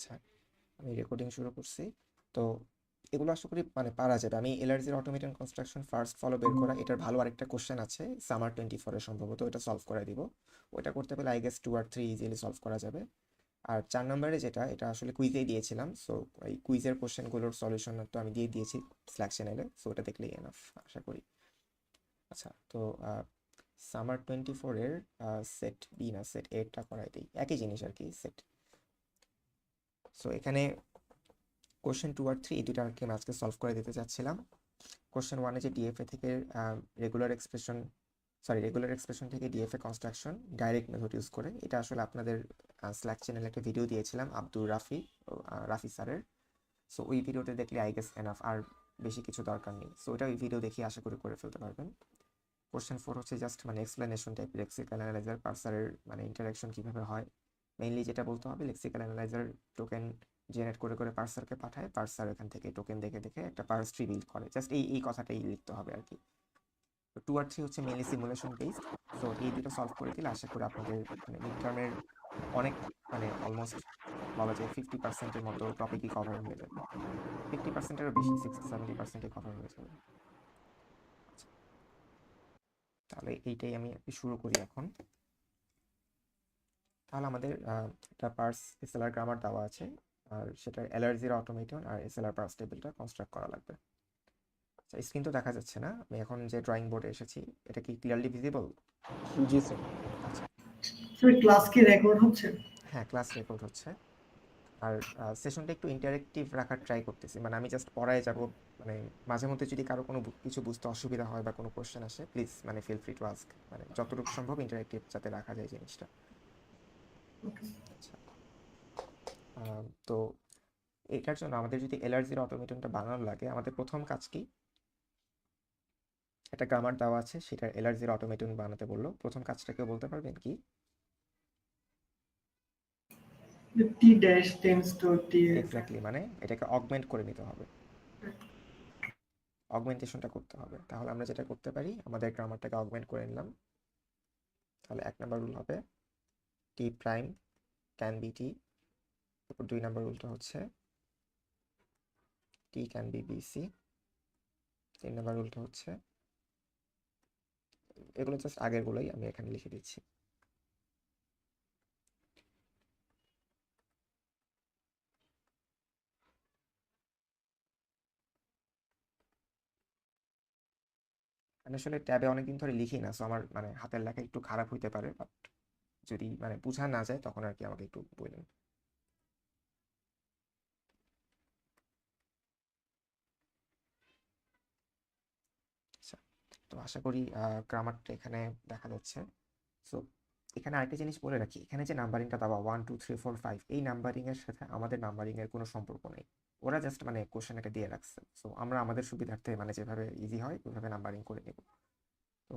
আচ্ছা, আমি রেকর্ডিং শুরু করছি। তো এগুলো আশা করি মানে পারা যাবে। আমি এলআরজির অটোমেটেড কনস্ট্রাকশন ফার্স্ট ফলো বের করা, এটার ভালো আরেকটা কোশ্চেন আছে সামার 24-এ সম্ভবত, ওটা সলভ করে দিব। ওইটা করতে পেলে আই গেস 2 আর 3 ইজিলি সলভ করা যাবে। আর 4 নম্বরে যেটা, এটা আসলে কুইজেই দিয়েছিলাম, সো এই কুইজের কোশ্চেনগুলোর সলিউশন তো আমি দিয়ে দিয়েছি স্ল্যাক চ্যানেলে, সো ওটা দেখলেই এনাফ আশা করি। আচ্ছা, তো সামার 24-এর সেট বি না সেট এটা করাই দিই, একই জিনিস আর কি, সেট। সো এখানে কোশ্চেন 2 আর 3 এই দুটো আর কি আমি আজকে সলভ করে দিতে চাচ্ছিলাম। কোশ্চেন 1-এ যে ডিএফএ থেকে রেগুলার এক্সপ্রেশন থেকে DFA construction direct method use করে, এটা আসলে আপনাদের স্ল্যাক চ্যানেলে একটা ভিডিও দিয়েছিলাম আব্দুর রাফি স্যারের। সো ওই ভিডিওতে দেখলে আই গেস এনাফ, আর বেশি কিছু দরকার নেই। সো ওটা ওই ভিডিও দেখে আশা করি করে ফেলতে পারবেন। কোশ্চেন 4 হচ্ছে জাস্ট মানে এক্সপ্লেনেশন টাইপ, লেক্সিক্যাল অ্যানালাইজার পার্সারের মানে ইন্টারাকশন কিভাবে হয়। মেইনলি যেটা বলতে হবে, লেক্সিক্যাল অ্যানালাইজার টোকেন জেনারেট করে করে পার্সারকে পাঠায়, পার্সার এখান থেকে টোকেন দেখে দেখে একটা পার্স ট্রি বিল্ড করে, জাস্ট এই কথাটাই লিখতে হবে আর কি। তো 2 আর 3 হচ্ছে মেইনলি সিমুলেশন বেসড। সো এই দুটো সলভ করে দিলে আশা করি আপনাদের মানে মিড টার্মের অনেক মানে অলমোস্ট বলা যায় 50%-এর মতো টপিকই কভার হয়ে যাবে। 50%-এরও বেশি, 60-70%-এ কভার হয়ে যাবে। আচ্ছা, তাহলে এইটাই আমি শুরু করি এখন। তাহলে আমাদের একটা পার্স এসএলআর গ্রামার দেওয়া আছে, আর সেটার এলআর0 অটোমেটন আর এসএলআর পার্স টেবিলটা কনস্ট্রাক্ট করা লাগবে। আচ্ছা, স্ক্রিন তো দেখা যাচ্ছে না, আমি এখন যে ড্রয়িং বোর্ডে এসেছি, এটা কি ক্লিয়ারলি ভিজিবল? জি স্যার। আচ্ছা, স্যার ক্লাস কি রেকর্ড হচ্ছে? হ্যাঁ ক্লাস রেকর্ড হচ্ছে। আর সেশনটা একটু ইন্টারেক্টিভ রাখার ট্রাই করতেছি, মানে আমি জাস্ট পড়ায় যাব। মানে মাঝে মধ্যে যদি কারো কোনো কিছু বুঝতে অসুবিধা হয় বা কোনো কোশ্চেন আসে, প্লিজ মানে ফিল ফ্রি টু আস্ক, মানে যতটুকু সম্ভব ইন্টারেক্টিভ যাতে রাখা যায় জিনিসটা। আচ্ছা, তো এটার জন্য আমাদের যদি এলআর0 অটোমেটনটা বানানো লাগে, আমাদের প্রথম কাজ কি, একটা গ্রামার দেওয়া আছে, সেটার এলআর0 অটোমেটন বানাতে বললো। প্রথম কাজটা কেউ বলতে পারবেন কি? T dash tends to T. Exactly, মানে এটাকে অগমেন্ট করে নিতে হবে, অগমেন্টেশনটা করতে হবে। তাহলে আমরা যেটা করতে পারি, আমাদের গ্রামারটাকে অগমেন্ট করে নিলাম। তাহলে 1 নম্বর রুল হবে টি প্রাইম ক্যান বি টি। তারপর 2 নম্বর রুলটা হচ্ছে টি ক্যান বি বিসি। 3 নম্বর রুলটা হচ্ছে, এগুলো জাস্ট আগেরগুলোই আমি এখানে লিখে দিচ্ছি। আমি আসলে ট্যাবে অনেকদিন ধরে লিখি না, সো আমার মানে হাতের লেখা একটু খারাপ হইতে পারে, বাট যদি মানে বোঝা না যায় তখন আর কি আমাকে একটু বললেন। আচ্ছা, তো আশা করি গ্রামারটা এখানে দেখা যাচ্ছে। সো এখানে আরেকটা জিনিস বলে রাখি, এখানে যে নাম্বারিংটা দেওয়া 1 2 3 4 5, এই নাম্বারিং এর সাথে আমাদের নাম্বারিং এর কোনো সম্পর্ক নেই। ওরা জাস্ট মানে কোশ্চেন এটা দিয়ে রাখছে, সো আমরা আমাদের সুবিধার্থে মানে যেভাবে ইজি হয় ওইভাবে নাম্বারিং করে নেব। তো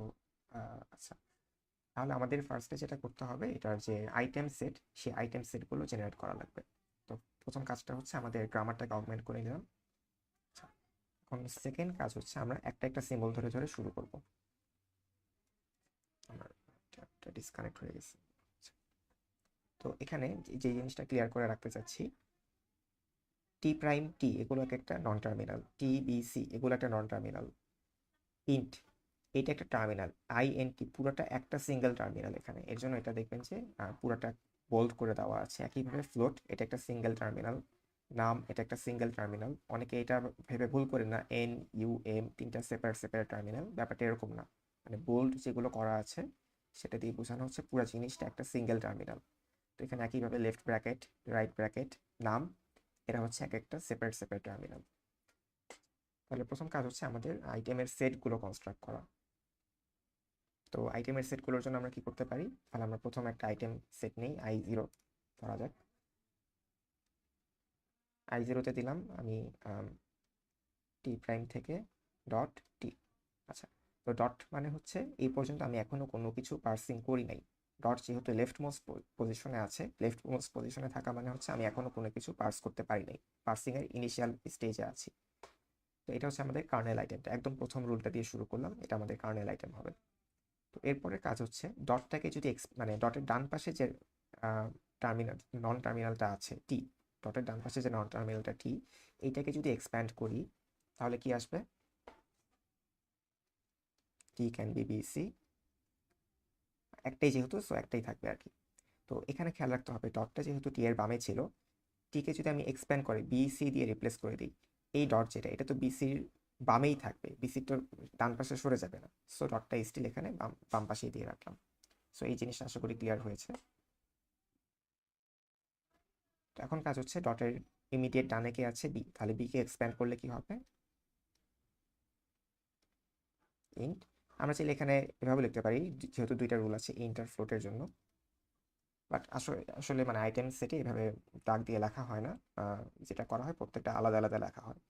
আচ্ছা, তাহলে আমাদের ফার্স্টে যেটা করতে হবে, এটার যে আইটেম সেট, সেই আইটেম সেটগুলো জেনারেট করা লাগবে। তো প্রথম কাজটা হচ্ছে আমাদের গ্রামারটাকে অগমেন্ট করে নিলাম। আচ্ছা, এখন সেকেন্ড কাজ হচ্ছে আমরা একটা একটা সিম্বল ধরে ধরে শুরু করব। আমার ট্যাবটা ডিসকানেক্ট হয়ে গেছে। আচ্ছা, তো এখানে যে জিনিসটা ক্লিয়ার করে রাখতে চাচ্ছি, টি প্রাইম টি এগুলো এক একটা non terminal, T B C এগুলো একটা নন টার্মিনাল, ইন্ট এটা একটা টার্মিনাল, আই এন টি পুরোটা একটা সিঙ্গেল টার্মিনাল এখানে। এর জন্য এটা দেখবেন যে পুরোটা বোল্ড করে দেওয়া আছে। একইভাবে ফ্লোট এটা একটা সিঙ্গেল টার্মিনাল, নাম এটা একটা সিঙ্গেল টার্মিনাল। অনেকে এটা ভেবে ভুল করে না, এন ইউ এম তিনটা সেপারেট সেপারেট টার্মিনাল, ব্যাপারটা এরকম না। মানে বোল্ড যেগুলো করা আছে সেটা দিয়ে বোঝানো হচ্ছে পুরো জিনিসটা একটা সিঙ্গেল টার্মিনাল। তো এখানে একইভাবে লেফট ব্র্যাকেট রাইট ব্র্যাকেট নাম, এরা হচ্ছে এক একটা সেপারেট সেপারেট টার্মিনাল। তাহলে প্রথম কাজ হচ্ছে আমাদের আইটেমের সেটগুলো কনস্ট্রাক্ট করা। তো আইটেমের সেটগুলোর জন্য আমরা কি করতে পারি, তাহলে আমরা প্রথম একটা আইটেম সেট নেই, i0 ধরা যাক। i0-তে দিলাম আমি টি প্রাইম থেকে ডট টি। আচ্ছা, তো ডট মানে হচ্ছে এই পর্যন্ত আমি এখনো কোনো কিছু পার্সিং করি নাই। ডট যেহেতু লেফট মোস্ট পজিশনে আছে, লেফট মোস্ট পজিশনে থাকা মানে হচ্ছে আমি এখনো কোনো কিছু পার্স করতে পারি নাই, পার্সিং এর ইনিশিয়াল স্টেজে আছি। তো এটা হচ্ছে আমাদের কার্নেল আইটেমটা, একদম প্রথম রুলটা দিয়ে শুরু করলাম, এটা আমাদের কার্নেল আইটেম হবে। তো এরপরে কাজ হচ্ছে ডটটাকে যদি মানে ডটের ডান পাশে যে টার্মিনাল নন টার্মিনালটা আছে টি, ডটের ডান পাশে যে নন টার্মিনালটা টি, এইটাকে যদি এক্সপ্যান্ড করি তাহলে কি আসবে? টি ক্যান বি বিসি, একটাই যেহেতু, সো একটাই থাকবে আর কি। তো এখানে খেয়াল রাখতে হবে ডটটা যেহেতু টি এর বামে ছিল, টিকে যদি আমি এক্সপ্যান্ড করে বিসি দিয়ে রিপ্লেস করে দিই, এই ডট যেটা এটা তো বিসির বামেই থাকবে, বিসির তো ডান পাশে সরে যাবে না, সো ডটটা স্টিল এখানে বাম পাশেই দিয়ে রাখলাম। সো এই জিনিসটা আশা করি ক্লিয়ার হয়েছে। তো এখন কাজ হচ্ছে ডটের ইমিডিয়েট ডানে কে আছে? বি, তাহলে বি কে এক্সপ্যান্ড করলে কি হবে? ইন্ট, আমরা চাইলে এখানে এভাবে লিখতে পারি যেহেতু দুইটা রুল আছে ইন্ট আর ফ্লোটের জন্য, বাট আসলে আসলে মানে আইটেম সেটে এভাবে দাগ দিয়ে লেখা হয় না, যেটা করা হয় প্রত্যেকটা আলাদা আলাদা লেখা হয়।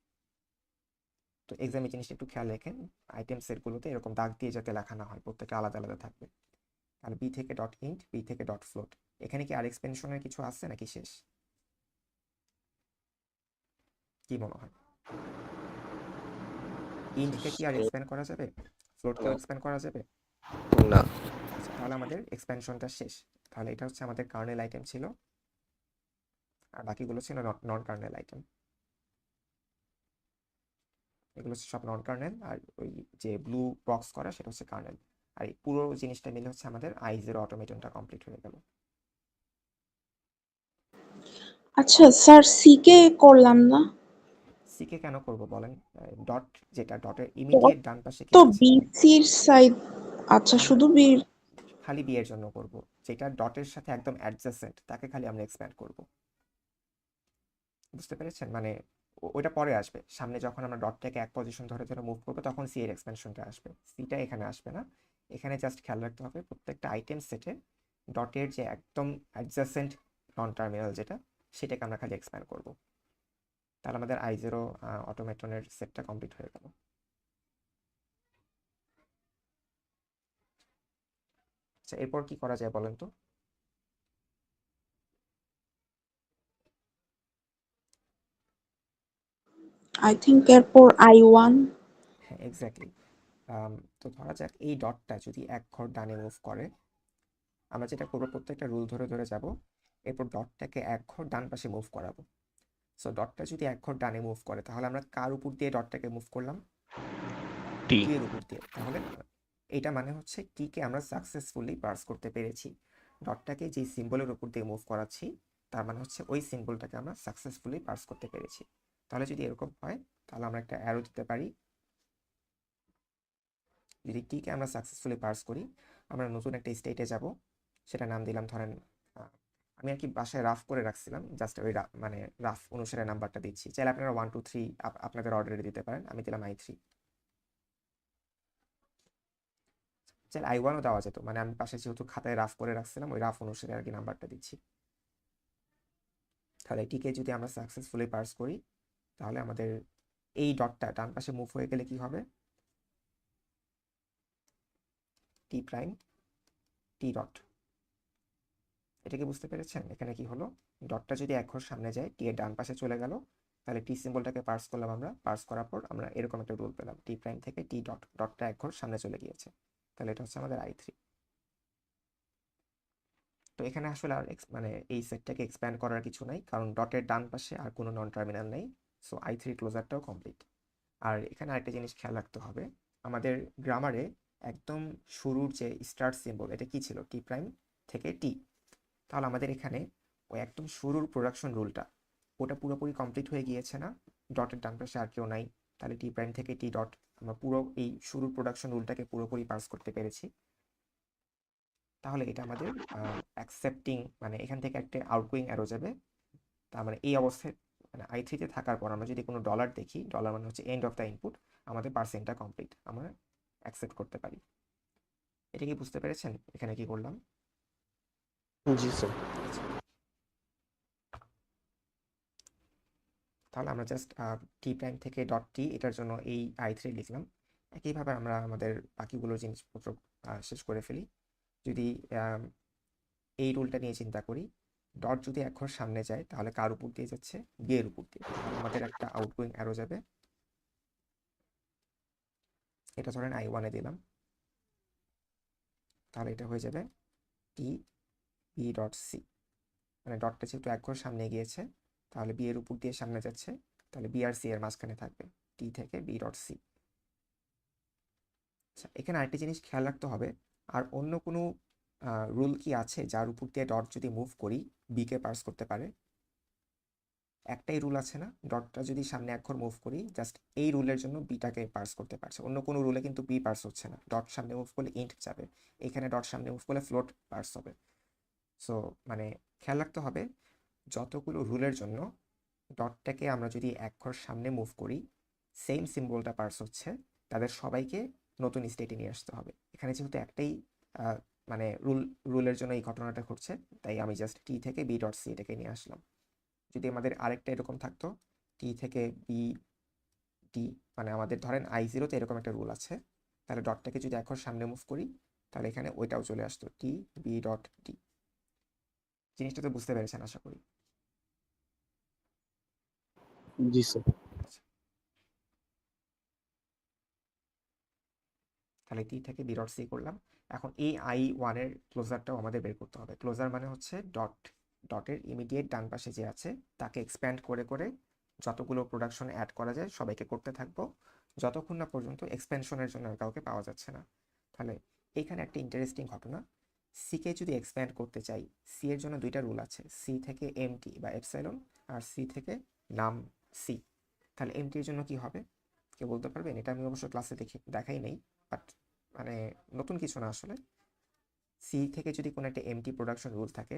তো এক্সামে জিনিসটা একটু খেয়াল রাখেন, আইটেম সেটগুলোতে এরকম দাগ দিয়ে যাতে লেখা না হয়, প্রত্যেকটা আলাদা আলাদা থাকবে। আর বি থেকে ডট ইন্ট, বি থেকে ডট ফ্লোট, এখানে কি আর এক্সপেনশনের কিছু আছে নাকি শেষ? কি মনে হয়? ইন্টকে কি আর এক্সপ্যান্ড করা যাবে? ফ্লোটকেও এক্সপ্যান্ড করা যাবে? না। আচ্ছা, তাহলে আমাদের এক্সপ্যানশনটা শেষ। তাহলে এটা হচ্ছে আমাদের কার্নেল আইটেম ছিল, আর বাকিগুলো ছিল নন কার্নেল আইটেম। এগুলো হচ্ছে সব নন কার্নেল, আর ওই যে ব্লু বক্স করা সেটা হচ্ছে কার্নেল। আর এই পুরো জিনিসটা মিলে হচ্ছে আমাদের i0 অটোমেটনটা কমপ্লিট হয়ে গেল। আচ্ছা স্যার, সি কে করলাম না। সিকে কেন করব বলেন? ডট, যেটা ডটের ডট ইমিডিয়েট ডান পাশে কি তো আছে? বিসির সাইড। আচ্ছা, আমরা শুধু বি। খালি বি এর জন্য করব, যেটা ডটের সাথে একদম অ্যাডজাসেন্ট তাকে খালি আমরা এক্সপ্যান্ড করব। বুঝতে পেরেছেন? মানে ওইটা পরে আসবে, সামনে যখন আমরা ডটটাকে এক পজিশন ধরে ধরে মুভ করবো তখন সি এর এক্সপেনশনটা আসবে, সিটা এখানে আসবে না। এখানে জাস্ট খেয়াল রাখতে হবে প্রত্যেকটা আইটেম সেটে ডটের যে একদম অ্যাডজাসেন্ট নন টার্মিনাল যেটা, সেটাকে আমরা খালি এক্সপ্যান্ড করব। তাহলে আমাদের i0 অটোমেটনের সেটটা কমপ্লিট হয়ে গেল। আচ্ছা, এরপর কি করা যায় বলেন তো? আই থিঙ্ক এরপর I1। হ্যাঁ, এক্স্যাক্টলি। তো ধরা যাক এই ডটটা যদি এক ঘর ডানে মুভ করে, আমরা যেটা করবো প্রত্যেকটা রুল ধরে ধরে যাব, এরপর ডটটাকে এক ঘর ডান পাশে মুভ করাবো। সো ডটটা যদি এক ঘর ডানে মুভ করে তাহলে আমরা কার উপর দিয়ে ডটটাকে মুভ করলাম? টি। টি এর উপর দিয়ে। তাহলে এইটা মানে হচ্ছে টি কে আমরা সাকসেসফুলি পার্স করতে পেরেছি। ডটটাকে যে সিম্বলের উপর দিয়ে মুভ করাচ্ছি তার মানে হচ্ছে ওই সিম্বলটাকে আমরা সাকসেসফুলি পার্স করতে পেরেছি। তাহলে যদি এরকম হয় তাহলে আমরা একটা অ্যারো দিতে পারি। যদি টি কে আমরা সাকসেসফুলি পার্স করি, আমরা নতুন একটা স্টেটে যাব, সেটা নাম দিলাম ধরেন, আমি আর কি বাসায় রাফ করে রাখছিলাম, জাস্ট ওই মানে রাফ অনুসারে নাম্বারটা দিচ্ছি। চাইলে আপনারা 1 2 3 আপনাদের অর্ডারে দিতে পারেন, আমি দিলাম i3। চাইলে i1ও দেওয়া যেত, মানে আমি পাশে যেহেতু খাতায় রাফ করে রাখছিলাম ওই রাফ অনুসারে আর কি নাম্বারটা দিচ্ছি। তাহলে এটিকে যদি আমরা সাকসেসফুলি পার্স করি তাহলে আমাদের এই ডটটা ডান পাশে মুভ হয়ে গেলে কি হবে? টি প্রাইম টি ডট। এটা কি বুঝতে পেরেছেন? এখানে কি হলো, ডটটা যদি এক ঘর সামনে যায় টি এর ডান পাশে চলে গেল, তাহলে টি সিম্বলটাকে পার্স করলাম, আমরা পার্স করার পর আমরা এরকম একটা রুল পেলাম, টি প্রাইম থেকে টি ডট, ডটটা এক ঘর সামনে চলে গিয়েছে। তাহলে এটা হচ্ছে আমাদের i3। তো এখানে আসলে আর মানে এই সেটটাকে এক্সপ্যান্ড করার কিছু নাই, কারণ ডটের ডান পাশে আর কোনো নন টার্মিনাল নেই। সো i3 ক্লোজারটাও কমপ্লিট। আর এখানে আরেকটা জিনিস খেয়াল রাখতে হবে, আমাদের গ্রামারে একদম শুরুর যে স্টার্ট সিম্বল এটা কি ছিল? টি প্রাইম থেকে টি। তাহলে আমাদের এখানে ওই একদম শুরুর প্রোডাকশন রুলটা ওটা পুরোপুরি কমপ্লিট হয়ে গিয়েছে না? ডটের ডান পাশে আর কেউ নাই, তাহলে টি প্রাইম থেকে টি ডট আমরা পুরো এই শুরুর প্রোডাকশন রুলটাকে পুরোপুরি পার্স করতে পেরেছি। তাহলে এটা আমাদের অ্যাকসেপ্টিং, মানে এখান থেকে একটা আউটগোয়িং অ্যারো যাবে। তার মানে এই অবস্থায় মানে i3-তে থাকার পর আমরা যদি কোনো ডলার দেখি, ডলার মানে হচ্ছে এন্ড অফ দ্য ইনপুট, আমাদের পার্সেন্টটা কমপ্লিট, আমরা অ্যাকসেপ্ট করতে পারি। এটা কি বুঝতে পেরেছেন এখানে কি করলাম? জি স্যার। আচ্ছা, তাহলে আমরা জাস্ট টি প্রাইম থেকে ডট টি এটার জন্য এই i3 লিখলাম। একইভাবে আমরা আমাদের বাকিগুলো জিনিসপত্র শেষ করে ফেলি। যদি এই রুলটা নিয়ে চিন্তা করি, ডট যদি এক ঘর সামনে যায় তাহলে কার উপর দিয়ে যাচ্ছে? বি এর উপর দিয়ে। তাহলে আমাদের একটা আউটগোয়িং অ্যারো যাবে, এটা ধরেন i1-এ দিলাম, তাহলে এটা হয়ে যাবে টি বি ডট সি। মানে ডটটা যেহেতু এক ঘর সামনে গিয়েছে তাহলে বি এর উপর দিয়ে সামনে যাচ্ছে, তাহলে বি আর সি এর মাঝখানে থাকবে, টি থেকে বি ডট সি। আচ্ছা, এখানে আরেকটি জিনিস খেয়াল রাখতে হবে, আর অন্য কোনো রুল কি আছে যার উপর দিয়ে ডট যদি মুভ করি বিকে পার্স করতে পারে? একটাই রুল আছে না, ডটটা যদি সামনে এক ঘর মুভ করি জাস্ট এই রুলের জন্য বিটাকে পার্স করতে পারছে, অন্য কোনো রুলে কিন্তু বি পার্স হচ্ছে না। ডট সামনে মুভ করলে ইন্ট যাবে, এখানে ডট সামনে মুভ করলে ফ্লোট পার্স হবে। সো মানে খেয়াল রাখতে হবে যতগুলো রুলের জন্য ডটটাকে আমরা যদি এক ঘর সামনে মুভ করি সেম সিম্বলটা পার্স হচ্ছে, তাদের সবাইকে নতুন স্টেটে নিয়ে আসতে হবে। এখানে যেহেতু একটাই মানে রুলের জন্য এই ঘটনাটা ঘটছে, তাই আমি জাস্ট টি থেকে বি ডট সি এটাকে নিয়ে আসলাম। যদি আমাদের আরেকটা এরকম থাকতো টি থেকে বি ডি, মানে আমাদের ধরেন i0 তে এরকম একটা রুল আছে, তাহলে ডটটাকে যদি এক ঘর সামনে মুভ করি তাহলে এখানে ওইটাও চলে আসতো, টি বি ডট ডি। জিনিসটা তো বুঝতে পেরেছেন আশা করি। জি স্যার। আচ্ছা, তাহলে টি থেকে বি ডট সি করলাম। এখন এই i1 এর ক্লোজারটাও আমাদের বের করতে হবে। ক্লোজার মানে হচ্ছে ডটের ইমিডিয়েট ডান পাশে যে আছে তাকে এক্সপ্যান্ড করে করে যতগুলো প্রোডাকশন অ্যাড করা যায় সবাইকে করতে থাকবো যতক্ষণ না পর্যন্ত এক্সপ্যানশনের জন্য আর কাউকে পাওয়া যাচ্ছে না। তাহলে এখানে একটা ইন্টারেস্টিং ঘটনা, সিকে যদি এক্সপ্যান্ড করতে চাই, সি এর জন্য দুইটা রুল আছে, সি থেকে এমটি বা এপসাইলন, আর সি থেকে নাম সি। তাহলে এমটি এর জন্য কি হবে কেউ বলতে পারবেন? এটা আমি অবশ্য ক্লাসে দেখাই নেই, বাট মানে নতুন কিছু না আসলে। সি থেকে যদি কোনো একটা এমটি প্রোডাকশন রুল থাকে,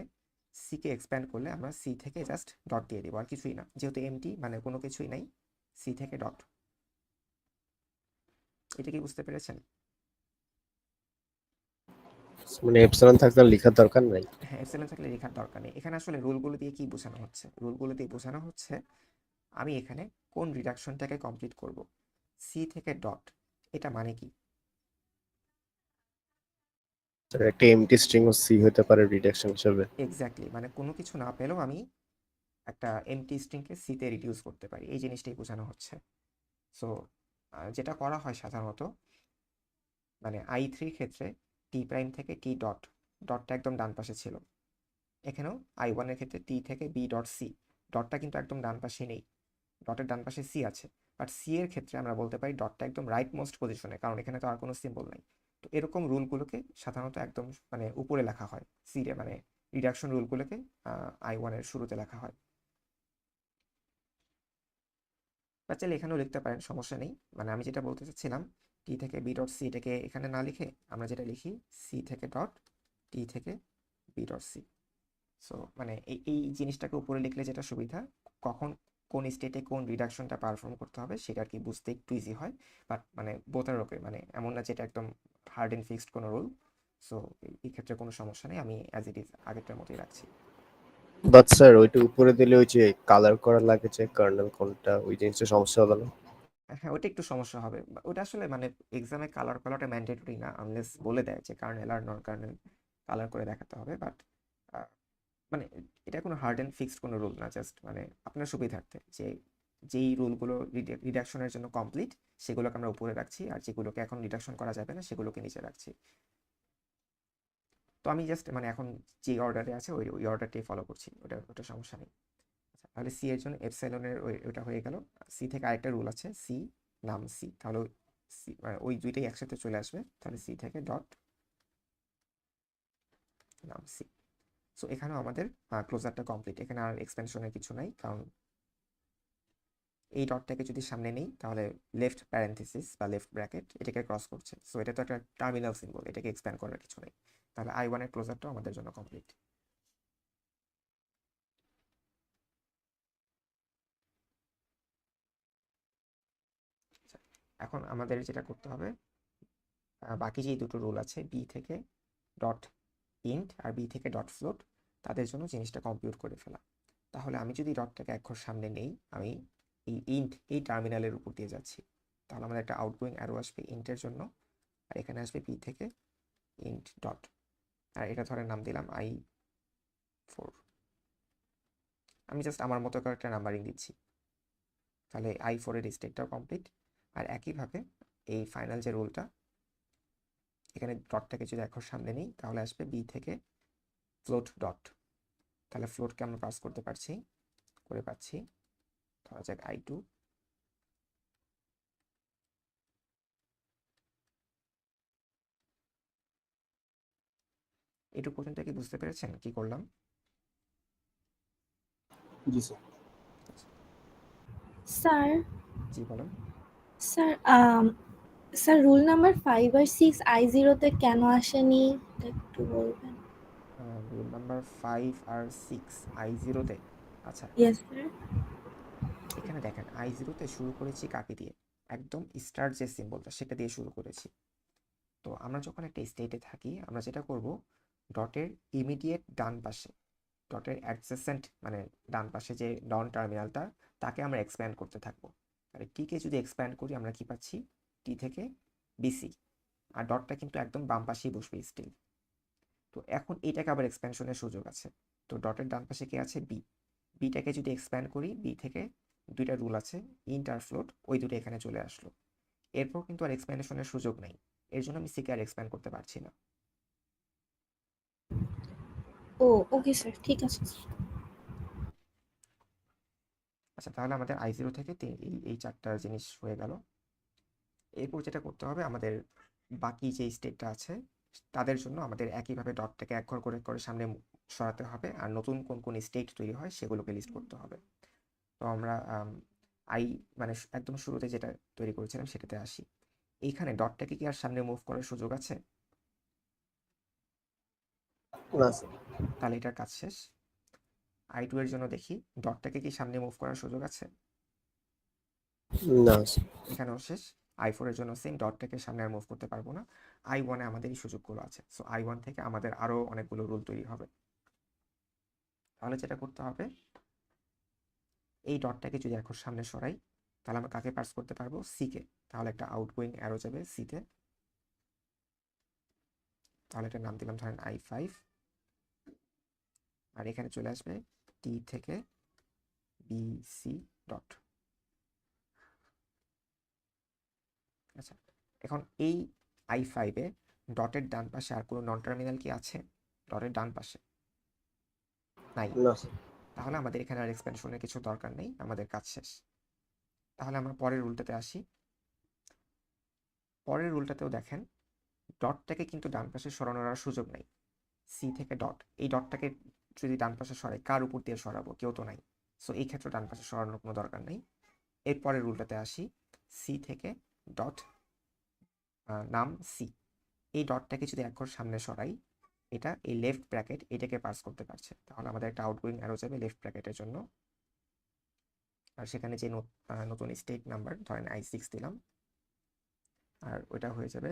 সিকে এক্সপ্যান্ড করলে আমরা সি থেকে জাস্ট ডট দিয়ে দিব, আর কিছুই না, যেহেতু এমটি মানে কোনো কিছুই নাই, সি থেকে ডট। এটা কি বুঝতে পেরেছেন? মানে এপসাইলন থাকলে আর লেখার দরকার নাই। হ্যাঁ, এপসিলন থাকলে লেখার দরকার নেই। এখানে আসলে রুলগুলো দিয়ে কি বোঝানো হচ্ছে? রুলগুলো দিয়ে বোঝানো হচ্ছে আমি এখানে কোন রিডাকশনটাকে কমপ্লিট করব, সি থেকে ডট। এটা মানে কি? স্যার একটা এমটি স্ট্রিং ও সি হতে পারে রিডাকশন হিসেবে। এক্স্যাক্টলি, মানে কোনো কিছু না পেলেও আমি একটা এমটি স্ট্রিংকে সিতে রিডিউস করতে পারি, এই জিনিসটাই বোঝানো হচ্ছে। সো যেটা করা হয় সাধারণত, মানে i3 ক্ষেত্রে টি প্রাইম থেকে টি ডট, ডটটা একদম ডান পাশে ছিল। এখানেও i1 এর ক্ষেত্রে টি থেকে বি ডট সি, ডটটা কিন্তু একদম ডান পাশে নেই, ডটের ডান পাশে সি আছে। বাট সি এর ক্ষেত্রে আমরা বলতে পারি ডটটা একদম রাইট মোস্ট পজিশনে, কারণ এখানে তো আর কোনো সিম্বল নাই। তো এরকম রুলগুলোকে সাধারণত একদম মানে উপরে লেখা হয় সি রে, মানে রিডাকশন রুলগুলোকে i1 এর শুরুতে লেখা হয়। বা চাইলে এখানেও লিখতে পারেন, সমস্যা নেই। মানে আমি যেটা বলতে চাচ্ছিলাম, টি থেকে বি ডট সি এটাকে এখানে না লিখে আমরা যেটা লিখি সি থেকে ডট টি থেকে বি ডট সি। সো মানে এই জিনিসটাকে উপরে লিখলে যেটা সুবিধা, কখন কোন স্টেটে কোন রিডাকশনটা পারফর্ম করতে হবে সেটা আর কি বুঝতে একটু ইজি হয়। বাট মানে বোথার ওকে, মানে এমন না যেটা একদম হার্ড অ্যান্ড ফিক্সড কোনো রুল। সো এই ক্ষেত্রে কোনো সমস্যা নেই, আমি অ্যাজ ইট ইজ আগেরটার মতোই রাখছি। বাট স্যার ওইটা উপরে দিলে ওই যে কালার করা লাগে যে কার্নেল কোনটা, ওই জিনিসটা সমস্যা হলো না? হ্যাঁ, ওটা একটু সমস্যা হবে। ওটা আসলে মানে এক্সামে কালার করাটা ম্যান্ডেটরি না, আনলেস বলে দেয় যে কার্নেল আর নন কার্নেল কালার করে দেখাতে হবে। বাট মানে এটা কোনো হার্ড অ্যান্ড ফিক্সড কোনো রুল না, জাস্ট মানে আপনার সুবিধার্থে যে যেই রুলগুলো রিডাকশনের জন্য কমপ্লিট সেগুলোকে আমরা উপরে রাখছি, আর যেগুলোকে এখন রিডাকশন করা যাবে না সেগুলোকে নিচে রাখছি। তো আমি জাস্ট মানে এখন যে অর্ডারে আছে ওই অর্ডারটাই ফলো করছি, ওটা সমস্যা নেই। আচ্ছা, তাহলে সি এর জন্য এপসাইলনের ওইটা হয়ে গেল। সি থেকে আরেকটা রুল আছে, সি নাম সি, তাহলে সি ওই দুইটাই একসাথে চলে আসবে, তাহলে সি থেকে ডট নাম সি। সো এখানেও আমাদের ক্লোজারটা কমপ্লিট, এখানে আর এক্সপেনশনের কিছু নাই, কারণ এই ডটটাকে যদি সামনে নেই তাহলে লেফট প্যারেন্থেসিস বা লেফট ব্র্যাকেট এটাকে ক্রস করছে। সো এটা তো একটা টার্মিনাল সিম্বল, এটাকে এক্সপ্যান্ড করার কিছু নেই। তাহলে i1 এর ক্লোজারটাও আমাদের জন্য কমপ্লিট। এখন আমাদের যেটা করতে হবে, বাকি যে দুটো রুল আছে বি থেকে ডট ইন্ট আর বি থেকে ডট ফ্লোট, তাদের জন্য জিনিসটা কম্পিউট করে ফেলা। তাহলে আমি যদি ডটটাকে এক ঘর সামনে নেই, আমি এই ইন্ট এই টার্মিনালের উপর দিয়ে যাচ্ছি, তাহলে আমাদের একটা আউটগোয়িং অ্যারো আসবে ইন্টের জন্য, আর এখানে আসবে বি থেকে ইন্ট ডট, আর এটা ধরে নাম দিলাম i4। আমি জাস্ট আমার মতো করে একটা নাম্বারিং দিচ্ছি, তাহলে i4 এর স্টেটটাও কমপ্লিট। আর একইভাবে এই ফাইনাল যে রুলটা, এখানে ডটটাকে যদি এক ঘর সামনে নিই তাহলে আসবে বি থেকে ফ্লোট ডট, তাহলে ফ্লোটকে আমরা পাস করতে পারছি করে পাচ্ছি, ধরা যাক I2। এটুকু পর্যন্ত কি বুঝতে পেরেছেন কি করলাম? জি স্যার। স্যার জি বলেন। স্যার স্যার রুল নাম্বার 5 আর 6 I0-তে কেন আসেনি এটা একটু বলবেন? রুল নাম্বার 5 আর 6 I0-তে। আচ্ছা, ইয়েস স্যার। এখানে দেখেন I0-তে শুরু করেছি কাকে দিয়ে? একদম স্টার যে সিম্বলটা সেটা দিয়ে শুরু করেছি। তো আমরা যখন একটা স্টেটে থাকি আমরা যেটা করব, ডটের ইমিডিয়েট ডান পাশে, ডটের অ্যাডজেসেন্ট মানে ডান পাশে যে নন টার্মিনালটা, তাকে আমরা এক্সপ্যান্ড করতে থাকবো। আর টিকে যদি এক্সপ্যান্ড করি আমরা কি পাচ্ছি? টি থেকে বিসি, আর ডটটা কিন্তু একদম বাম পাশেই বসবে স্টিল। তো এখন এইটাকে আবার এক্সপ্যানশনের সুযোগ আছে। তো ডটের ডান পাশে কি আছে? বি। বিটাকে যদি এক্সপ্যান্ড করি, বি থেকে দুইটা রুল আছে, ইন্ট আর ফ্লোট, ওই দুটো এখানে চলে আসলো। এরপর কিন্তু আর এক্সপ্যান্ডেশনের সুযোগ নেই, এর জন্য আমি সিকে আর এক্সপ্যান্ড করতে পারছি না। ও ওকে স্যার, ঠিক আছে। আচ্ছা, তাহলে আমাদের I0 থেকে এই চারটা জিনিস হয়ে গেল। এরপর যেটা করতে হবে, আমাদের বাকি যে স্টেটটা আছে তাদের জন্য আমাদের একইভাবে ডটটাকে এক ঘর করে করে সামনে সরাতে হবে, আর নতুন কোন কোন স্টেট তৈরি হয় সেগুলোকে লিস্ট করতে হবে। তো আমরা আই মানে একদম শুরুতে যেটা তৈরি করেছিলাম সেটাতে আসি। এইখানে ডটটাকে কি আর সামনে মুভ করার সুযোগ আছে? না স্যার। তাহলে এটার কাজ শেষ। I2 এর জন্য দেখি, ডটটাকে কি সামনে মুভ করার সুযোগ আছে? না স্যার। এখানেও শেষ। I4 এর জন্য সেম, ডটটাকে সামনে আর মুভ করতে পারবো না। I1 এ আমাদের এই সুযোগগুলো আছে, সো I1 থেকে আমাদের আরো অনেকগুলো রুল তৈরি হবে। তাহলে যেটা করতে হবে, এই ডটটাকে যদি এখন সামনে সরাই তাহলে আমরা কাকে পার্স করতে পারবো? সিকে। তাহলে একটা আউটগোয়িং অ্যারো যাবে সিতে, তাহলে এটার নাম দিলাম ধরেন I5, আর এখানে চলে আসবে টি থেকে বিসি ডট। আচ্ছা, এখন এই I5-এ ডটের ডান পাশে আর কোনো নন টার্মিনাল কি আছে? ডটের ডান পাশে নাই। না স্যার। তাহলে আমাদের এখানে আর এক্সপ্যানশনের কিছু দরকার নেই, আমাদের কাজ শেষ। তাহলে আমরা পরের রুলটাতে আসি। পরের রুলটাতেও দেখেন ডটটাকে কিন্তু ডান পাশে সরানোর আর সুযোগ নেই। সি থেকে ডট, এই ডটটাকে যদি ডান পাশে সরাই কার উপর দিয়ে সরাবো? কেউ তো নাই, সো এই ক্ষেত্রে ডান পাশে সরানোর কোনো দরকার নেই। এর পরের রুলটাতে আসি, সি থেকে ডট নাম সি, এই ডটটাকে যদি এক ঘর সামনে সরাই, এটা এই লেফট ব্র্যাকেট এটাকে পাস করতে পারছে, তাহলে আমাদের একটা আউটগোয়িং অ্যারো যাবে লেফট ব্র্যাকেটের জন্য, আর সেখানে যে নতুন স্টেট নাম্বার ধরেন I6 দিলাম, আর ওইটা হয়ে যাবে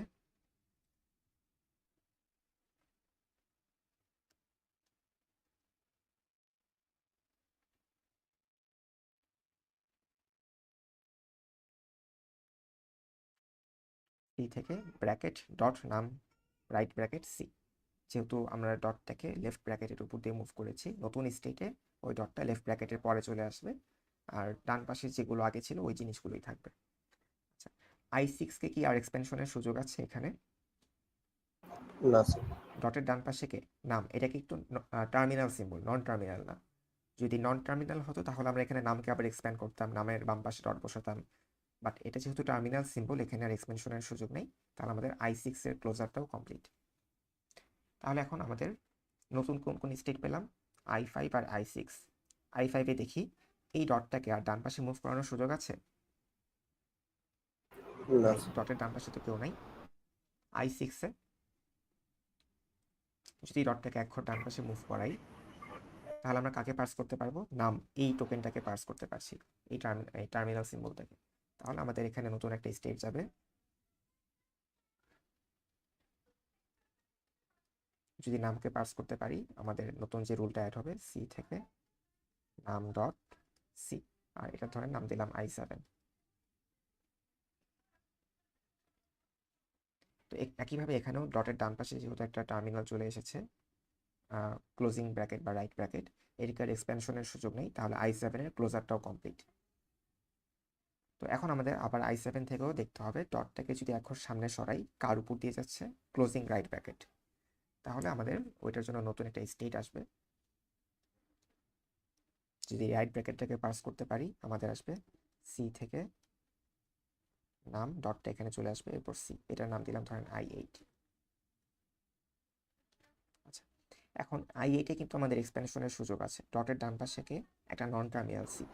সি থেকে ব্র্যাকেট ডট নাম রাইট ব্র্যাকেট সি। যেহেতু আমরা ডটটাকে লেফট ব্র্যাকেটের উপর দিয়ে মুভ করেছি, নতুন স্টেটে ওই ডটটা লেফট ব্র্যাকেটের পরে চলে আসবে, আর ডান পাশে যেগুলো আগে ছিল ওই জিনিসগুলোই থাকবে। আচ্ছা, I6-কে কি আর এক্সপেনশনের সুযোগ আছে এখানে? না স্যার। ডটের ডান পাশে কে? নাম, এটা কি একটু টার্মিনাল সিম্বল, নন টার্মিনাল না। যদি নন টার্মিনাল হতো তাহলে আমরা এখানে নামকে আবার এক্সপ্যান্ড করতাম, নামের বাম পাশে ডট বসাতাম, বাট এটা যেহেতু টার্মিনাল সিম্বল এখানে আর এক্সপেনশনের সুযোগ নেই, তাহলে আমাদের I6-এর ক্লোজারটাও কমপ্লিট। তাহলে এখন আমাদের নতুন কোন কোন স্টেট পেলাম? I5 আর I6। I5-এ দেখি এই ডটটাকে আর ডান পাশে মুভ করানোর সুযোগ আছে? না নেই, স্যার। ডটের ডান পাশে তো কেউ নাই। I6-এ যদি ডটটাকে এক ঘর ডান পাশে মুভ করাই তাহলে আমরা কাকে পার্স করতে পারবো? নাম, এই টোকেনটাকে পার্স করতে পারছি, এই টার্মিনাল সিম্বলটাকে। তাহলে আমাদের এখানে নতুন একটা স্টেট যাবে, যদি নামকে পার্স করতে পারি আমাদের নতুন যে রুলটা অ্যাড হবে, সি থেকে নাম ডট সি, আর এটা ধরেন নাম দিলাম I7। তো একইভাবে এখানেও ডটের ডান পাশে যেহেতু একটা টার্মিনাল চলে এসেছে, ক্লোজিং ব্র্যাকেট বা রাইট ব্র্যাকেট, এর এক্সপেনশনের সুযোগ নেই, তাহলে I7-এর ক্লোজারটাও কমপ্লিট। তো এখন আমাদের আবার I7 থেকেও দেখতে হবে ডটটাকে যদি এখন সামনে সরাই কার উপর দিয়ে যাচ্ছে? Closing right bracket. তাহলে আমাদের ওইটার জন্য নতুন একটা স্টেট আসবে, যদি রাইট ব্র্যাকেটটাকে পাস করতে পারি আমাদের আসবে সি থেকে নাম, ডটটা এখানে চলে আসবে, এরপর সি, এটার নাম দিলাম ধরেন i8। আচ্ছা, এখন i8 এ কিন্তু আমাদের এক্সপ্যানশনের সুযোগ আছে, ডটের ডান পাশে একটা নন টার্মিনাল সি।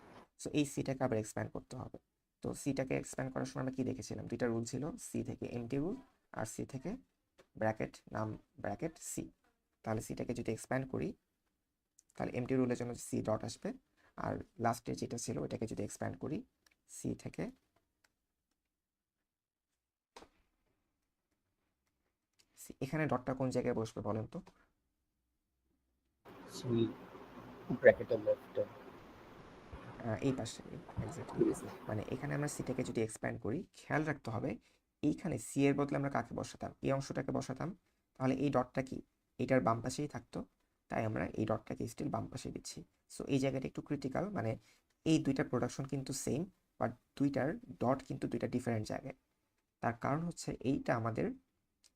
সো এই সিটাকে আবার এক্সপ্যান্ড করতে হবে। তো সিটাকে এক্সপ্যান্ড করার সময় আমরা কি দেখেছিলাম, দুইটা রুল ছিল, সি থেকে এমটি রুল আর সি থেকে ব্র্যাকেট নাম ব্র্যাকেট সি। তাহলে সিটাকে যদি এক্সপ্যান্ড করি তাহলে এমটি রুলের জন্য সি ডট আসবে, আর লাস্টে যেটা ছিল ওইটাকে যদি এক্সপ্যান্ড করি সি থেকে এখানে ডটটা কোন জায়গায় বসবে বলেন তো? ব্র্যাকেটের লেফটে। এই পাশে এক্স্যাক্টলি। মানে এখানে আমরা সিটাকে যদি এক্সপ্যান্ড করি, খেয়াল রাখতে হবে এইখানে সি এর বদলে আমরা কাকে বসাতাম, এই অংশটাকে বসাতাম, তাহলে এই ডটটা কি এটার বাম পাশেই থাকতো, তাই আমরা এই ডটটাকে স্টিল বাম পাশে দিচ্ছি। সো এই জায়গাটা একটু ক্রিটিক্যাল, মানে এই দুইটা প্রোডাকশন কিন্তু সেম, বাট দুইটার ডট কিন্তু দুইটা ডিফারেন্ট জায়গায়। তার কারণ হচ্ছে এইটা আমাদের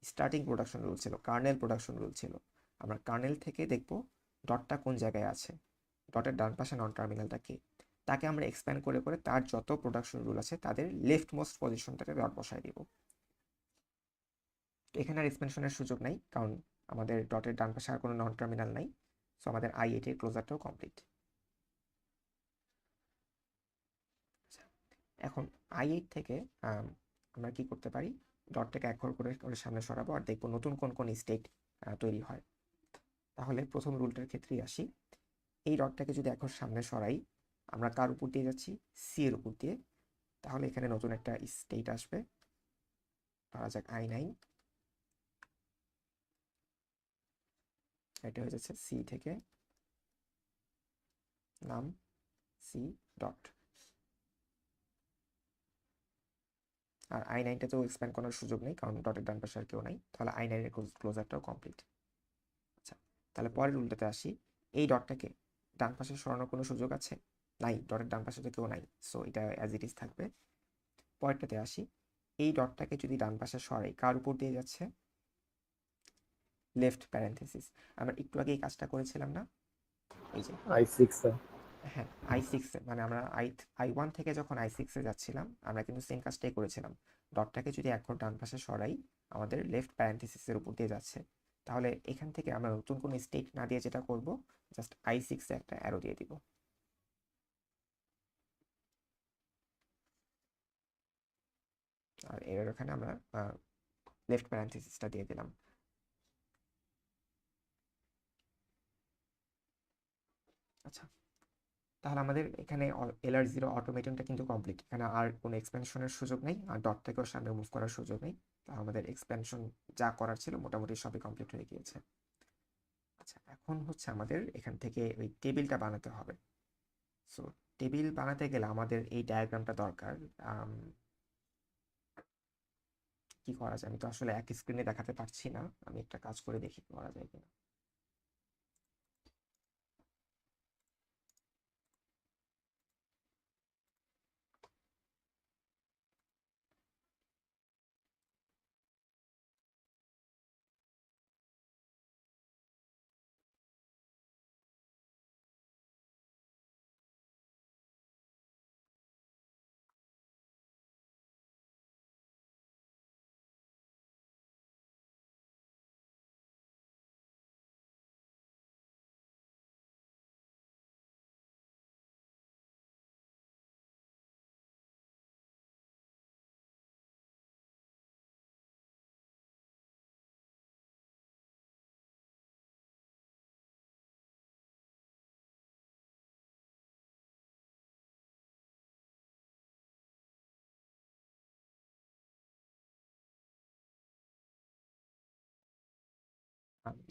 স্টার্টিং প্রোডাকশন রুল ছিল, কার্নেল প্রোডাকশন রুল ছিল। আমরা কার্নেল থেকে দেখব ডটটা কোন জায়গায় আছে, ডটের ডান পাশে নন টার্মিনালটা কে, তাকে আমরা এক্সপ্যান্ড করে করে তার যত প্রোডাকশন রুল আছে তাদের লেফট মোস্ট পজিশনটাতে ডট বসায় দিব। তো এখানে আর এক্সপেনশনের সুযোগ নাই, কারণ আমাদের ডটের ডান পাশে আর কোনো নন টার্মিনাল নাই। সো আমাদের i8 এর ক্লোজারটাও কমপ্লিট। এখন i8 থেকে আমরা কি করতে পারি, ডটটাকে এক ঘর করে করে সামনে সরাবো আর দেখবো নতুন কোন কোন স্টেট তৈরি হয়। তাহলে প্রথম রুলটার ক্ষেত্রেই আসি, এই ডটটাকে যদি এক ঘর সামনে সরাই, আমরা কার উপর দিয়ে যাচ্ছি, সি এর উপর দিয়ে, তাহলে এখানে নতুন একটা স্টেট আসবে, ধরা যাক i9। এটা হয়ে যাচ্ছে সি থেকে নাম সি ডট, আর i9টাতেও এক্সপ্যান্ড করার সুযোগ নেই কারণ ডটের ডান পাশে আর কেউ নাই, তাহলে i9 এর ক্লোজারটাও কমপ্লিট। আচ্ছা, তাহলে পরের রুলটাতে আসি, এই ডটটাকে ডান পাশে সরানোর কোনো সুযোগ আছে? নাই, ডটের ডান পাশে তো কেউ নাই, সো এটা অ্যাজ ইট ইজ থাকবে। পরেরটাতে আসি, এই ডটটাকে যদি ডান পাশে সরাই, কার উপর দিয়ে যাচ্ছে, লেফট প্যারেন্থেসিস। আমরা একটু আগে এই কাজটা করেছিলাম না, এই যে i6 হ্যাঁ i6 এ, মানে আমরা i1 থেকে যখন i6 এ যাচ্ছিলাম আমরা কিন্তু সেম কাজটাই করেছিলাম, ডটটাকে যদি এক ঘর ডান পাশে সরাই আমাদের লেফট প্যারেন্থেসিসের উপর দিয়ে যাচ্ছে। তাহলে এখান থেকে আমরা নতুন কোনো স্টেট না দিয়ে যেটা করব, জাস্ট i6 এ একটা অ্যারো দিয়ে দিব। আর এর ওখানে আমরা লেফট প্যারেন্থেসিসটা দিয়ে দিলাম। আচ্ছা, তাহলে আমাদের এখানে LR0 অটোমেটনটা কিন্তু কমপ্লিট, এখানে আর কোনো এক্সপেনশনের সুযোগ নেই আর ডট থেকেও সামনে মুভ করার সুযোগ নেই। তাহলে আমাদের এক্সপেনশন যা করার ছিল মোটামুটি সবই কমপ্লিট হয়ে গিয়েছে। আচ্ছা, এখন হচ্ছে আমাদের এখান থেকে ওই টেবিলটা বানাতে হবে। সো টেবিল বানাতে গেলে আমাদের এই ডায়াগ্রামটা দরকার। কি করা যায়, আমি তো আসলে এক স্ক্রিনে দেখাতে পারছি না, আমি একটা কাজ করে দেখি করা যায় কিনা।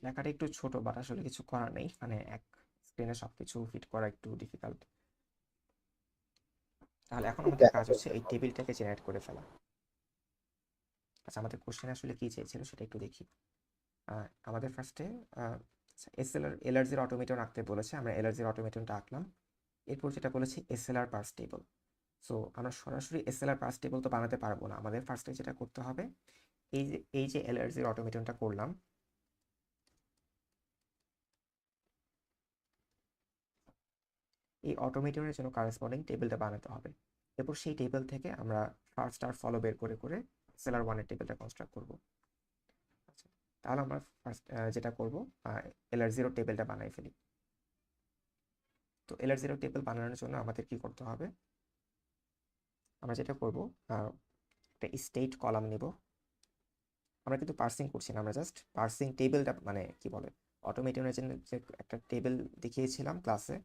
লেখাটা একটু ছোট, বাট আসলে কিছু করার নেই, মানে এক স্ক্রিনে সবকিছু ফিট করা একটু ডিফিকাল্ট। তাহলে এখন আমাদের কাজ হচ্ছে এই টেবিলটাকে জেনারেট করে ফেলা। আচ্ছা, আমাদের কোশ্চেন আসলে কি চেয়েছিল সেটা একটু দেখি। আমাদের ফার্স্টে LR0 অটোমেটন আঁকতে বলেছে, আমরা LR0 অটোমেটনটা আঁকলাম। এরপর যেটা বলেছি SLR পার্স টেবল। সো আমরা সরাসরি SLR পার্স টেবল তো বানাতে পারবো না, আমাদের ফার্স্টে যেটা করতে হবে, এই যে LR0 অটোমেটনটা করলাম, এই অটোমেটনের জন্য কারেসপন্ডিং টেবিলটা বানাতে হবে। এরপর সেই টেবিল থেকে আমরা ফার্স্ট আর ফলো বের করে করে সেলার ওয়ানের টেবিলটা কনস্ট্রাক্ট করব। আচ্ছা, তাহলে আমরা ফার্স্ট যেটা করব, LR0 টেবিলটা বানাই ফেলি। তো LR0 টেবিল বানানোর জন্য আমাদের কি করতে হবে, আমরা যেটা করব, একটা স্টেট কলাম নিব। আমরা কিন্তু পার্সিং করছি না, আমরা জাস্ট পার্সিং টেবিলটা, মানে কি বলে, অটোমেটনের জন্য যে একটা টেবিল দেখিয়েছিলাম ক্লাসে,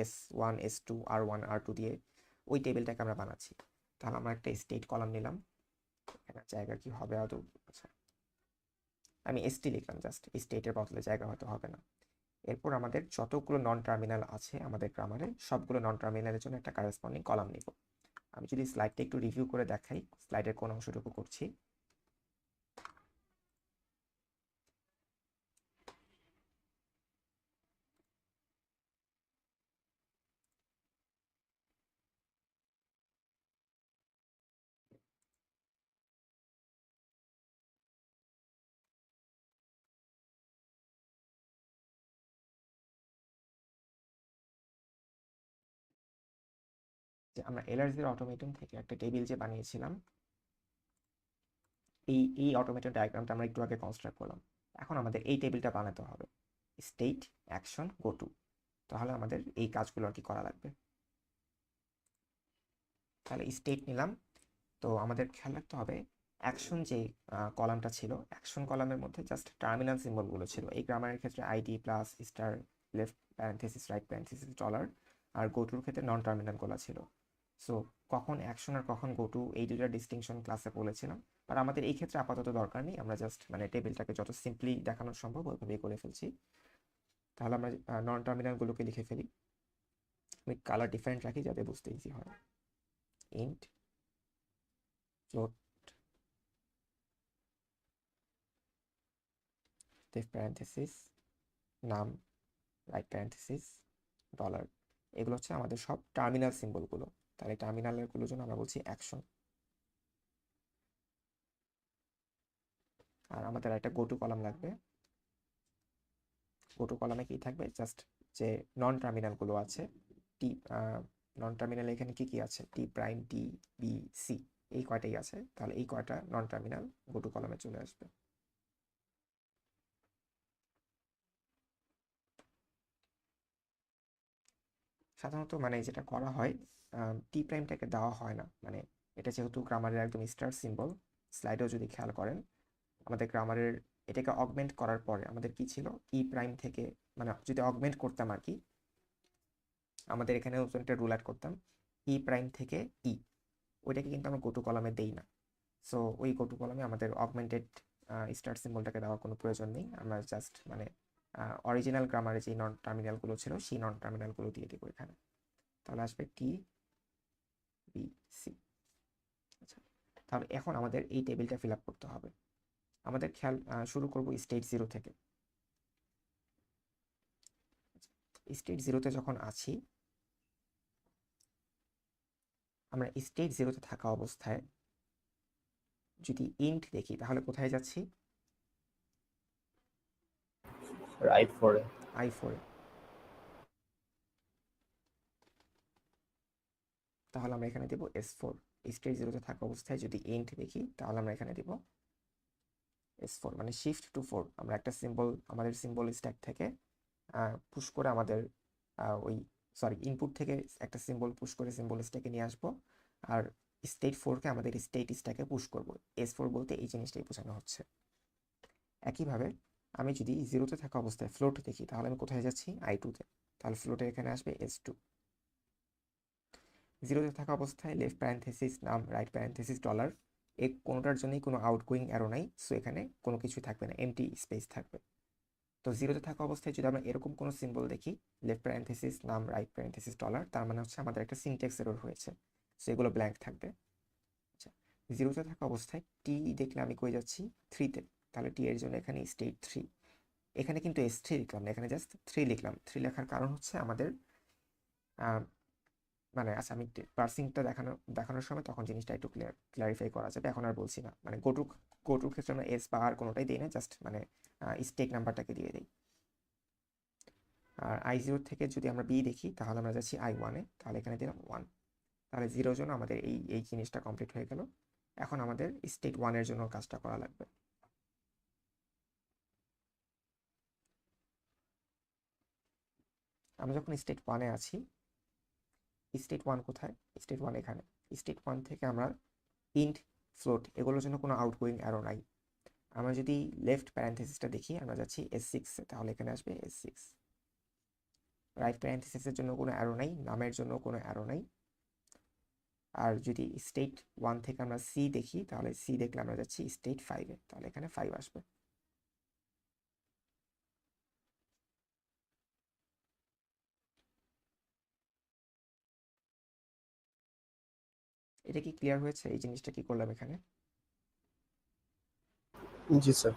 S1 S2 R1 R2 দিয়ে, ওই টেবিলটাকে আমরা বানাচ্ছি। তাহলে আমরা একটা স্টেট কলাম নিলাম, এখানে জায়গা কি হবে আদৌ, আচ্ছা আমি ST লিখলাম, জাস্ট স্টেটের বদলে জায়গা হয়তো হবে না। এরপর আমাদের যতগুলো নন টার্মিনাল আছে আমাদের গ্রামারে, সবগুলো নন টার্মিনালের জন্য একটা কারেসপন্ডিং কলাম নিব। আমি যদি স্লাইডটা একটু রিভিউ করে দেখাই, স্লাইডের কোন অংশটুকু করছি, যে আমরা LR0 অটোমেটন থেকে একটা টেবিল যে বানিয়েছিলাম, এই অটোমেটেড ডায়াগ্রামটা আমরা একটু আগে কনস্ট্রাক্ট করলাম। এখন আমাদের এই টেবিলটা বানাতে হবে, স্টেট অ্যাকশন গো টু। তাহলে আমাদের এই কাজগুলো আর কি করা লাগবে। তাহলে স্টেট নিলাম, তো আমাদের খেয়াল রাখতে হবে অ্যাকশন যে কলামটা ছিল, অ্যাকশন কলামের মধ্যে জাস্ট টার্মিনাল সিম্বলগুলো ছিল। এই গ্রামারের ক্ষেত্রে ID plus star, left parenthesis right parenthesis dollar, আর গো টুর ক্ষেত্রে নন টার্মিনালগুলো ছিল। সো কখন অ্যাকশন আর কখন গো টু, এই দুটার ডিস্টিংশন ক্লাসে বলেছিলাম, আর আমাদের এই ক্ষেত্রে আপাতত দরকার নেই। আমরা জাস্ট মানে টেবিলটাকে যত সিম্পলি দেখানো সম্ভব ওইভাবেই করে ফেলছি। তাহলে আমরা নন টার্মিনালগুলোকে লিখে ফেলি। আমি কালার ডিফারেন্ট রাখি যাতে বুঝতে ইজি হয়। ইন্ট ফ্লোট লেফট প্যারেন্থেসিস নাম রাইট প্যারেন্থেসিস ডলার, এগুলো হচ্ছে আমাদের সব টার্মিনাল সিম্বলগুলো। তাহলে টার্মিনালগুলোর জন্য আমরা বলছি অ্যাকশন। আর আমাদের একটা গো টু কলাম লাগবে। গো টু কলামে কি থাকবে, জাস্ট যে নন টার্মিনালগুলো আছে, টি নন টার্মিনাল এখানে কি কি আছে, টি প্রাইম টি বি সি, এই কয়টাই আছে। তাহলে এই কয়টা নন টার্মিনাল গো টু কলামে চলে আসবে। সাধারণত মানে যেটা করা হয়, টি প্রাইমটাকে দেওয়া হয় না, মানে এটা যেহেতু গ্রামারের একদম স্টার সিম্বল, স্লাইডেও যদি খেয়াল করেন আমাদের গ্রামারের এটাকে অগমেন্ট করার পরে আমাদের কি ছিল, ই প্রাইম থেকে, মানে যদি অগমেন্ট করতাম আর কি, আমাদের এখানে একটা রুল অ্যাড করতাম, ই প্রাইম থেকে ই, ওইটাকে কিন্তু আমরা গোটু কলামে দেই না। সো ওই গোটু কলামে আমাদের অগমেন্টেড স্টার সিম্বলটাকে দেওয়ার কোনো প্রয়োজন নেই। আমরা জাস্ট মানে অরিজিনাল গ্রামারে যে নন টার্মিনালগুলো ছিল সেই নন টার্মিনালগুলো দিয়ে দেবো এখানে। তাহলে আসবে টি বি সি। আচ্ছা, তাহলে এখন আমাদের এই টেবিলটা ফিল আপ করতে হবে। আমাদের খেয়াল শুরু করব স্টেট 0 থেকে। স্টেট 0-তে যখন আছি, আমরা স্টেট 0-তে থাকা অবস্থায় যদি ইন্ট দেখি তাহলে কোথায় যাচ্ছি, i4 i4 এ। তাহলে আমরা এখানে দেব S4। স্টেট 0-তে থাকা অবস্থায় যদি ইন্ট দেখি তাহলে আমরা এখানে দেব S4, মানে শিফট টু 4। আমরা একটা সিম্বল আমাদের সিম্বল স্ট্যাক থেকে পুশ করে আমাদের ওই ইনপুট থেকে একটা সিম্বল পুশ করে সিম্বল স্ট্যাকে নিয়ে আসবো, আর স্টেট 4-কে আমাদের স্টেট স্ট্যাকে পুশ করব। S4 বলতে এই জিনিসটাই বোঝানো হচ্ছে। একইভাবে আমি যদি 0-তে থাকা অবস্থায় ফ্লোট দেখি তাহলে আমি কোথায় যাচ্ছি, i2-তে। তাহলে ফ্লোটের এখানে আসবে S2। 0-তে থাকা অবস্থায় লেফট প্যারেন্থেসিস নাম রাইট প্যারেন্থেসিস ডলার, এই কোনোটার জন্যই কোনো আউটগোয়িং অ্যারো নাই, সো এখানে কোনো কিছু থাকবে না, এমটি স্পেস থাকবে। তো 0-তে থাকা অবস্থায় যদি আমরা এরকম কোনো সিম্বল দেখি, লেফট প্যারেন্থেসিস নাম রাইট প্যারেন্থেসিস ডলার, তার মানে হচ্ছে আমাদের একটা সিনট্যাক্স এরর হয়েছে, সো এগুলো ব্ল্যাঙ্ক থাকবে। আচ্ছা, 0-তে থাকা অবস্থায় টি দেখলে আমি কই যাচ্ছি, 3-তে। তাহলে টি এর জন্য এখানে স্টেট 3। এখানে কিন্তু S3 লিখলাম না, এখানে জাস্ট 3 লিখলাম। 3 লেখার কারণ হচ্ছে আমাদের মানে, আচ্ছা আমি পার্সিংটা দেখানোর সময় তখন জিনিসটা একটু ক্লারিফাই করা যাবে, এখন আর বলছি না। মানে গোটুর ক্ষেত্রে আমরা এস বা আর কোনোটাই দিই না, জাস্ট মানে স্টেক নাম্বারটাকে দিয়ে দিই। আর i0 থেকে যদি আমরা b দেখি তাহলে আমরা যাচ্ছি i1-এ, তাহলে এখানে দিলাম 1। তাহলে 0-র জন্য আমাদের এই জিনিসটা কমপ্লিট হয়ে গেল। এখন আমাদের স্টেট 1-এর জন্য কাজটা করা লাগবে। আমরা যখন স্টেট 1-এ আছি, স্টেট 1 কোথায়? স্টেট 1 এখানে। স্টেট 1 থেকে আমরা ইন্ট, ফ্লোট এগুলোর জন্য কোনো আউটগোয়িং অ্যারো নাই। আমরা যদি লেফট প্যারেন্থেসিসটা দেখি, আমরা যাচ্ছি S6-এ, তাহলে এখানে আসবে S6। রাইট প্যারেন্থেসিসের জন্য কোনো অ্যারো নাই, নামের জন্য কোনো অ্যারো নাই। আর যদি স্টেট 1 থেকে আমরা সি দেখি, তাহলে সি দেখলে আমরা যাচ্ছি স্টেট 5-এ, তাহলে এখানে 5 আসবে। এটা কি ক্লিয়ার হয়েছে? এই জিনিসটা কি করলাম এখানে? জি স্যার।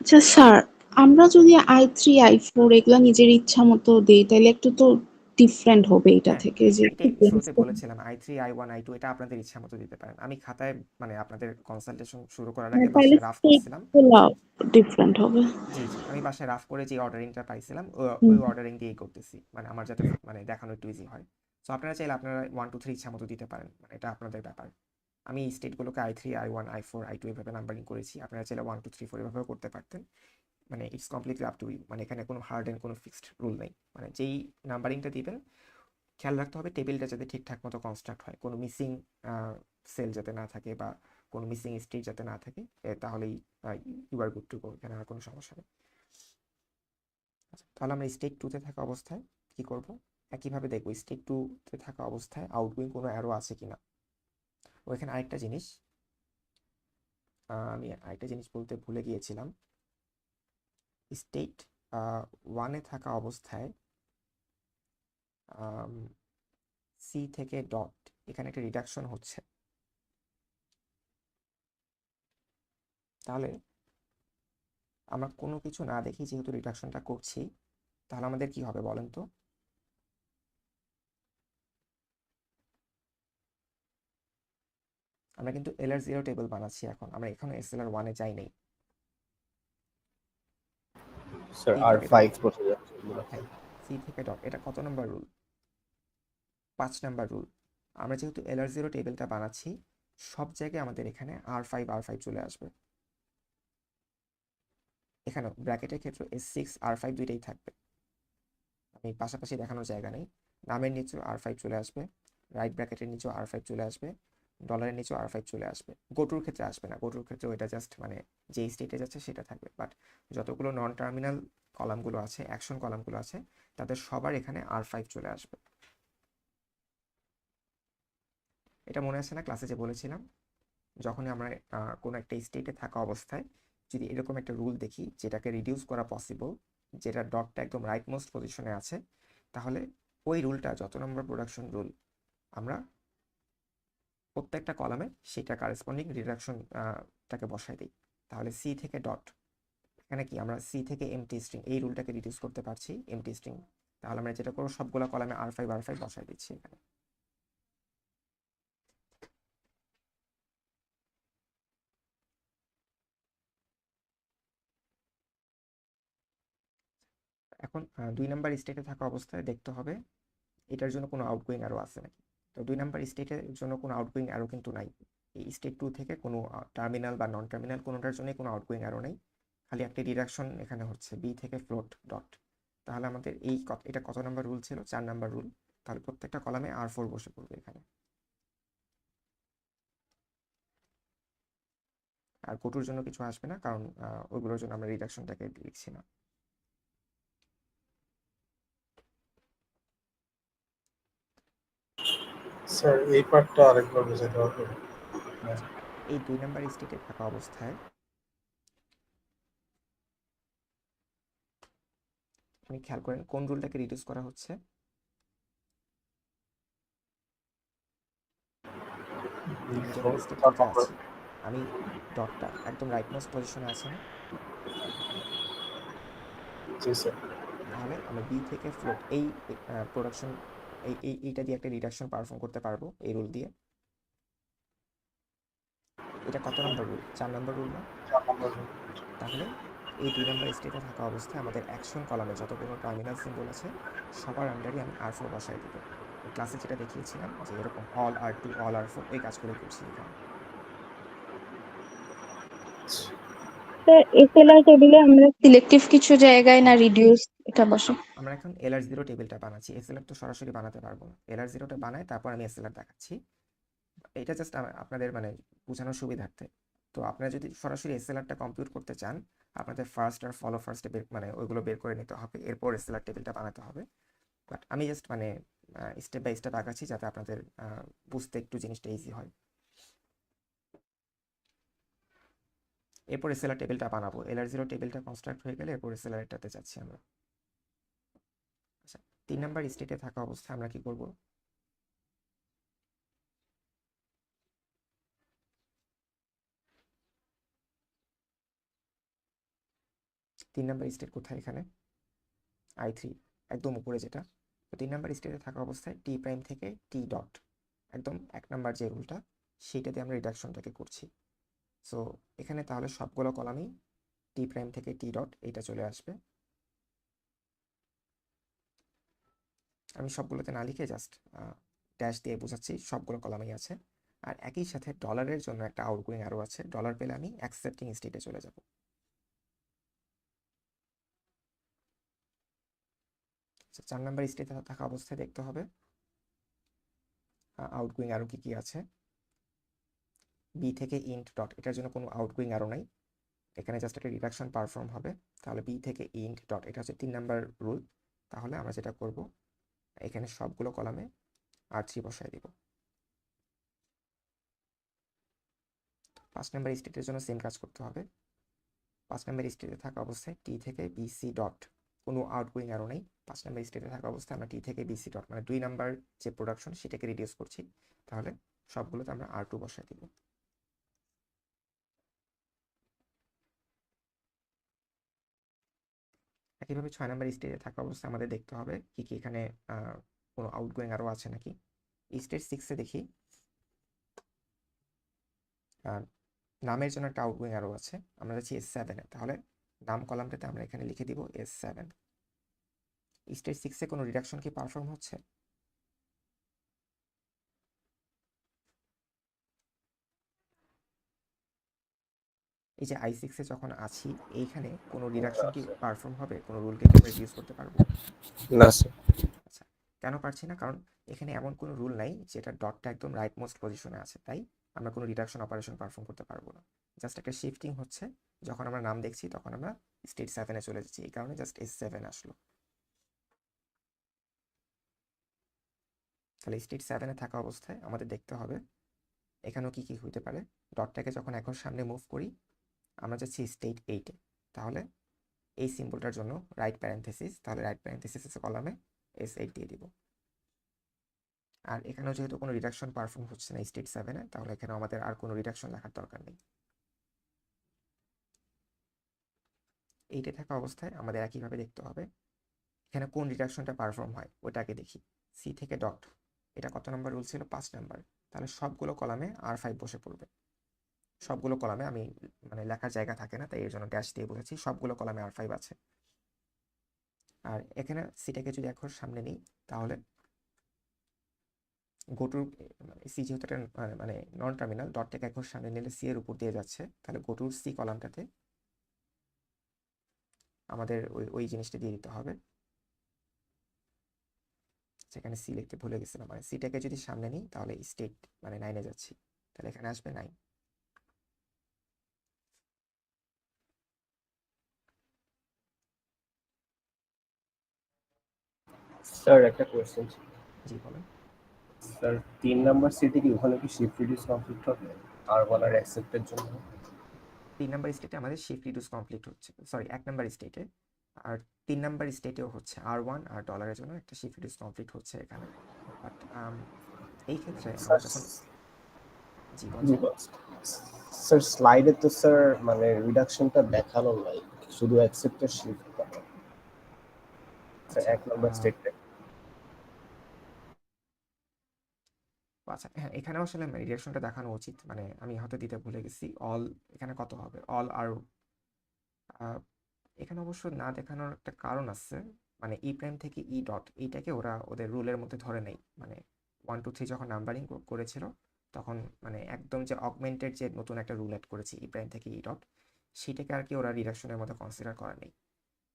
আচ্ছা স্যার, আমরা যদি i3 i4 এগুলা নিজের ইচ্ছা মতো দেই তাহলে একটু তো ডিফারেন্ট হবে এটা হ্যাঁ, থেকে, যে একটু এটাই শুরুতে brainstorm- বলেছিলাম, i3 i1 i2 এটা আপনাদের ইচ্ছা মতো দিতে পারেন। আমি খাতায় মানে আপনাদের কনসালটেশন শুরু করার আগে তাহলে বাসায় রাফ স্টেট করছিলাম। গুলা ডিফারেন্ট হবে। জি জি, আমি বাসায় রাফ করে যে অর্ডারিংটা পাইছিলাম হুম। ওই অর্ডারিং দিয়েই করতেছি, মানে আমার যাতে মানে দেখানো একটু ইজি হয়। সো আপনারা চাইলে আপনারা 1 2 3 ইচ্ছা মতো দিতে পারেন, মানে এটা আপনাদের ব্যাপার। আমি স্টেটগুলোকে i3 i1 i4 i2 এভাবে নাম্বারিং করেছি, আপনারা চাইলে 1 2 3 4 এভাবেও করতে পারতেন। মানে it's completely up to you, মানে এখানে কোনো হার্ড অ্যান্ড কোনো ফিক্সড রুল নেই। মানে যেই নাম্বারিংটা দিবেন খেয়াল রাখতে হবে টেবিলটা যাতে ঠিকঠাক মতো কনস্ট্রাক্ট হয়, কোনো মিসিং সেল যাতে না থাকে বা কোনো মিসিং স্টেজ যাতে না থাকে, তাহলেই you are good to go, এখানে আর কোনো সমস্যা নেই। আচ্ছা, তাহলে আমরা স্টেট 2-তে থাকা অবস্থায় কি করব? একইভাবে দেখব স্টেট 2-তে থাকা অবস্থায় আউটগোয়িং কোনো অ্যারো আছে কিনা। ওইখানে আরেকটা জিনিস, আমি আরেকটা জিনিস বলতে ভুলে গিয়েছিলাম। স্টেট 1-এ থাকা অবস্থায় সি থেকে ডট এখানে একটা রিডাকশন হচ্ছে, তাহলে আমরা কোনো কিছু না দেখি যেহেতু রিডাকশনটা করছি, তাহলে আমাদের কি হবে বলেন তো? আমরা কিন্তু LR0 টেবিল বানাচ্ছি, এখন আমরা এখানে SLR1-এ যাই নাই। স্যার সি আর থেকে ডট, 5 বসে যাচ্ছে। হ্যাঁ, সি থেকে ডট, এটা কত নম্বর রুল? 5 number rule. আমরা যেহেতু LR0 টেবিলটা বানাচ্ছি, সব জায়গায় আমাদের এখানে R5 চলে আসবে। এখানেও ব্র্যাকেটের ক্ষেত্রে S6 R5 দুইটাই থাকবে, আমি পাশাপাশি দেখানোর জায়গা নেই। নামের নিচেও R5 চলে আসবে, রাইট ব্র্যাকেটের নিচেও R5 চলে আসবে, ডলারের নিচেও R5 চলে আসবে। গোটুর ক্ষেত্রে আসবে না, গোটুর ক্ষেত্রে ওইটা জাস্ট মানে যেই স্টেটে যাচ্ছে সেটা থাকবে। বাট যতগুলো নন টার্মিনাল কলামগুলো আছে, অ্যাকশন কলামগুলো আছে, তাদের সবার এখানে R5 চলে আসবে। এটা মনে আছে না ক্লাসে যে বলেছিলাম, যখনই আমরা কোনো একটা স্টেটে থাকা অবস্থায় যদি এরকম একটা রুল দেখি যেটাকে রিডিউস করা পসিবল, যেটা ডটটা একদম রাইট মোস্ট পজিশনে আছে, তাহলে ওই রুলটা যত নম্বর প্রোডাকশন রুল, আমরা প্রত্যেকটা কলামে সেটা কারেসপন্ডিং রিডাকশন টাকে বসাই দিই। তাহলে সি থেকে ডট, এখানে কি আমরা সি থেকে এমটি স্ট্রিং এই রুলটাকে রিডিউস করতে পারছি এমটি স্ট্রিং, তাহলে আমরা যেটা করবো সবগুলো কলামে R5 বসাই দিচ্ছি এখানে। এখন 2 নাম্বার স্টেটে থাকা অবস্থায় দেখতে হবে এটার জন্য কোনো আউটগোয়িং অ্যারো আছে নাকি। তো 2 নাম্বার স্টেটের জন্য কোনো আউটগোয়িং অ্যারো কিন্তু নাই। এই স্টেট 2 থেকে কোনো টার্মিনাল বা নন টার্মিনাল কোনোটার জন্যই কোনো আউটগোয়িং অ্যারো নেই, খালি একটা ডিডাকশন এখানে হচ্ছে বি থেকে ফ্লোট ডট। তাহলে আমাদের এটা কত নাম্বার রুল ছিল? 4 নাম্বার রুল। তাহলে প্রত্যেকটা কলামে R4 বসে পড়বে এখানে। আর গোটুর জন্য কিছু আসবে না, কারণ ওইগুলোর জন্য আমরা রিডাকশনটাকে লিখছি না। স্যার এই পার্টটা আরেকবার বোঝাতে হবে। আচ্ছা, এই 2 নাম্বার স্টেটে থাকা অবস্থায় আপনি খেয়াল করেন কোন রুলটাকে রিডিউস করা হচ্ছে। আমি যখন স্টেট 2-তে আছি, আমি ডটটা একদম রাইট মোস্ট পজিশনে আছে না, জি স্যার। তাহলে আমরা বি থেকে ফ্লোট এই প্রোডাকশন এইটা দিয়ে একটা রিডাকশন পারফর্ম করতে পারবো এই রুল দিয়ে। এটা কত নম্বর রুল? 4 নম্বর রুল না? 4 নম্বর রুল। তাহলে এই 2 নম্বর স্টেটে থাকা অবস্থায় আমাদের অ্যাকশন কলামে যতগুলো টার্মিনাল সিম্বল আছে সবার আন্ডারই আমি R4 বসায় দিব। ওই ক্লাসে যেটা দেখিয়েছিলাম যে এরকম অল R2 অল R4 ওই কাজগুলো করছি এখানে। স্যার এসএলআর টেবিলে আমরা সিলেক্টিভ কিছু জায়গায় না রিডিউস এটা বসে। আমরা এখন LR0 টেবিলটা বানাচ্ছি। SLR তো সরাসরি বানাতে পারবো না। LR0টা বানাই তারপর আমি SLR দেখাচ্ছি। এটা জাস্ট আপনাদের মানে বোঝানোর সুবিধার্থে। তো আপনারা যদি সরাসরি SLRটা কম্পিউট করতে চান আপনাদের ফার্স্ট আর ফলো ফার্স্টে মানে ওইগুলো বের করে নিতে হবে, এরপর SLR টেবিলটা বানাতে হবে। বাট আমি জাস্ট মানে স্টেপ বাই স্টেপ আগাচ্ছি যাতে আপনাদের বুঝতে একটু জিনিসটা ইজি হয়। এরপর SLR টেবিলটা বানাবো। LR0 টেবিলটা কনস্ট্রাক্ট হয়ে গেলে এরপর SLR এটাতে যাচ্ছি আমরা। আচ্ছা, 3 নাম্বার স্টেটে থাকা অবস্থায় আমরা কি করব? তিন নাম্বার স্টেট কোথায় এখানে? I3 একদম উপরে যেটা। তো 3 নাম্বার স্টেটে থাকা অবস্থায় টি প্রাইম থেকে টি ডট একদম 1 নাম্বার যে রুলটা সেইটাতে আমরা রিডাকশনটাকে করছি। সো এখানে তাহলে সবগুলো কলামেই টি প্রাইম থেকে টি ডট এইটা চলে আসবে। আমি সবগুলোতে না লিখে জাস্ট ড্যাশ দিয়ে বোঝাচ্ছি সবগুলো কলামেই আছে। আর একই সাথে ডলারের জন্য একটা আউটগোয়িং অ্যারো আছে, ডলার পেলে আমি অ্যাকসেপ্টিং স্টেটে চলে যাব। আচ্ছা, 4 নাম্বার স্টেটে থাকা অবস্থায় দেখতে হবে আউটগোয়িং অ্যারো কি কি আছে। বি থেকে ইন্ট ডট, এটার জন্য কোনো আউটগোয়িং অ্যারো নাই, এখানে জাস্ট একটা রিডাকশন পারফর্ম হবে। তাহলে বি থেকে ইন্ট ডট, এটা হচ্ছে 3 নাম্বার রুল। তাহলে আমরা যেটা করব এখানে সবগুলো কলামে R3 বসায় দিব। 5 নাম্বার স্টেটের জন্য সেম কাজ করতে হবে। 5 নাম্বার স্টেটে থাকা অবস্থায় টি থেকে বিসি ডট, কোনো আউটগোয়িং অ্যারো নেই। 5 নাম্বার স্টেটে থাকা অবস্থায় আমরা টি থেকে বিসি ডট মানে 2 নাম্বার যে প্রোডাকশন সেটাকে রিডিউস করছি। তাহলে সবগুলোতে আমরা R2 বসায় দিব। একইভাবে 6 নাম্বার স্টেজে থাকা অবস্থায় আমাদের দেখতে হবে কি কি এখানে কোনো আউটগোয়িং আরও আছে নাকি। স্টেজ 6-এ দেখি নামের জন্য একটা আউটগোয়িং আরও আছে, আমরা যাচ্ছি S7-এ। তাহলে নাম কলামটাতে আমরা এখানে লিখে দিব S7। স্টেজ 6-এ কোনো রিডাকশন কি পারফর্ম হচ্ছে? এই যে I6-এ যখন আছি এইখানে কোনো রিডাকশন কি পারফর্ম হবে? কোনো রুলকে কি আমরা রিডিউস করতে পারবো? না স্যার। আচ্ছা, কেন পারছি না? কারণ এখানে এমন কোনো রুল নাই যেটা ডটটা একদম রাইট মোস্ট পজিশনে আছে, তাই আমরা কোনো রিডাকশন অপারেশন পারফর্ম করতে পারবো না। জাস্ট একটা শিফটিং হচ্ছে, যখন আমরা নাম দেখছি তখন আমরা স্টেট 7-এ চলে যাচ্ছি, এই কারণে জাস্ট S7 আসলো। তাহলে স্টেট 7-এ থাকা অবস্থায় আমাদের দেখতে হবে এখানেও কি কি হইতে পারে। ডটটাকে যখন এখন সামনে মুভ করি আমরা যাচ্ছি স্টেট 8-এ। তাহলে এই সিম্বলটার জন্য রাইট প্যারেন্থেসিস, তাহলে রাইট প্যারেন্থেসিস কলামে S8 দিয়ে দিব। আর এখানেও যেহেতু কোনো রিডাকশন পারফর্ম হচ্ছে না স্টেট 7-এ, তাহলে এখানে আমাদের আর কোনো রিডাকশন লেখার দরকার নেই। এইটা থাকা অবস্থায় আমাদের একইভাবে দেখতে হবে এখানে কোন রিডাকশনটা পারফর্ম হয় ওটাকে দেখি। সি থেকে ডট, এটা কত নম্বর রুল ছিল? 5 নাম্বার। তাহলে সবগুলো কলামে R5 বসে পড়বে। সবগুলো কলামে, আমি মানে লেখার জায়গা থাকে না তাই এর জন্য ড্যাশ দিয়ে বোঝাচ্ছি, সবগুলো কলামে R5 আছে। আর এখানে সিটাকে যদি এখন সামনে নিই তাহলে গোটুর সি যেহেতু একটা মানে নন টার্মিনাল, ডটটাকে এখন সামনে নিলে সি এর উপর দিয়ে যাচ্ছে, তাহলে গোটুর সি কলামটাতে আমাদের ওই জিনিসটা দিয়ে দিতে হবে। সেখানে সি লিখতে ভুলে গেছিলাম, মানে সিটাকে যদি সামনে নিই তাহলে স্টেট মানে 9-এ যাচ্ছি, তাহলে এখানে আসবে 9। স্যার একটা কোয়েশ্চেন ছিল। জি বলেন। স্যার 3 নাম্বার সিটে কি ওখানে কি শিফট রিডিউস কমপ্লিট হবে R1 আর অ্যাকসেপ্টের জন্য? 3 নাম্বার স্টেটে আমাদের শিফট রিডিউস কমপ্লিট হচ্ছে, সরি 1 নাম্বার স্টেটে। আর 3 নাম্বার স্টেটেও হচ্ছে R1 আর ডলারের জন্য একটা শিফট রিডিউস কমপ্লিট হচ্ছে এখানে। বাট এই ক্ষেত্রে আমরা যখন জি জি বলছেন স্যার স্লাইডে তো স্যার মানে রিডাকশনটা দেখানো নাই, শুধু অ্যাকসেপ্টের শিফট করা। স্যার আচ্ছা 1 নাম্বার স্টেটে আচ্ছা হ্যাঁ, এখানেও আসলে রিডাকশনটা দেখানো উচিত, মানে আমি হয়তো দিতে ভুলে গেছি। অল এখানে কত হবে, অল আর এখানে অবশ্য না দেখানোর একটা কারণ আছে, মানে ই প্রাইম থেকে ই ডট এইটাকে ওরা ওদের রুলের মধ্যে ধরে নেই, মানে 1 2 3 যখন নাম্বারিং করেছিল তখন মানে একদম যে অগমেন্টেড যে নতুন একটা রুল অ্যাড করেছে ই প্রাইম থেকে ই ডট, সেটাকে আর কি ওরা রিডাকশনের মধ্যে কনসিডার করে নেই।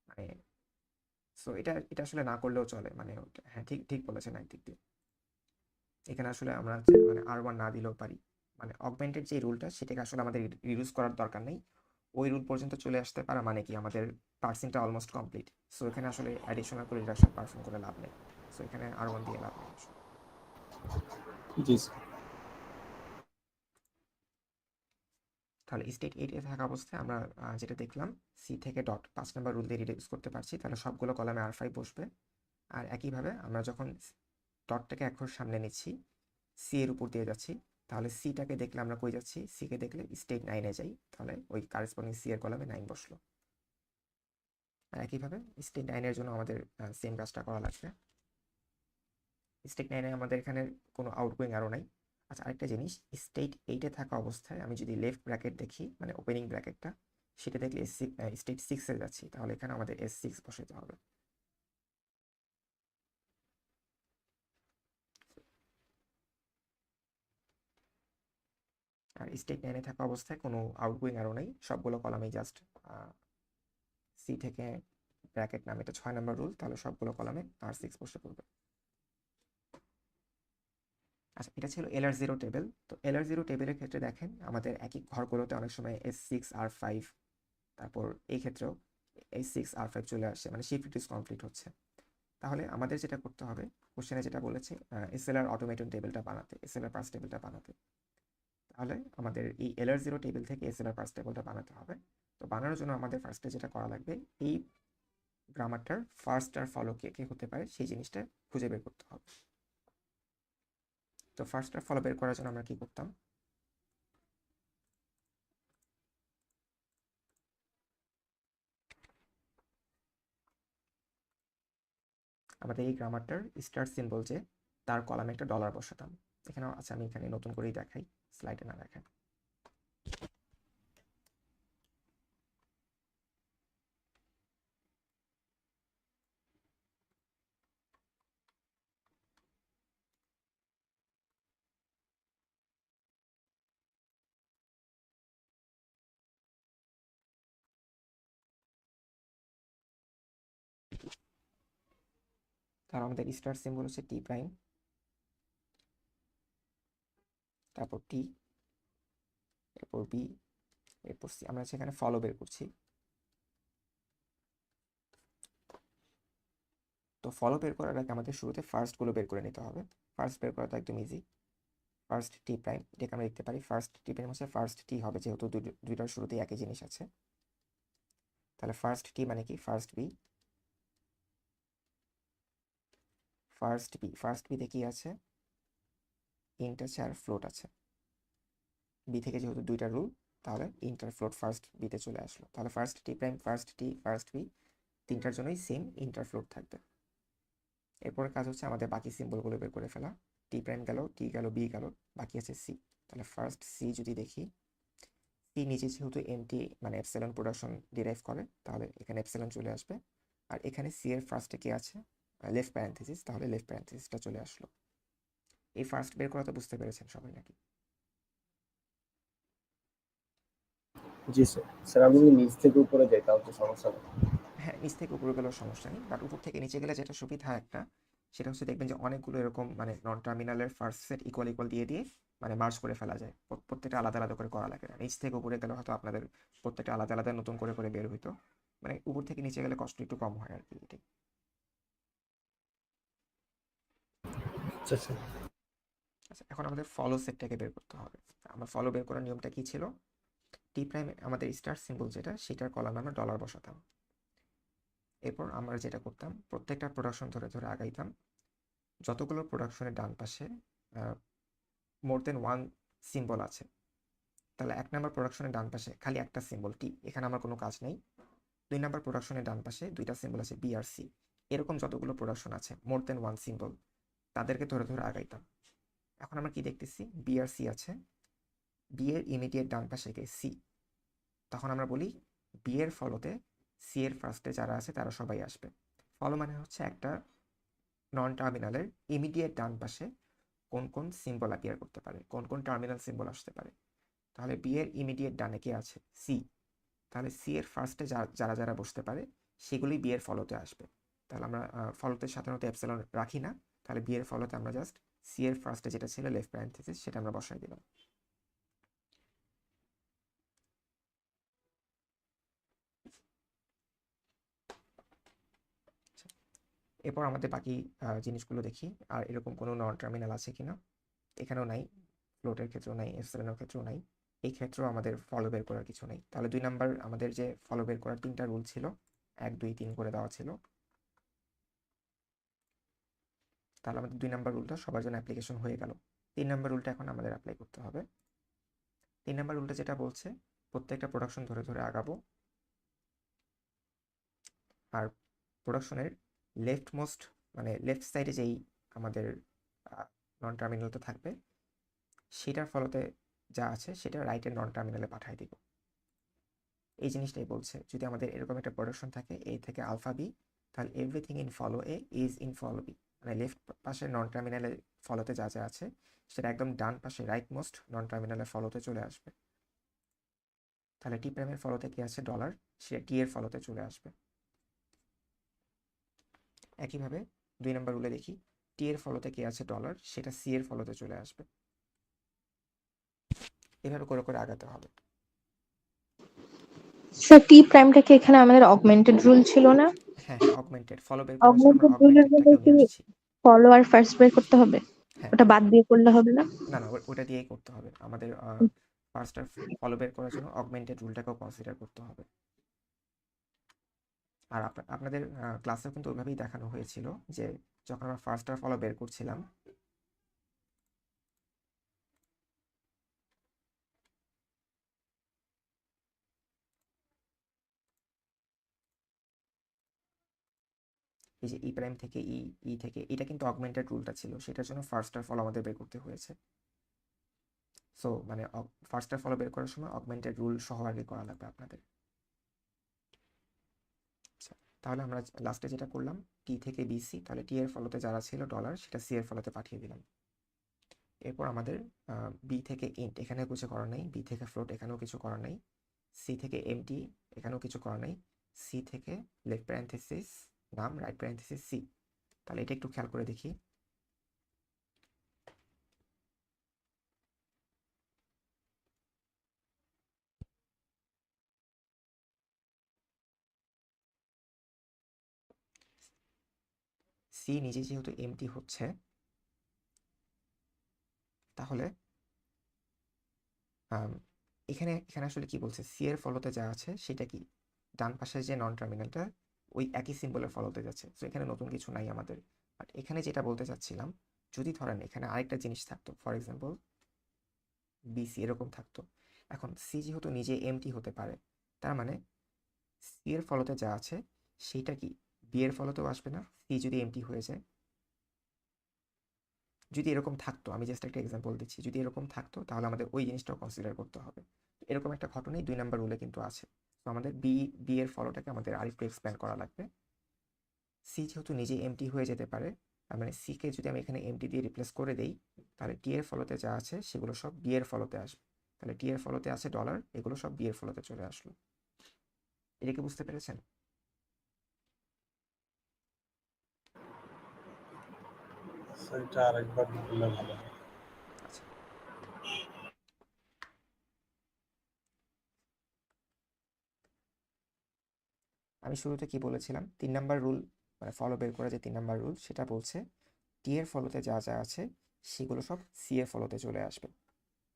মানে সো এটা এটা আসলে না করলেও চলে, মানে হ্যাঁ ঠিক ঠিক বলেছেন একদিক দিয়ে। এখানে আসলে আমরা মানে R1 না দিলেও পারি, মানে অগমেন্টেড যে রুলটা সেটাকে আসলে আমাদের রিডিউস করার দরকার নেই, ওই রুল পর্যন্ত চলে আসতে পারা মানে কি আমাদের পার্সিংটা অলমোস্ট কমপ্লিট। সো এখানে আসলে অ্যাডিশনাল করে রিডাকশন পারফর্ম করে লাভ নেই। সো এখানে R1 দিয়ে লাভ নেই আসলে। জি স্যার। তাহলে স্টেট 8 এ থাকা অবস্থায় আমরা যেটা দেখলাম, সি থেকে ডট 5 নাম্বার রুল দিয়ে রিডিউস করতে পারছি, তাহলে সবগুলো কলামে R5 বসবে। আর একইভাবে আমরা যখন ডটটাকে এক ঘর সামনে নিচ্ছি, সি এর উপর দিয়ে যাচ্ছি, তাহলে সিটাকে দেখলে আমরা কই যাচ্ছি, সিকে দেখলে স্টেট 9-এ যাই, তাহলে ওই কারেসপন্ডিং সি এর কলামে 9 বসলো। আর একইভাবে স্টেট 9-এর জন্য আমাদের সেম কাজটা করা লাগবে। স্টেট 9-এ আমাদের এখানে কোনো আউটগোয়িং অ্যারো নাই। আচ্ছা আরেকটা জিনিস, স্টেট 8-এ থাকা অবস্থায় আমি যদি লেফট ব্র্যাকেট দেখি, মানে ওপেনিং ব্র্যাকেটটা, সেটা দেখলে স্টেট 6-এ যাচ্ছি, তাহলে এখানে আমাদের S6 বসাতে হবে। আর স্টেট 9-এ থাকা অবস্থায় কোনো আউটগোয়িং অ্যারো নেই, সবগুলো কলামে জাস্ট সি থেকে ব্র্যাকেট নামে এটা 6 নাম্বার রুল, তাহলে সবগুলো কলামে R6 বসে পড়বে। আচ্ছা এটা ছিল LR0 টেবিল। তো LR0 টেবিলের ক্ষেত্রে দেখেন আমাদের একই ঘরগুলোতে অনেক সময় S6 R5, তারপর এই ক্ষেত্রেও S6 R5 চলে আসে, মানে শিফট রিডিউস কমপ্লিট হচ্ছে। তাহলে আমাদের যেটা করতে হবে, কোশ্চেনে যেটা বলেছে SLR অটোমেটন টেবিলটা বানাতে, SLR পার্স টেবিলটা বানাতে, তাহলে আমাদের এই LR0 টেবিল থেকে SLR পার্স টেবিলটা বানাতে হবে। তো বানানোর জন্য আমাদের ফার্স্টে যেটা করা লাগবে, এই গ্রামারটার ফার্স্ট আর ফলো কে কে হতে পারে সেই জিনিসটা খুঁজে বের করতে হবে। তো ফার্স্ট আর ফলো বের করার জন্য আমরা কি করতাম, আমাদের এই গ্রামারটার স্টার সিম্বল যে, তার কলামে একটা ডলার বসাতাম। এখানে আচ্ছা আমি এখানে নতুন করেই দেখাই, স্লাইডে না দেখাই। তাহলে আমাদের স্টার সিম্বল হচ্ছে টি প্রাইম, তারপর টি, এরপর বি, এরপর সি। আমরা সেখানে ফলো বের করছি। তো ফলো বের করার আগে আমাদের শুরুতে ফার্স্ট গুলো বের করে নিতে হবে। ফার্স্ট বের করা তো একদম ইজি। ফার্স্ট টি প্রাইম, এটাকে আমরা লিখতে পারি ফার্স্ট টি প্রাইম হচ্ছে ফার্স্ট টি হবে, যেহেতু দুইটার শুরুতেই একই জিনিস আছে। তাহলে ফার্স্ট টি মানে কি, first B, first B, first বিতে কি আছে, ইন্ট আছে আর ফ্লোট আছে। বি থেকে যেহেতু দুইটা রুল, তাহলে ইন্ট আর ফ্লোট ফার্স্ট বিতে চলে আসলো। তাহলে first T prime, first T, first B, তিনটার জন্যই সেম ইন্ট আর ফ্লোট থাকবে। এরপর কাজ হচ্ছে আমাদের বাকি সিম্বলগুলো বের করে ফেলা। টি প্রাইম গেল, টি গেল, বি গেল, বাকি আছে সি। তাহলে ফার্স্ট সি যদি দেখি, সি নিচে যেহেতু এমটি মানে এপসিলন প্রোডাকশন ডিরাইভ করে, তাহলে এখানে এপসিলন চলে আসবে। আর এখানে সি এর ফার্স্টে কি আছে, লেফট প্যারেন্থেসিস, তাহলে লেফট প্যারেন্থেসিসটা চলে আসলো। এই ফার্স্ট বের করা তো বুঝতে পেরেছেন সবাই নাকি? জি স্যার। স্যার আমি যদি নিচ থেকে উপরে যাই তাহলে তো সমস্যা নেই। হ্যাঁ নিচ থেকে উপরে গেলেও সমস্যা নেই, বাট উপর থেকে নিচে গেলে যেটা সুবিধা একটা, সেটা হচ্ছে দেখবেন যে অনেকগুলো এরকম মানে নন টার্মিনালের ফার্স্ট সেট ইকুয়াল ইকুয়াল দিয়ে দিয়ে মানে মার্জ করে ফেলা যায়, প্রত্যেকটা আলাদা আলাদা করে করা লাগে না। নিচ থেকে উপরে গেলে হয়তো আপনাদের প্রত্যেকটা আলাদা আলাদা নতুন করে করে বের হইতো, মানে উপর থেকে নিচে গেলে কষ্ট একটু কম হয় আর কি, এটাই। আচ্ছা স্যার। আচ্ছা এখন আমাদের ফলো সেটটাকে বের করতে হবে। আমার ফলো বের করার নিয়মটা কি ছিল, টি প্রাইম আমাদের স্টার সিম্বল যেটা, সেটার কলামে আমরা ডলার বসাতাম। এরপর আমরা যেটা করতাম, প্রত্যেকটা প্রোডাকশন ধরে ধরে আগাইতাম। যতগুলো প্রোডাকশনের ডান পাশে মোর দেন ওয়ান সিম্বল আছে, তাহলে 1 নাম্বার প্রোডাকশনের ডান পাশে খালি একটা সিম্বল টি, এখানে আমার কোনো কাজ নেই। 2 নাম্বার প্রোডাকশনের ডান পাশে দুইটা সিম্বল আছে বি আর সি। এরকম যতগুলো প্রোডাকশন আছে মোর দেন ওয়ান সিম্বল, তাদেরকে ধরে ধরে আগাইতাম। এখন আমরা কি দেখতেছি, বি আর সি আছে, বি এর ইমিডিয়েট ডান পাশে কে সি, তখন আমরা বলি বি এর ফলোতে সি এর ফার্স্টে যারা আছে তারা সবাই আসবে। ফলো মানে হচ্ছে একটা নন টার্মিনালের ইমিডিয়েট ডান পাশে কোন কোন সিম্বল অ্যাপিয়ার করতে পারে, কোন কোন টার্মিনাল সিম্বল আসতে পারে। তাহলে বি এর ইমিডিয়েট ডানে কে আছে, সি, তাহলে সি এর ফার্স্টে যারা যারা বসতে পারে সেগুলি বি এর ফলোতে আসবে। তাহলে আমরা ফলোতে সাধারণত এপসিলন রাখি না, তাহলে বি এর ফলোতে আমরা জাস্ট সি এর ফার্স্টে যেটা ছিল লেফট প্যারেন্থেসিস সেটা আমরা বসাই দিলাম। এরপর আমাদের বাকি জিনিসগুলো দেখি, আর এরকম কোনো নন টার্মিনাল আছে কিনা। এখানেও নাই, ফ্লোটের ক্ষেত্রেও নাই, এপসিলনের ক্ষেত্রেও নাই, এই ক্ষেত্রেও আমাদের ফলো বের করার কিছু নেই। তাহলে 2 নাম্বার আমাদের যে ফলো বের করার 3টা রুল ছিল, 1 2 3 করে দেওয়া ছিল, তাহলে আমাদের 2 নাম্বার রুলটা সবার জন্য অ্যাপ্লিকেশন হয়ে গেল। 3 নাম্বার রুলটা এখন আমাদের অ্যাপ্লাই করতে হবে। 3 নাম্বার রুলটা যেটা বলছে প্রত্যেকটা প্রোডাকশন ধরে ধরে আগাবো, আর প্রোডাকশনের লেফট মোস্ট মানে লেফট সাইডে যেই আমাদের নন টার্মিনালটা থাকবে সেটার ফলতে যা আছে সেটা রাইটের নন টার্মিনালে পাঠিয়ে দিব। এই জিনিসটাই বলছে, যদি আমাদের এরকম একটা প্রোডাকশন থাকে এ থেকে আলফা বি, তাহলে everything in follow A is in follow B, মানে লেফট পাশে নন টার্মিনালে ফলোতে যা যা আছে সেটা একদম ডান পাশে রাইট মোস্ট নন টার্মিনালে ফলোতে চলে আসবে। তাহলে টি প্রাইমের ফলোতে কি আছে ডলার, সেটা টি এর ফলোতে চলে আসবে। একইভাবে 2 নম্বর রুলে দেখি, টি এর ফলোতে কি আছে ডলার, সেটা সি এর ফলোতে চলে আসবে। এভাবে করে করে আগাতে হবে। স্যার টি প্রাইমটা কি এখানে আমাদের অগমেন্টেড রুল ছিল না? হ্যাঁ হ্যাঁ, অগমেন্টেড ফলো বের করার জন্য আমরা অগমেন্টেড রুলের জন্য অগমেন্টেডটাকেও কি নিয়ে আসছি। ফলো আর ফার্স্ট বের করতে হবে? হ্যাঁ, ওটা বাদ দিয়ে করলে হবে না? না না, ওটা দিয়েই করতে হবে আমাদের। ফার্স্ট আর ফলো বের করার জন্য অগমেন্টেড রুলটাকেও কনসিডার করতে হবে। আর আপনাদের ক্লাসেও কিন্তু ওইভাবেই দেখানো হয়েছিল যে যখন আমরা ফার্স্ট আর ফলো বের করছিলাম এই যে ই প্রাইম থেকে ই থেকে, এটা কিন্তু অগমেন্টেড রুলটা ছিল, সেটার জন্য ফার্স্ট আর ফলো আমাদের বের করতে হয়েছে। সো মানে ফার্স্ট আর ফলো বের করার সময় অগমেন্টেড রুল সহ আগে করা লাগবে আপনাদের। আচ্ছা, তাহলে আমরা লাস্টে যেটা করলাম টি থেকে বিসি, তাহলে টি এর ফলোতে যারা ছিল ডলার সেটা সি এর ফলোতে পাঠিয়ে দিলাম। এরপর আমাদের বি থেকে ইন্ট, এখানেও কিছু করার নেই, বি থেকে ফ্লোট, এখানেও কিছু করার নেই, সি থেকে এমটি, এখানেও কিছু করার নেই, সি থেকে লেফট প্যারেন্থেসিস নাম, রাইট প্যারেন্থেসিস সি। তাহলে এটা একটু খেয়াল করে দেখি, সি নিজে যেহেতু এমটি হচ্ছে, তাহলে এখানে এখানে আসলে কি বলছে, সি এর ফলোতে যা আছে সেটা কি ডান পাশের যে নন টার্মিনালটা ওই একই সিম্বলের ফলোতে যাচ্ছে। তো এখানে নতুন কিছু নাই আমাদের। বাট এখানে যেটা বলতে চাচ্ছিলাম, যদি ধরেন এখানে আরেকটা জিনিস থাকতো, ফর এক্সাম্পল বিসি এরকম থাকতো, এখন সি যেহেতু নিজে এমটি হতে পারে, তার মানে সি এর ফলোতে যা আছে সেইটা কি বি এর ফলোতেও আসবে না, সি যদি এমটি হয়ে যায়। যদি এরকম থাকতো, আমি জাস্ট একটা এক্সাম্পল দিচ্ছি, যদি এরকম থাকতো তাহলে আমাদের ওই জিনিসটাও কনসিডার করতে হবে। এরকম একটা ঘটনাই 2 নাম্বার রুলে কিন্তু আছে। তো আমাদের বি এর ফলোটাকে আমাদের আরেকটু এক্সপ্যান্ড করা লাগবে। সি যেহেতু নিজে এমটি হয়ে যেতে পারে, তার মানে সি কে যদি আমি এখানে এমটি দিয়ে রিপ্লেস করে দেই, তাহলে টি এর ফলোতে যা আছে সেগুলো সব বি এর ফলোতে আসবে। তাহলে টি এর ফলোতে আছে ডলার, এগুলো সব বি এর ফলোতে চলে আসলো। এটা কি বুঝতে পেরেছেন? স্যার এটা আরেকবার বললে ভালো হয়। আচ্ছা, আমি শুরুতে কি বলেছিলাম, 3 নাম্বার রুল মানে ফলো বের করা যে 3 নাম্বার রুল সেটা বলছে টি এর ফলোতে যা যা আছে সেগুলো সব সি এর ফলোতে চলে আসবে।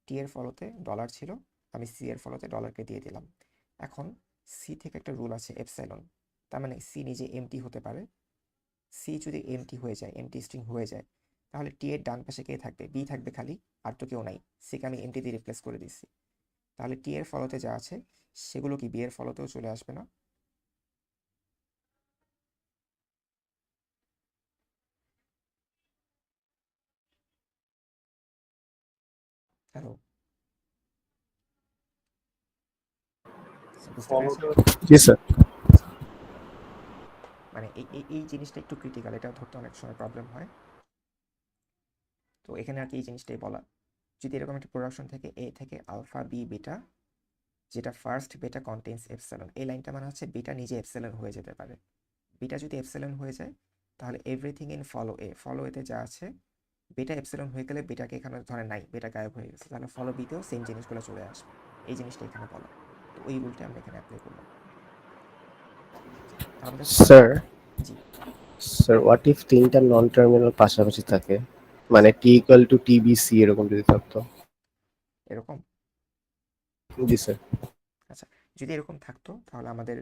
টি এর ফলোতে ডলার ছিল, আমি সি এর ফলোতে ডলারকে দিয়ে দিলাম। এখন সি থেকে একটা রুল আছে এপসাইলন, তার মানে সি নিজে এমটি হতে পারে। সি যদি এমটি হয়ে যায়, এমটি স্ট্রিং হয়ে যায়, তাহলে টি এর ডান পাশে কে থাকবে, বি থাকবে খালি, আর তো কেউ নাই। সিকে আমি এমটি দিয়ে রিপ্লেস করে দিচ্ছি, তাহলে টি এর ফলোতে যা আছে সেগুলো কি বি এর ফলোতেও চলে আসবে না? হ্যালো, বুঝতে পেরেছেন? জি স্যার। মানে এই জিনিসটা একটু ক্রিটিক্যাল, এটা ধরতে অনেক সময় প্রবলেম হয়। তো এখানে আর কি এই জিনিসটাই বলা, যদি এরকম একটা প্রোডাকশন থেকে এ থেকে আলফা বি বিটা, যেটা ফার্স্ট বিটা কন্টেইনস এপসিলন, এই লাইনটা মানে হচ্ছে বিটা নিজে এপসিলন হয়ে যেতে পারে। বিটা যদি এপসিলন হয়ে যায় তাহলে এভরিথিং ইন ফলো এতে যা আছে বিটা এপসিলন হয়ে গেলে বিটাকে এখানে ধরে নাই, বিটা গায়েব হয়ে গেছে, তাহলে ফলো বিতেও সেম জিনিসগুলো চলে আসবে। এই জিনিসটা এখানে বলা, তো ওই রুলটা আমরা এখানে অ্যাপ্লাই করলাম। তাহলে আমরা sir, G sir what if তিনটা নন টার্মিনাল পাশাপাশি থাকে, মানে টি ইকুয়াল টু টিবিসি এরকম যদি থাকতো? এরকম, জি স্যার। আচ্ছা যদি এরকম থাকতো তাহলে আমাদের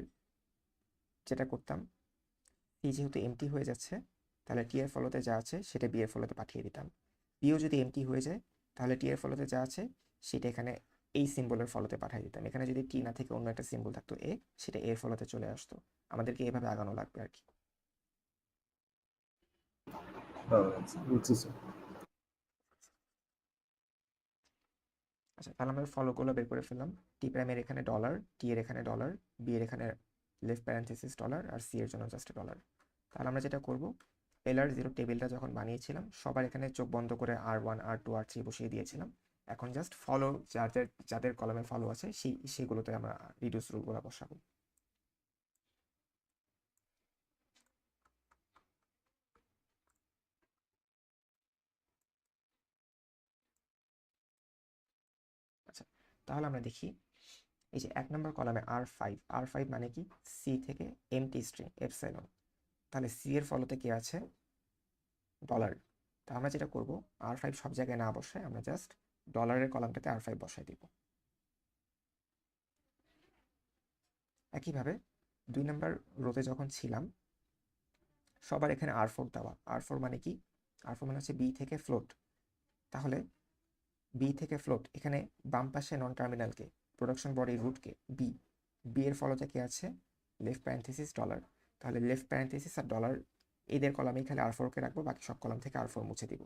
যেটা করতাম, টি যেহেতু এমটি হয়ে যাচ্ছে তাহলে টি এর ফলোতে যা আছে সেটা বি এর ফলোতে পাঠিয়ে দিতাম। বিও যদি এমটি হয়ে যায় তাহলে টি এর ফলোতে যা আছে সেটা এখানে এই সিম্বলের ফলোতে পাঠিয়ে দিতাম। এখানে যদি টি না থেকে অন্য একটা সিম্বল থাকতো এ, সেটা এর ফলোতে চলে আসতো। আমাদেরকে এভাবে আগানো লাগবে আর কি। জি স্যার। আচ্ছা তাহলে আমরা ফলোগুলো বের করে ফেললাম। টি প্রাইমের এখানে ডলার, টি এর এখানে ডলার, বি এর এখানে লেফট প্যারেন্থেসিস ডলার, আর সি এর জন্য জাস্ট ডলার। তাহলে আমরা যেটা করব, LR0 টেবিলটা যখন বানিয়েছিলাম সবার এখানে চোখ বন্ধ করে R1 R2 R3 বসিয়ে দিয়েছিলাম। এখন জাস্ট ফলো যাদের যাদের কলামে ফলো আছে সেগুলোতে আমরা রিডিউস রুলগুলো বসাবো। আচ্ছা তাহলে আমরা দেখি, এই যে 1 নম্বর কলামে R5 মানে কি, সি থেকে এমটি স্ট্রিং এপসাইলন, তাহলে সি এর ফলোতে কি আছে, ডলার। তো আমরা যেটা করব, R5 সব জায়গায় না বসায় আমরা জাস্ট ডলারের কলামটাতে R5 বসায় দিব। একইভাবে 2 নম্বর রোতে যখন ছিলাম সবার এখানে R4 দেওয়া। R4 মানে কি, R4 মানে হচ্ছে বি থেকে ফ্লোট, তাহলে বি থেকে ফ্লোট এখানে বাম পাশে নন টার্মিনালকে, প্রোডাকশন বডি রুটকে বি এর ফলোতে কি আছে, লেফট প্যারেন্থেসিস ডলার, তাহলে লেফট প্যারেন্থেসিস আর ডলার এদের কলামেই খালি R4 কে রাখবো, বাকি সব কলাম থেকে R4 মুছে দিব।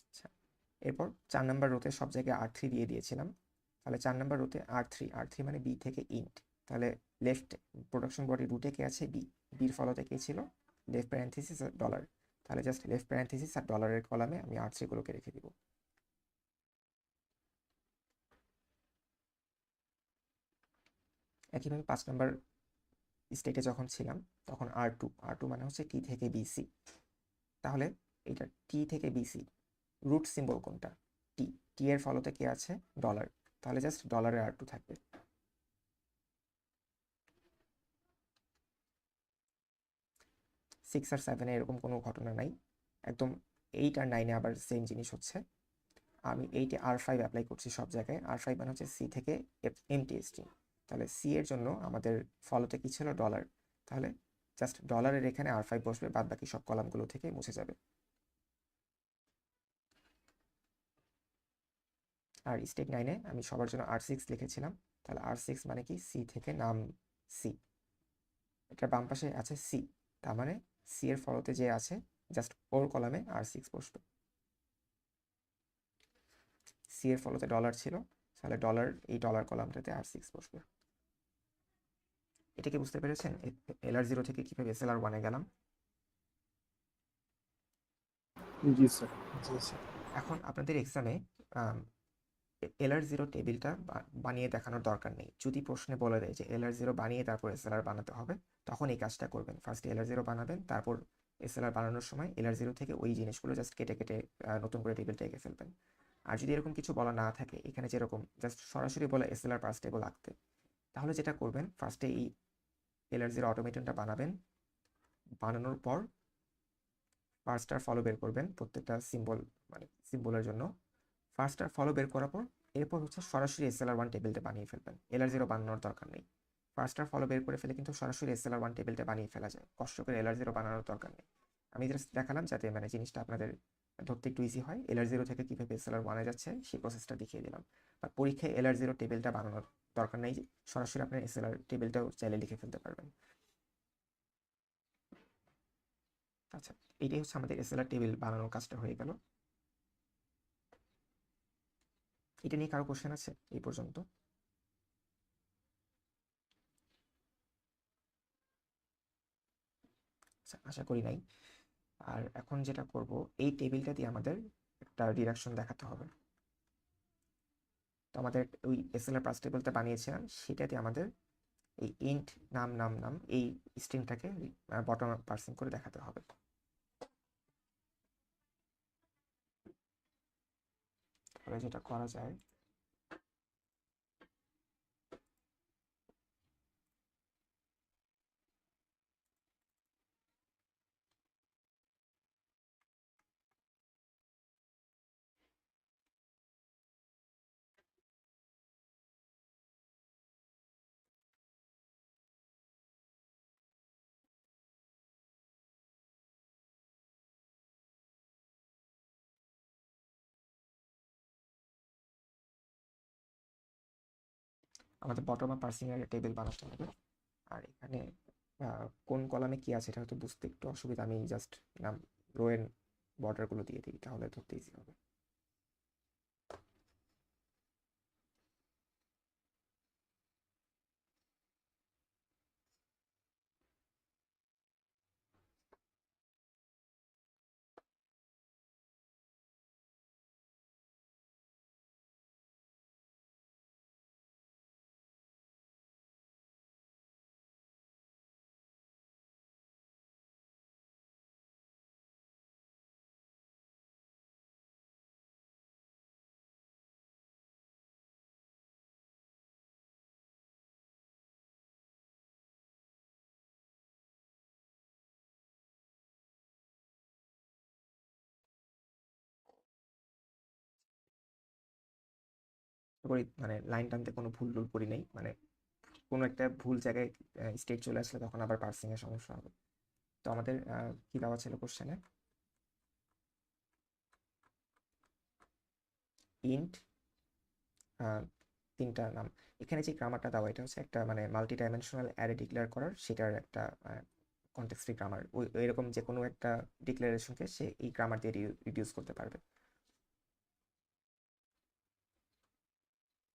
আচ্ছা এরপর 4 নম্বর রোতে সব জায়গায় R3 দিয়ে দিয়েছিলাম, তাহলে 4 নম্বর রোতে R3 মানে বি থেকে ইন্ট, তাহলে লেফট প্রোডাকশন বডি রুটে কে আছে বির ফলোতে কে ছিল, লেফট প্যারেন্থেসিস আর ডলার, তাহলে জাস্ট লেফট প্যারেন্থেসিস আর ডলারের কলামে আমি R3 গুলোকে রেখে দিব। একইভাবে 5 নম্বর স্টেটে যখন ছিলাম তখন R2 মানে হচ্ছে টি থেকে বিসি, তাহলে এটা টি থেকে বিসি রুট সিম্বল কোনটা, টি এর ফলোতে কে আছে, ডলার, তাহলে জাস্ট ডলারের R2 থাকবে। 6 আর 7 এরকম কোনো ঘটনা নাই, একদম 8 আর 9 আবার সেম জিনিস হচ্ছে। আমি 8 এ R5 অ্যাপ্লাই করছি সব জায়গায়, R5 মানে হচ্ছে সি থেকে এমটি স্ট্রিং, তাহলে সি এর জন্য আমাদের ফলোতে কি ছিল, ডলার, তাহলে জাস্ট ডলারের এখানে R5 বসবে, বাদ বাকি সব কলামগুলো থেকে মুছে যাবে। আর স্টেপ 9-এ আমি সবার জন্য R6 লিখেছিলাম, তাহলে R6 মানে কি, সি থেকে নাম সি, এটা বাম পাশে আছে সি, তার মানে সি এর ফলোতে যে আছে জাস্ট ওর কলামে R6 বসবে। সি এর ফলোতে ডলার ছিল, তাহলে ডলার এই ডলার কলামটাতে R6 বসবে। এটা কি বুঝতে পেরেছেন, LR0 থেকে কিভাবে SLR1 এ গেলাম? জি স্যার। জি স্যার। এখন আপনাদের এক্সামে LR0 টেবিলটা বানিয়ে দেখানোর দরকার নেই। যদি প্রশ্নে বলে দেয় যে LR0 বানিয়ে তারপর SLR বানাতে হবে, তখন এই কাজটা করবেন, ফার্স্ট LR0 বানাবেন, তারপর SLR বানানোর সময় LR0 থেকে ওই জিনিসগুলো জাস্ট কেটে কেটে নতুন করে টেবিলটা এঁকে ফেলবেন। আর যদি এরকম কিছু বলা না থাকে, এখানে যেরকম জাস্ট সরাসরি বলে SLR পার্স টেবল আঁকতে, তাহলে যেটা করবেন, ফার্স্টে এই LR0 অটোমেটনটা বানাবেন, বানানোর পর ফার্স্ট আর ফলো বের করবেন প্রত্যেকটা সিম্বল, মানে সিম্বলের জন্য ফার্স্ট আর ফলো বের করার পর এরপর হচ্ছে সরাসরি SLR1 টেবিলটা বানিয়ে ফেলবেন, LR0 বানানোর দরকার নেই। ফার্স্ট আর ফলো বের করে ফেলে কিন্তু সরাসরি SLR1 টেবিলটা বানিয়ে ফেলা যায়, কষ্ট করে LR0 বানানোর দরকার নেই। আমি জাস্ট দেখালাম যাতে মানে জিনিসটা আপনাদের ধরতে একটু ইজি হয়, LR0 থেকে কীভাবে SLR1-এ যাচ্ছে সেই প্রসেসটা দেখিয়ে দিলাম। আর পরীক্ষায় LR0 টেবিলটা বানানোর দরকার নেই, সরাসরি আপনার SLR টেবিলটাও চাইলে লিখে ফেলতে পারবেন। আচ্ছা এইটাই হচ্ছে আমাদের SLR টেবিল বানানোর কাজটা হয়ে গেল। এটা নিয়ে কারো কোশ্চেন আছে এই পর্যন্ত? আচ্ছা, আশা করি নাই। আর এখন যেটা করব, এই টেবিলটা দিয়ে আমাদের একটা ডিরেকশন দেখাতে হবে। তো আমাদের ওই এসএলআর পাস টেবিলটা বানিয়েছিলাম, সেটাতে আমাদের এই ইন্ট নাম নাম নাম এই স্ট্রিংটাকে বটম আপ পার্সিং করে দেখাতে হবে। তাহলে যেটা করা যায়, আমাদের বটম আপ পার্সিং এর টেবিল বানাতে হবে। আর এখানে কোন কলামে কি আছে এটা হয়তো বুঝতে একটু অসুবিধা, আমি জাস্ট নাম রো এর বর্ডারগুলো দিয়ে দিই, তাহলে ধরতে ইজি হবে। করি মানে লাইন টানতে কোনো ভুল টুল করি নাই, মানে কোনো একটা ভুল জায়গায় স্টেট চলে আসলে তখন আবার পার্সিং এর সমস্যা হবে। তো আমাদের কি দেওয়া ছিল কোশ্চেনে, ইন্ট তিনটা নাম। এখানে যে গ্রামারটা দেওয়া এটা হচ্ছে একটা মানে মাল্টি ডাইমেনশনাল অ্যারে ডিক্লেয়ার করার, সেটার একটা কনটেক্সট ফ্রি গ্রামার। ওই এরকম যে কোনো একটা ডিক্লারেশনকে সে এই গ্রামার দিয়ে রিডিউস করতে পারবে।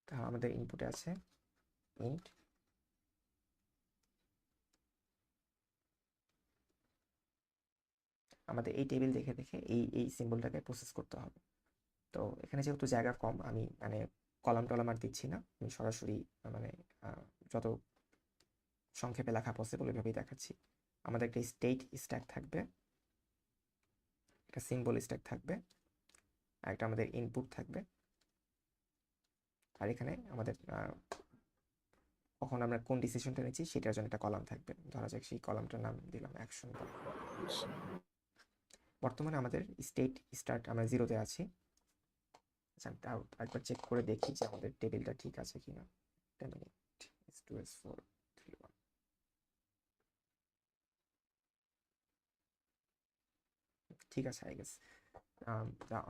তাহলে আমাদের ইনপুটে আছে ইন্ট আমাদের এই টেবিল দেখে দেখে এই সিম্বলটাকে প্রসেস করতে হবে। তো এখানে যেহেতু জায়গা কম, আমি মানে কলাম টলাম আর দিচ্ছি না, আমি সরাসরি মানে যত সংক্ষেপে লেখা পসিবল ওইভাবেই দেখাচ্ছি। আমাদের একটা স্টেট স্ট্যাক থাকবে, একটা সিম্বল স্ট্যাক থাকবে, আর একটা আমাদের ইনপুট থাকবে। আর এখানে আমাদের কখন আমরা কোন ডিসিশনটা নিচ্ছি সেটার জন্য একটা কলাম থাকবে। ধরা যাক সেই কলামটার নাম দিলাম অ্যাকশন। বর্তমানে আমাদের স্টেট স্টার্ট আমরা 0-তে আছি। আচ্ছা, একবার চেক করে দেখি যে আমাদের টেবিলটা ঠিক আছে কিনা। 10 মিনিট S2 S4 3 1 ঠিক আছে, আই গেস।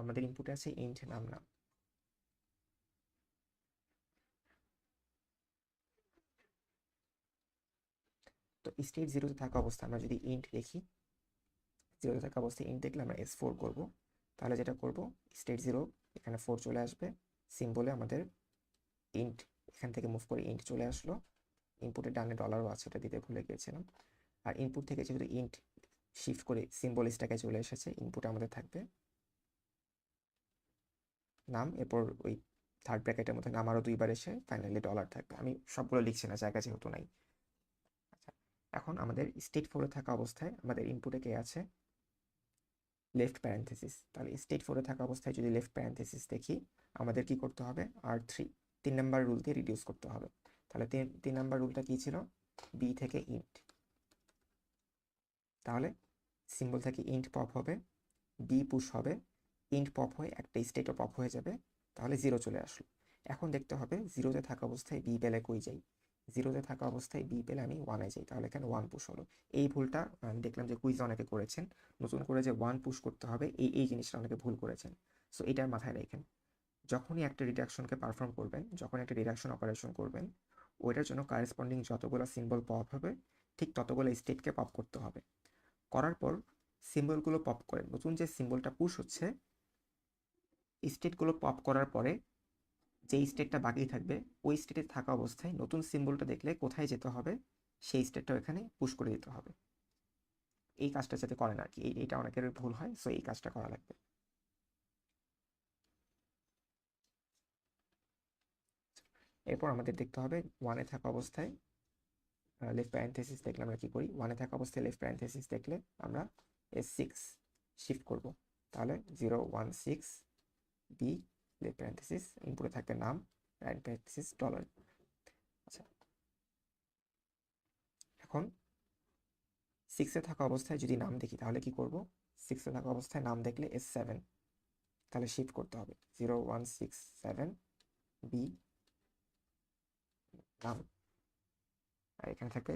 আমাদের ইনপুটে আছে ইন্ট নাম নাম। তো স্টেট 0-তে থাকা অবস্থায় আমরা যদি ইন্ট দেখি, 0-তে থাকা অবস্থায় ইন্ট দেখলে আমরা S4 করব। তাহলে যেটা করব, স্টেট 0 এখানে 4 চলে আসবে, সিম্বলে আমাদের ইন্ট এখান থেকে মুভ করে ইন্ট চলে আসলো। ইনপুটের ডানে ডলারও আছে, ওটা দিতে ভুলে গিয়েছিলাম। আর ইনপুট থেকে যেহেতু ইন্ট শিফট করে সিম্বল স্ট্যাকে চলে এসেছে, ইনপুটে আমাদের থাকবে নাম, এরপর ওই থার্ড ব্র্যাকেটের মধ্যে নাম আরও দুইবার এসে ফাইনালি ডলার থাকবে। আমি সবগুলো লিখছি না, জায়গা যেহেতু নাই। আচ্ছা, এখন আমাদের স্টেট 4-এ থাকা অবস্থায় আমাদের ইনপুটে কে আছে, লেফট প্যারেন্থেসিস। তাহলে স্টেট 4-এ থাকা অবস্থায় যদি লেফট প্যারেন্থেসিস দেখি, আমাদের কি করতে হবে, R3 3 নাম্বার রুল দিয়ে রিডিউস করতে হবে। তাহলে 3 নাম্বার রুলটা কি ছিল, বি থেকে ইন্ট। তাহলে সিম্বল থেকে ইন্ট পপ হবে, বি পুশ হবে, ইন্ট পপ হয়ে একটা স্টেটও পপ হয়ে যাবে, তাহলে 0 চলে আসলো। এখন দেখতে হবে 0-তে থাকা অবস্থায় বি পেলে কই যাই, 0-তে থাকা অবস্থায় বি পেলে আমি 1-এ যাই, তাহলে এখানে 1 পুশ হলো। এই ভুলটা দেখলাম যে কুইজে অনেকে করেছেন, নতুন করে যে 1 পুশ করতে হবে এই জিনিসটা অনেকে ভুল করেছেন। সো এটার মাথায় রাখেন, যখনই একটা রিডাকশনকে পারফর্ম করবেন, যখন একটা রিডাকশন অপারেশন করবেন, ওইটার জন্য কারেসপন্ডিং যতগুলো সিম্বল পপ হবে ঠিক ততগুলো স্টেটকে পপ করতে হবে। করার পর সিম্বলগুলো পপ করেন, নতুন যে সিম্বলটা পুশ হচ্ছে, স্টেটগুলো পপ করার পরে যেই স্টেটটা বাকি থাকবে ওই স্টেটে থাকা অবস্থায় নতুন সিম্বলটা দেখলে কোথায় যেতে হবে সেই স্টেটটাও এখানে পুশ করে দিতে হবে। এই কাজটা যাতে করে না আর কি, এইটা অনেকের ভুল হয়, সো এই কাজটা করা লাগবে। এরপর আমাদের দেখতে হবে ওয়ানে থাকা অবস্থায় লেফট প্যারেন্থেসিস দেখলে আমরা কি করি, ওয়ানে থাকা অবস্থায় লেফট প্যারেন্থেসিস দেখলে আমরা S6 শিফট করব, তাহলে 016 বি লেফট প্যারেন্থেসিস, ইনপুটে থাকবে নাম, রাইট প্যারেন্থেসিস ডলার। আচ্ছা, এখন 6-এ থাকা অবস্থায় যদি নাম দেখি তাহলে কি করব, 6-এ থাকা অবস্থায় নাম দেখলে S7, তাহলে শিফট করতে হবে 0167 বি নাম, আর এখানে থাকবে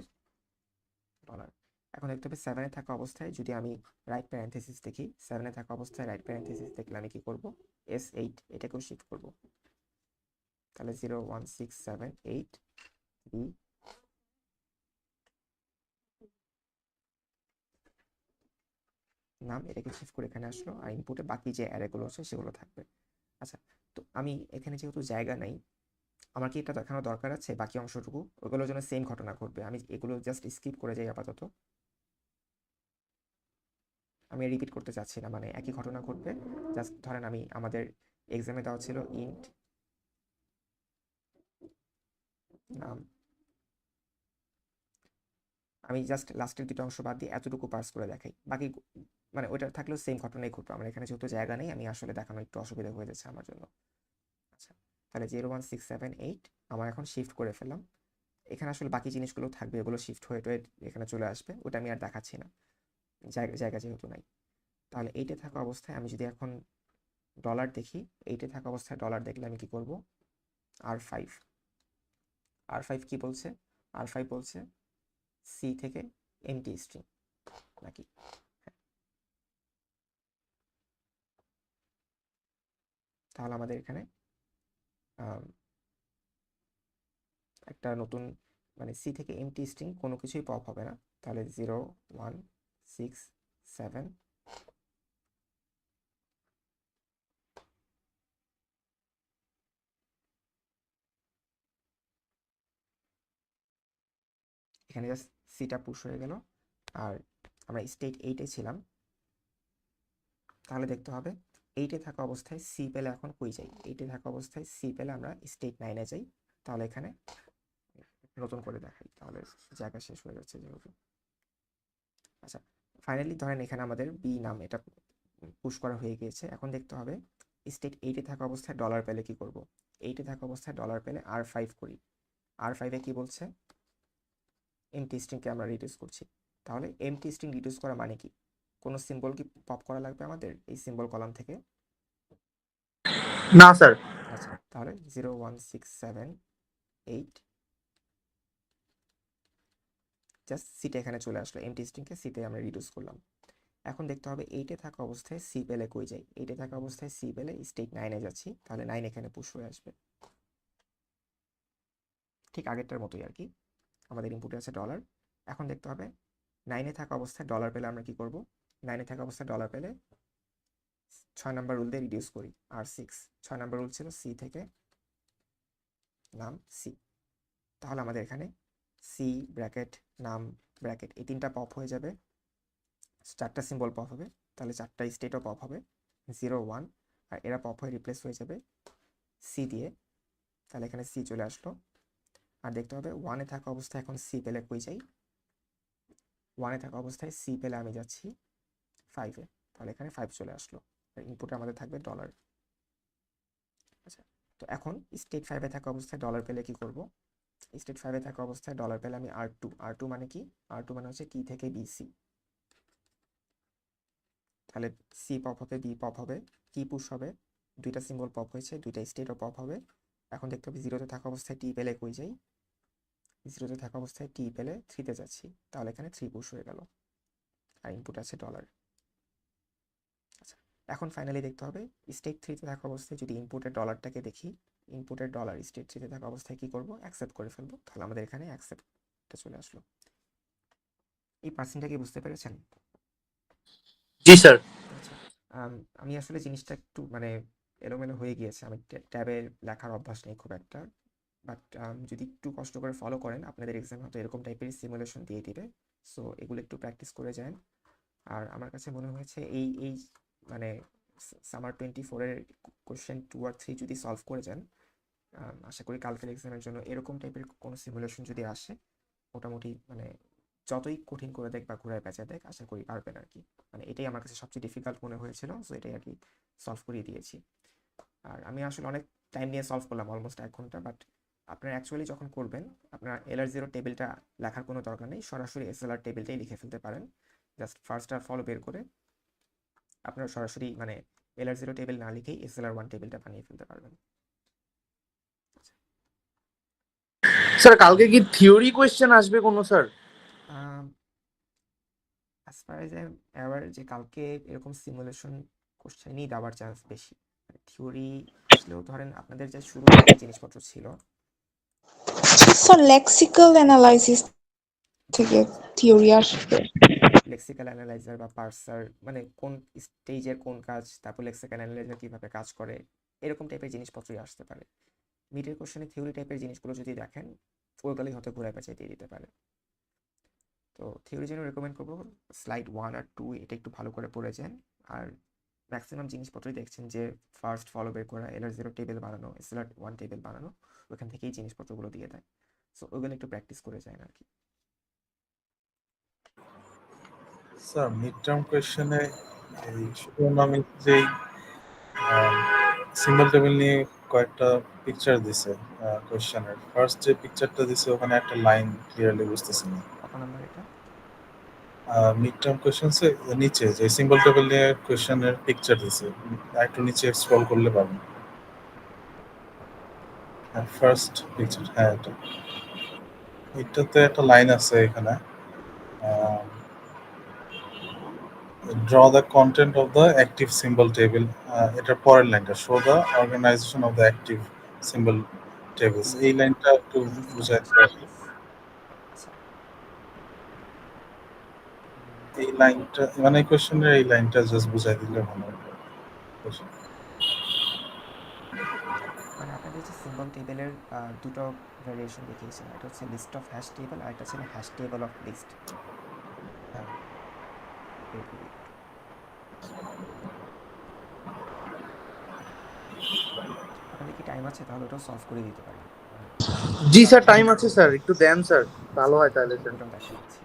ডলার। এখন দেখতে হবে 7-এ থাকা অবস্থায় যদি আমি রাইট প্যারেন্থেসিস দেখি, 7-এ থাকা অবস্থায় রাইট প্যারেন্থেসিস দেখলে আমি কি করব, S8 এটাকেও শিফট করব, তাহলে 01678 বি নাম, এটাকে শিফট করে এখানে আসলো, আর ইনপুটে বাকি যে অ্যারেগুলো আছে সেগুলো থাকবে। আচ্ছা, তো আমি এখানে যেহেতু জায়গা নাই, আমার কি এটা দেখানোর দরকার আছে বাকি অংশটুকু, ওগুলোর জন্য সেম ঘটনা ঘটবে, আমি এগুলো জাস্ট স্কিপ করে যাই আপাতত, আমি রিপিট করতে চাচ্ছি না, মানে একই ঘটনা ঘটবে। জাস্ট ধরেন আমি আমাদের এক্সামে দেওয়া ছিল ইন্ট নাম, আমি জাস্ট লাস্টের দুটো অংশ বাদ দিয়ে এতটুকু পার্স করে দেখাই, বাকি মানে ওইটা থাকলেও সেম ঘটনাই ঘটবে। আমার এখানে যেহেতু জায়গা নেই, আমি আসলে দেখানো একটু অসুবিধা হয়ে যাচ্ছে আমার জন্য। আচ্ছা, তাহলে 01678 আমার এখন শিফট করে ফেললাম, এখানে আসলে বাকি জিনিসগুলো থাকবে, এগুলো শিফট হয়ে টয়ে এখানে চলে আসবে, ওটা আমি আর দেখাচ্ছি না, জায়গা যেহেতু নাই। তাহলে এইটে থাকা অবস্থায় আমি যদি এখন ডলার দেখি, এইটে থাকা অবস্থায় ডলার দেখলে আমি কি করব, R5 কি বলছে, R5 বলছে সি থেকে এমটি স্ট্রিং নাকি, হ্যাঁ। তাহলে আমাদের এখানে একটা নতুন মানে সি থেকে এমটি স্ট্রিং কোনো কিছুই পপ হবে না, তাহলে 0167 এখানে জাস্ট সিটা পুশ হয়ে গেল। আর আমরা স্টেট 8-এ ছিলাম, তাহলে দেখতে হবে 8-এ থাকা অবস্থায় সি পেলে এখন কই যাই, 8-এ থাকা অবস্থায় সি পেলে আমরা স্টেট 9-এ যাই, তাহলে এখানে নতুন করে দেখাই, তাহলে জায়গা শেষ হয়ে যাচ্ছে যেহেতু। আচ্ছা, ফাইনালি ধরেন এখানে আমাদের বি নাম এটা পুশ করা হয়ে গিয়েছে, এখন দেখতে হবে স্টেট 8-এ থাকা অবস্থায় ডলার পেলে কি করব, 8-এ থাকা অবস্থায় ডলার পেলে R5 করি, R5-এ কি বলছে, এমটি স্ট্রিংকে আমরা রিডিউস করছি, তাহলে এমটি স্ট্রিং রিডিউস করা মানে কি, কোনো সিম্বল কি পপ করা লাগবে আমাদের এই সিম্বল কলাম থেকে? না স্যার। আচ্ছা, তাহলে 01678 জাস্ট সিটা এখানে চলে আসলো, এমটি স্ট্রিংকে সিতে আমরা রিডিউস করলাম। এখন দেখতে হবে 8-এ থাকা অবস্থায় সি পেলে কই যাই, 8-এ থাকা অবস্থায় সি পেলে স্টেট 9-এ যাচ্ছি, তাহলে 9 এখানে পুশ হয়ে আসবে, ঠিক আগেরটার মতোই আর কি। আমাদের ইনপুটে আছে ডলার, এখন দেখতে হবে 9-এ থাকা অবস্থায় ডলার পেলে আমরা কি করব, 9-এ থাকা অবস্থায় ডলার পেলে 6 নাম্বার রুল দিয়ে রিডিউস করি, R6 6 নাম্বার রুল ছিল সি থেকে নাম সি, তাহলে আমাদের এখানে সি ব্র্যাকেট নাম ব্র্যাকেট এই তিনটা পপ হয়ে যাবে, 4টা সিম্বল পপ হবে, তাহলে 4টা স্টেটও পপ হবে 01, আর এরা পপ হয়ে রিপ্লেস হয়ে যাবে সি দিয়ে, তাহলে এখানে সি চলে আসলো। আর দেখতে হবে 1-এ থাকা অবস্থায় এখন সি পেলে কই যাই, 1-এ থাকা অবস্থায় সি পেলে আমি যাচ্ছি 5-এ, তাহলে এখানে 5 চলে আসলো, আর ইনপুটে আমাদের থাকবে ডলার। আচ্ছা, তো এখন স্টেট 5-এ থাকা অবস্থায় ডলার পেলে কি করব, স্টেট 5-এ থাকা অবস্থায় ডলার পেলে আমি R2 মানে কি, R2 মানে হচ্ছে কি থেকে বিসি, তাহলে সি পপ হবে, বি পপ হবে, কি পুশ হবে, দুইটা সিম্বল পপ হয়েছে, দুইটা স্টেটও পপ হবে। এখন দেখতে হবে 0-তে থাকা অবস্থায় টি পেলে কই যাই, 0-তে থাকা অবস্থায় টি পেলে 3-তে যাচ্ছি, তাহলে এখানে 3 পুশ হয়ে গেল, আর ইনপুট আছে ডলার। আচ্ছা, এখন ফাইনালি দেখতে হবে স্টেট 3-তে থাকা অবস্থায় যদি ইনপুটের ডলারটাকে দেখি, ইনপুটের ডলার স্টেট 3-তে থাকা অবস্থায় কি করব, অ্যাকসেপ্ট করে ফেলবো, তাহলে আমাদের এখানে অ্যাকসেপ্টটা চলে আসলো। এই পার্সেন্টটা কি বুঝতে পেরেছেন? জি স্যার। আচ্ছা, আমি আসলে জিনিসটা একটু মানে এলোমেলো হয়ে গিয়েছে, আমি ট্যাবে লেখার অভ্যাস নেই খুব একটা, বাট যদি একটু কষ্ট করে ফলো করেন আপনাদের এক্সাম হয়তো এরকম টাইপের সিমুলেশন দিয়ে দিবে। সো এগুলো একটু প্র্যাকটিস করে যান। আর আমার কাছে মনে হয়েছে এই এই মানে সামার 24-এর কোশ্চেন 2 আর 3 যদি সলভ করে যান, আশা করি কালকের এক্সামের জন্য এরকম টাইপের কোনো সিমুলেশন যদি আসে, মোটামুটি মানে যতই কঠিন করে দেখ বা ঘুরায় পেঁচা দেখ, আশা করি পারবেন আর কি। মানে এটাই আমার কাছে সবচেয়ে ডিফিকাল্ট মনে হয়েছিল, সো এটাই আর কি সলভ করিয়ে দিয়েছি। আর আমি আসলে অনেক টাইম নিয়ে সলভ করলাম, অলমোস্ট 1 ঘন্টা, বাট আপনার অ্যাকচুয়ালি যখন করবেন আপনার LR0 টেবিলটা লেখার কোনো দরকার নেই, সরাসরি SLR টেবিলটাই লিখে ফেলতে পারেন। জাস্ট ফার্স্ট আর ফলো বের করে আপনারা সরাসরি মানে LR0 টেবিল না লিখেই SLR1 টেবিলটা বানিয়ে ফেলতে পারবেন। স্যার কালকে কি থিওরি কোয়েশ্চেন আসবে কোনো sir? As far age I am aware যে কালকে এরকম সিমুলেশন কোশ্চেনই দেওয়ার চান্স বেশি। থিওরি আসলেও ধরেন আপনাদের যে শুরুতে যে জিনিসপত্র ছিল, স্যার লেক্সিক্যাল অ্যানালাইসিস থেকে থিওরি আসবে। লেক্সিক্যাল অ্যানালাইজার বা পার্সার, মানে কোন স্টেজের কোন কাজ, তারপর লেক্সিক্যাল অ্যানালাইজার কীভাবে কাজ করে, এরকম টাইপের জিনিসপত্রই আসতে পারে। মিডের কোশ্চেনে থিওরি টাইপের জিনিসগুলো যদি দেখেন, ওইগুলোই হয়তো ঘুরে পেঁচাই দিয়ে দিতে পারে। তো থিওরির জন্য রেকমেন্ড করবো স্লাইড 1 আর 2 এটা একটু ভালো করে পড়ে যান। আর ম্যাক্সিমাম জিনিসপত্রই দেখছেন যে ফার্স্ট ফলো বের করা, LR0 টেবিল বানানো, SLR1 টেবিল বানানো, ওখান থেকেই জিনিসপত্রগুলো দিয়ে দেয়। সো ওইগুলো একটু প্র্যাকটিস করে যায় আর কি। স্যার মিড টার্ম কোয়েশ্চেনে এই ইকোনমিক যেই সিম্বল টেবিল নিয়ে কয়েকটা পিকচার দিছে কোয়েশ্চেনের, ফার্স্ট যে পিকচারটা দিছে ওখানে একটা লাইন ক্লিয়ারলি বুঝতেছি না। কত নাম্বার এটা? মিড টার্ম কোয়েশ্চেনসে নিচে যে সিম্বল টেবিল নিয়ে কোয়েশ্চেনের পিকচার দিছে, একটু নিচে স্ক্রল করলে পাবেন। হ্যাঁ ফার্স্ট পিকচার, হ্যাঁ এটাতে একটা লাইন আছে এখানে, draw the content of the active symbol table, এটার পরের লাইনটা show the organization of the active symbol tables, এই লাইনটা একটু লিস্ট অফ বুঝাই হ্যাশ দিতে টেবিলস। আচ্ছা, এই লাইনটা মানে কোশ্চেনের এই লাইনটা জাস্ট বুঝাই দিলে ভালো হবে। মানে আপনাদের যে সিম্বল টেবিলের দুটো ভ্যারিয়েশন দেখিয়েছেন, একটা হচ্ছে লিস্ট অফ হ্যাশ টেবিল আর একটা ছিল হ্যাশ টেবিল অফ লিস্ট। হ্যাঁ, বের করি একটু। আপনাদের কি টাইম আছে? তাহলে ওটাও সলভ করে দিতে পারি। জি স্যার টাইম আছে স্যার, একটু দেন স্যার, ভালো হয় তাহলে স্যার। ওটাও দেখা দিচ্ছি।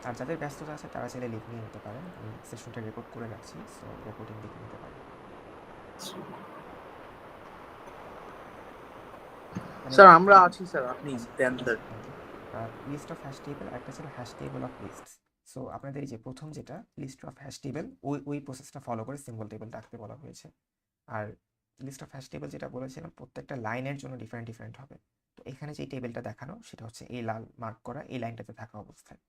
আর যাদের ব্যস্ততা আছে তারা চাইলে লিখ নিয়ে নিতে পারেন, আমি সেশনটা রেকর্ড করে রাখছি, সো রেকর্ডিং দেখে নিতে পারেন। মানে স্যার আমরা আছি স্যার, আপনি দেন sir. Thank you. List of hash table আর একটা ছিল hash table of lists. So আপনাদের এই যে প্রথম যেটা লিস্ট অফ হ্যাশ টেবিল, ওই প্রসেসটা ফলো করে সিম্বল টেবিল রাখতে বলা হয়েছে। আর লিস্ট অফ হ্যাশ টেবিল যেটা বলেছিলাম প্রত্যেকটা লাইনের জন্য ডিফারেন্ট ডিফারেন্ট হবে। তো এখানে যে টেবিলটা দেখানো সেটা হচ্ছে এই লাল মার্ক করা এই লাইনটাতে থাকা অবস্থায়।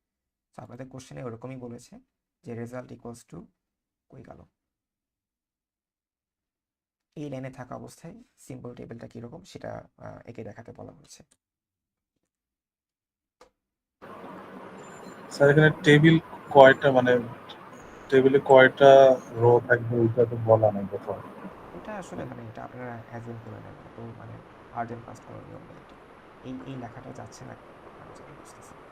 তো আপনাদের কোশ্চেনে ওরকমই বলেছে যে রেজাল্ট ইকুয়ালস টু, কই গেল, এই লাইনে থাকা অবস্থায় সিম্বল টেবিলটা কীরকম সেটা একে দেখাতে বলা হয়েছে। স্যার এখানে টেবিল কয়টা, মানে টেবিলে কয়টা রো থাকবে ওইটা তো বলা নাই কোথাও। ওটা আসলে মানে এটা আপনারা অ্যাজিউম করে নেন, এত মানে হার্ড অ্যান্ড ফাস্ট কোনো নিয়ম নেই এটা। এই লেখাটা যাচ্ছে না কেন জানি বুঝতেছি না।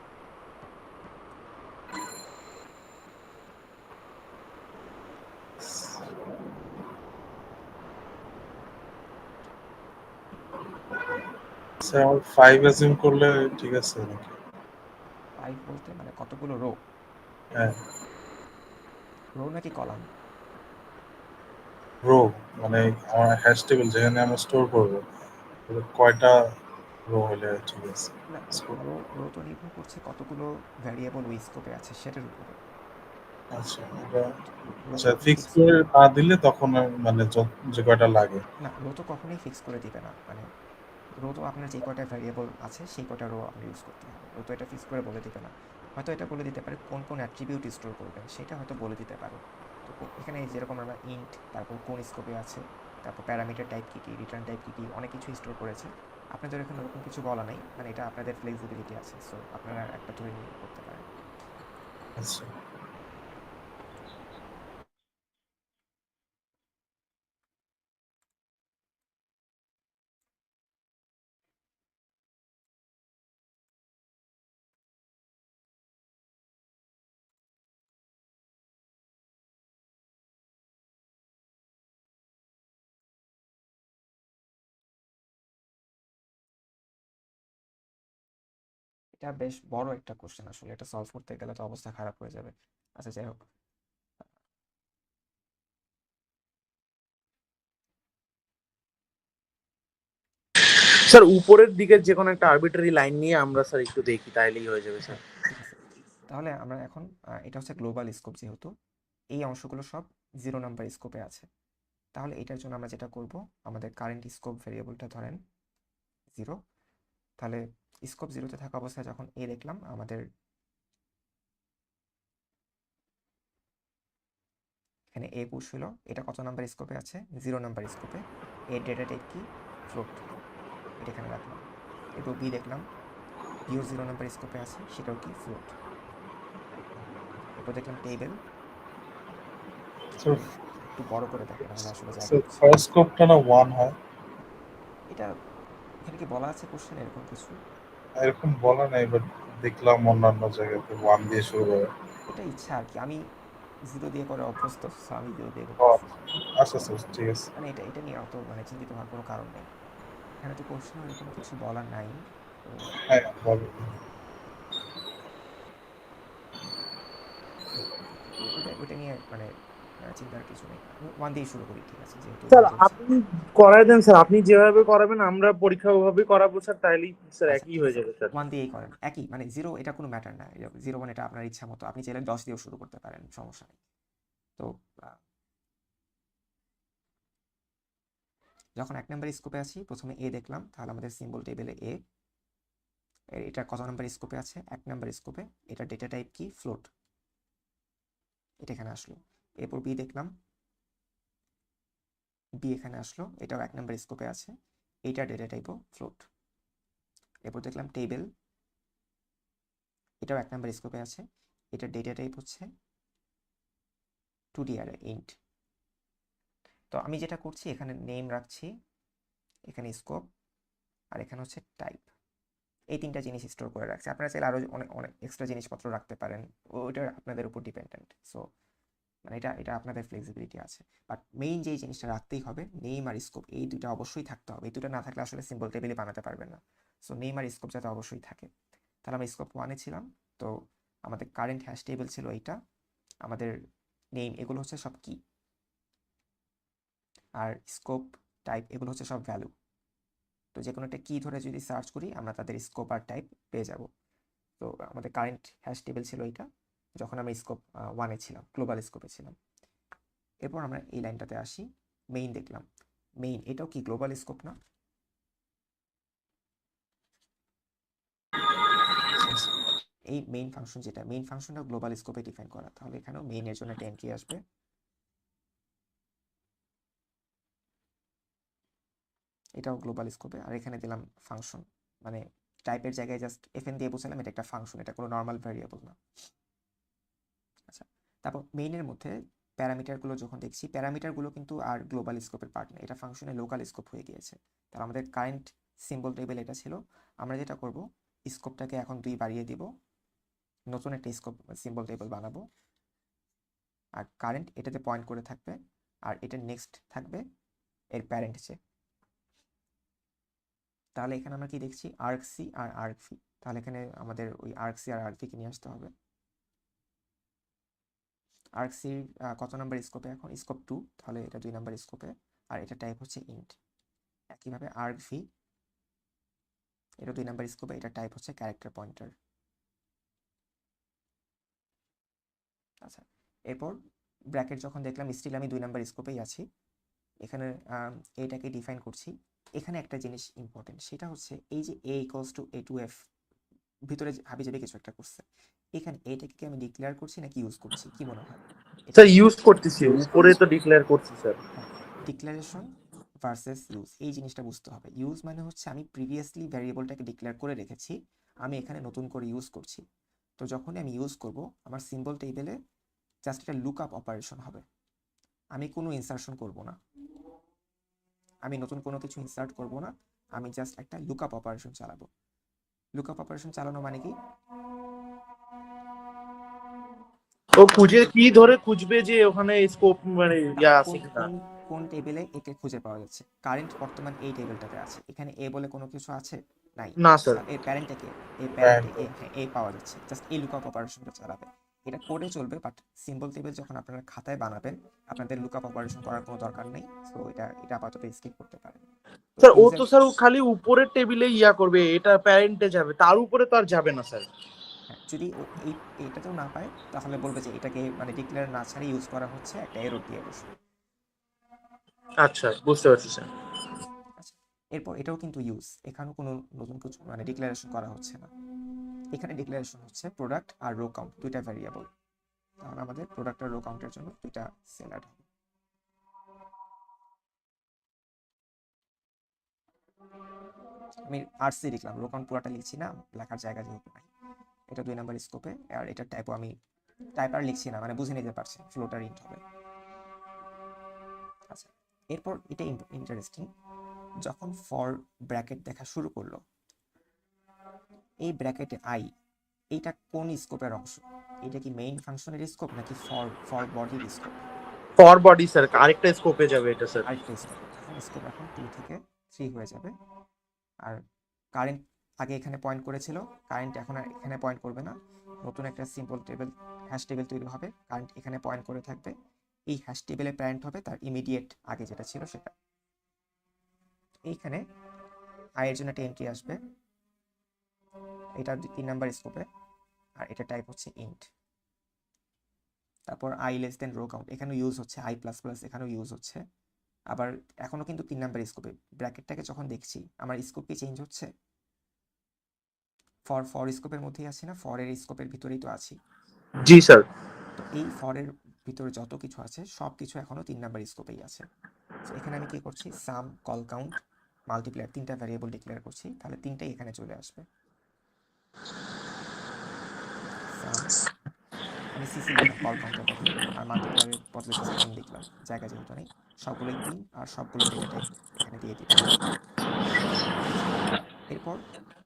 স্যার আমার 5 অ্যাজিউম করলে ঠিক আছে নাকি? 5 বলতে মানে কতগুলো রো? হ্যাঁ রো নাকি কলাম? রো, মানে আমার হ্যাশ টেবিল যেখানে আমরা স্টোর করবো কয়টা রো হলে ঠিক আছে? না, রো তো নির্ভর করছে কতগুলো ভ্যারিয়েবল ওই স্কোপে আছে সেটার উপরে। আচ্ছা এটা, রো আচ্ছা কখনোই ফিক্স ফিক্স করে না দিলে তখন মানে যে কয়টা লাগে। না, রো তো কখনোই ফিক্স করে দিবে না। মানে রো তো আপনার যে কয়টা ভ্যারিয়েবল আছে সেই কয়টা রো আপনার ইউজ করতে হবে, রো তো এটা ফিক্স করে বলে দিবে না। হয়তো এটা বলে দিতে পারে কোন কোন অ্যাট্রিবিউট স্টোর করবেন, সেটা হয়তো বলে দিতে পারে। তো এখানে যেরকম আমরা ইন্ট, তারপর কোন স্কোপে আছে, তারপর প্যারামিটার টাইপ কী কী, রিটার্ন টাইপ কী কী, অনেক কিছু স্টোর করেছে। আপনাদের এখানে ওরকম কিছু বলা নেই, মানে এটা আপনাদের ফ্লেক্সিবিলিটি আছে, সো আপনারা একটা ধরে নিয়ে করতে পারেন। আচ্ছা এটা বেশ বড় একটা কোশ্চেন আসলে, এটা সলভ করতে গেলে তো অবস্থা খারাপ হয়ে যাবে। আচ্ছা যাই হোক, স্যার উপরের দিকে যে কোনো একটা আরবিটারি লাইন নিয়ে আমরা স্যার একটু দেখি, তাইলেই হয়ে যাবে স্যার। হ্যাঁ ঠিক আছে। তাহলে আমরা এখন এটা হচ্ছে গ্লোবাল স্কোপ, যেহেতু এই অংশগুলো সব 0 নাম্বার স্কোপে আছে, তাহলে এটার জন্য আমরা যেটা করব, আমাদের কারেন্ট স্কোপ ভেরিয়েবলটা ধরেন 0। তাহলে স্কোপ 0-তে থাকা অবস্থায় যখন এ দেখলাম, আমাদের এখানে এ পুশ হলো, এটা কত নাম্বার স্কোপে আছে? 0 নাম্বার স্কোপে। এর ডেটা টাইপ কি? ফ্লোট। এটা এখানে রাখলাম। এরপর বি দেখলাম, বিও 0 নাম্বার স্কোপে আছে, সেটাও কি? ফ্লোট। এরপর দেখলাম টেবিল, So, একটু বড় করে দেখো নাহলে আসলে so জায়গা হচ্ছে না। first scope না 1 হয়, এটা এখানে কি বলা আছে কোশ্চেন এরকম কিছু? এরকম বলা নাই, বাট দেখলাম অন্যান্য জায়গাতে 1 দিয়ে শুরু করে। এটা ইচ্ছা আর কি, আমি 0 দিয়ে করে অভ্যস্ত, so আমি 0 দিয়ে ও, করতেছি। আচ্ছা আচ্ছা ঠিক আছে। মানে এটা নিয়ে অত মানে চিন্তিত হওয়ার কোনো কারণ নেই, এখানে তো কোশ্চেন এরকম কিছু বলা নাই। তো হ্যাঁ বলো। ওইটা নিয়ে মানে চিন্তার কিছু নেই, আমি 1 দিয়ে শুরু করি, ঠিক আছে, যেহেতু স্যার বলছি। আপনি করাই দেন স্যার, আপনি যেভাবে করাবেন আমরা পরীক্ষা ওভাবে করাবো স্যার, তাইলেই স্যার আচ্ছা একই ঠিক হয়ে আছে, যাবে স্যার। 1 দিয়েই করেন, একই মানে 0 এটা কোনো ম্যাটার না, 0 1 এটা আপনার ইচ্ছা মতো, আপনি চাইলে 10 দিয়েও শুরু করতে পারেন, সমস্যা নেই। তো যখন 1 নাম্বার স্কোপে আছি, প্রথমে এ দেখলাম, তাহলে আমাদের সিম্বল টেবিলে এ, এটা কত নাম্বার স্কোপে আছে? 1 নাম্বার স্কোপে। এটা ডেটা টাইপ কি? ফ্লোট। এটা এখানে আসলো। এরপর বি দেখলাম, বি এখানে আসলো, এটাও 1 নাম্বার স্কোপে আছে, এইটা ডেটা টাইপও ফ্লোট। এরপর দেখলাম টেবিল, এটাও 1 নাম্বার স্কোপে আছে, এটা ডেটা টাইপ হচ্ছে 2D অ্যারে, ইন্ট। তো আমি যেটা করছি, এখানে নেম রাখছি, এখানে স্কোপ, আর এখানে হচ্ছে টাইপ। এই 3টা জিনিস স্টোর করে রাখছি, আপনারা চাইলে আরও অনেক অনেক এক্সট্রা জিনিসপত্র রাখতে পারেন, ওইটা আপনাদের উপর ডিপেন্ডেন্ট। সো মানে এটা আপনাদের ফ্লেক্সিবিলিটি আছে, বাট মেইন যেই জিনিসটা রাখতেই হবে, নেম আর স্কোপ, এই দুটো অবশ্যই থাকতে হবে, এই দুটো না থাকলে আসলে সিম্বল টেবিলই বানাতে পারবেন না। সো নেম আর স্কোপ যাতে অবশ্যই থাকে। তাহলে আমরা স্কোপ 1-এ ছিলাম, তো আমাদের কারেন্ট হ্যাশ টেবিল ছিল এইটা, আমাদের নেম এগুলো হচ্ছে সব কি, আর স্কোপ টাইপ এগুলো হচ্ছে সব ভ্যালু। তো যে কোনো একটা কি ধরে যদি সার্চ করি, আমরা তাদের স্কোপ আর টাইপ পেয়ে যাব। তো আমাদের কারেন্ট হ্যাশ টেবিল ছিল এইটা, যখন আমরা স্কোপ 1-এ ছিলাম, গ্লোবাল স্কোপে ছিলাম। এরপর আমরা এই লাইনটাতে আসি, মেইন দেখলাম, মেইন এটাও কি গ্লোবাল স্কোপ না? এই মেইন ফাংশন, যেটা মেইন ফাংশনটা গ্লোবাল স্কোপে ডিফাইন করা, তাহলে এখানেও মেইনের জন্য একটা এন্ট্রি আসবে। এটাও গ্লোবাল স্কোপে, আর এখানে দিলাম ফাংশন, মানে টাইপের জায়গায় জাস্ট এফএন দিয়ে বোঝালাম এটা একটা ফাংশন, এটা কোনো নর্মাল ভ্যারিয়েবল না। আচ্ছা, তারপর মেইনের মধ্যে প্যারামিটারগুলো যখন দেখছি, প্যারামিটারগুলো কিন্তু আর গ্লোবাল স্কোপের পার্ট না, এটা ফাংশনে লোকাল স্কোপ হয়ে গিয়েছে। তাহলে আমাদের কারেন্ট সিম্বল টেবিল এটা ছিল, আমরা যেটা করব, স্কোপটাকে এখন 2 বাড়িয়ে দিব, নতুন একটা স্কোপ সিম্বল টেবিল বানাবো, আর কারেন্ট এটাতে পয়েন্ট করে থাকবে, আর এটা নেক্সট থাকবে এর প্যারেন্ট চেক। তাহলে এখানে আমরা কি দেখছি? আর্ক সি আর আর্ক ভি, তাহলে এখানে আমাদের ওই আর্ক সি আর আর্ক ভিকে নিয়ে আসতে হবে। আর্ক সি কত নাম্বার স্কোপে এখন? স্কোপ 2, তাহলে এটা 2 নাম্বার স্কোপে, আর এটা টাইপ হচ্ছে ইন্ট। একইভাবে আর্ক ভি, এটা 2 নাম্বার স্কোপে, এটা টাইপ হচ্ছে ক্যারেক্টার পয়েন্টার। আচ্ছা, এরপর ব্র্যাকেট যখন দেখলাম, স্টিল আমি 2 নাম্বার স্কোপেই আছি, এখানে এটাকে ডিফাইন করছি। এখানে একটা জিনিস ইম্পর্টেন্ট, সেটা হচ্ছে এই যে a = a2f, ভিতরে হাবি যাবে কিছু একটা করছে, এখানে এটাকে কি আমি ডিক্লেয়ার করছি নাকি ইউজ করছি, কি মনে হয়? স্যার ইউজ করতেছি, উপরে তো ডিক্লেয়ার করছি স্যার। হ্যাঁ, ডিক্লারেশন ভার্সেস ইউজ, এই জিনিসটা বুঝতে হবে। ইউজ মানে হচ্ছে আমি প্রিভিয়াসলি ভ্যারিয়েবলটাকে ডিক্লেয়ার করে রেখেছি, আমি এখানে নতুন করে ইউজ করছি। তো যখনই আমি ইউজ করব, আমার সিম্বল টেবিলে জাস্ট একটা লুক আপ অপারেশন হবে, আমি কোনো ইনসার্শন করব না, আমি নতুন কোনো কিছু ইনসার্ট করব না, আমি জাস্ট একটা লুক আপ অপারেশন চালাবো। লুক আপ অপারেশন চালানো মানে কি? ও খুঁজে কি ধরে খুঁজবে যে ওখানে স্কোপ মানে ইয়া আছে কিনা। কোন টেবিলে একে খুঁজে পাওয়া যাচ্ছে, কারেন্ট বর্তমান এই টেবিলটাতে আছে, এখানে এ বলে কোনো কিছু আছে নাই, না স্যার। এর প্যারেন্টে কে, এই Parent প্যারেন্টে এ, হ্যাঁ এ পাওয়া যাচ্ছে, জাস্ট এই লুকআপ অপারেশনটা চালাবে, এটা কোডে চলবে, বাট সিম্বল টেবিল যখন আপনারা খাতায় বানাবেন আপনাদের লুকআপ অপারেশন করার কোনো দরকার নেই, সো এটা আপাতত স্কিপ করতে পারেন। তো স্যার ও ইউজার, তো স্যার ও খালি উপরের টেবিলে ইয়া করবে, এটা প্যারেন্টে যাবে, তার উপরে তো আর যাবে না স্যার। হ্যাঁ যদি ও এইটাতেও না পায় তাহলে বলবে যে এটাকে মানে ডিক্লেয়ার না ছাড়া ইউজ করা হচ্ছে, একটা এরর দিয়ে বসবে। আচ্ছা বুঝতে পারছি স্যার। আচ্ছা, এরপর এটাও কিন্তু ইউজ, এখানেও কোনো নতুন কিছু মানে ডিক্লারেশন করা হচ্ছে না, এখানে ডিক্লারেশন হচ্ছে প্রোডাক্ট আর রো কাউন্ট, দুইটা ভ্যারিয়েবল, তাহলে আমাদের প্রোডাক্ট আর রো কাউন্টের জন্য দুইটা সেল অ্যাড হবে। আমি আরসি লিখলাম, রো কাউন্ট পুরাটা লিখছি না, লেখার জায়গা যেহেতু নাই, এটা 2 নাম্বার স্কোপে, আর এটার টাইপও আমি টাইপ আর লিখছি না, মানে বুঝে নিতে পারছি ফ্লোটার ইন্ট হবে। আচ্ছা, এরপর এটা ইন্টারেস্টিং, যখন ফর ব্র্যাকেট দেখা শুরু করলো, এই ব্র্যাকেটে আই, এইটা কোন স্কোপের অংশ, এটা কি মেইন ফাংশনের স্কোপ নাকি ফর বডির স্কোপ? ফর বডি স্যার, আরেকটা স্কোপে যাবে এটা স্যার। আরেকটা স্কোপ, এখন স্কোপ এখন 2 থেকে 3 হয়ে যাবে, আর কারেন্ট আগে এখানে পয়েন্ট করেছিল, কারেন্ট এখন আর এখানে পয়েন্ট করবে না, নতুন একটা সিম্পল টেবিল হ্যাশ টেবিল তৈরি হবে, কারেন্ট এখানে পয়েন্ট করে থাকবে, এই হ্যাশ টেবিলে প্যারেন্ট হবে তার ইমিডিয়েট আগে যেটা ছিল সেটা, এইখানে আই এর জন্য একটা এন্ট্রি আসবে, এটা 3 নাম্বার স্কোপে, আর এটা টাইপ হচ্ছে ইন্ট, তারপর I less than row count, এখানেও ইউজ হচ্ছে আই প্লাস প্লাস, এখানেও ইউজ হচ্ছে, আবার এখনো কিন্তু 3 নাম্বার স্কোপে, ব্র্যাকেটটাকে যখন দেখছি আমার স্কোপ কি চেঞ্জ হচ্ছে, ফর স্কোপের মধ্যেই আছি না, ফরের স্কোপের ভিতরেই তো আছি, জি স্যার। তো এই ফরের ভিতরে যত কিছু আছে সব কিছু এখনো 3 নাম্বার স্কোপেই আছে। তো এখানে আমি কি করছি, সাম, কল কাউন্ট, মাল্টিপ্লায়ার, 3টা ভ্যারিয়েবল ডিক্লেয়ার করছি, তাহলে 3টাই এখানে চলে আসবে। সাম, আমি সিসি লিখলাম কল কাউন্টের বদলে, আর মাল্টিপ্লায়ারের বদলে জাস্ট এন লিখলাম, জায়গা যেহেতু নেই, সবগুলোই 3, আর সবগুলো ডেটা টাইপ এখানে দিয়ে দিব। এরপর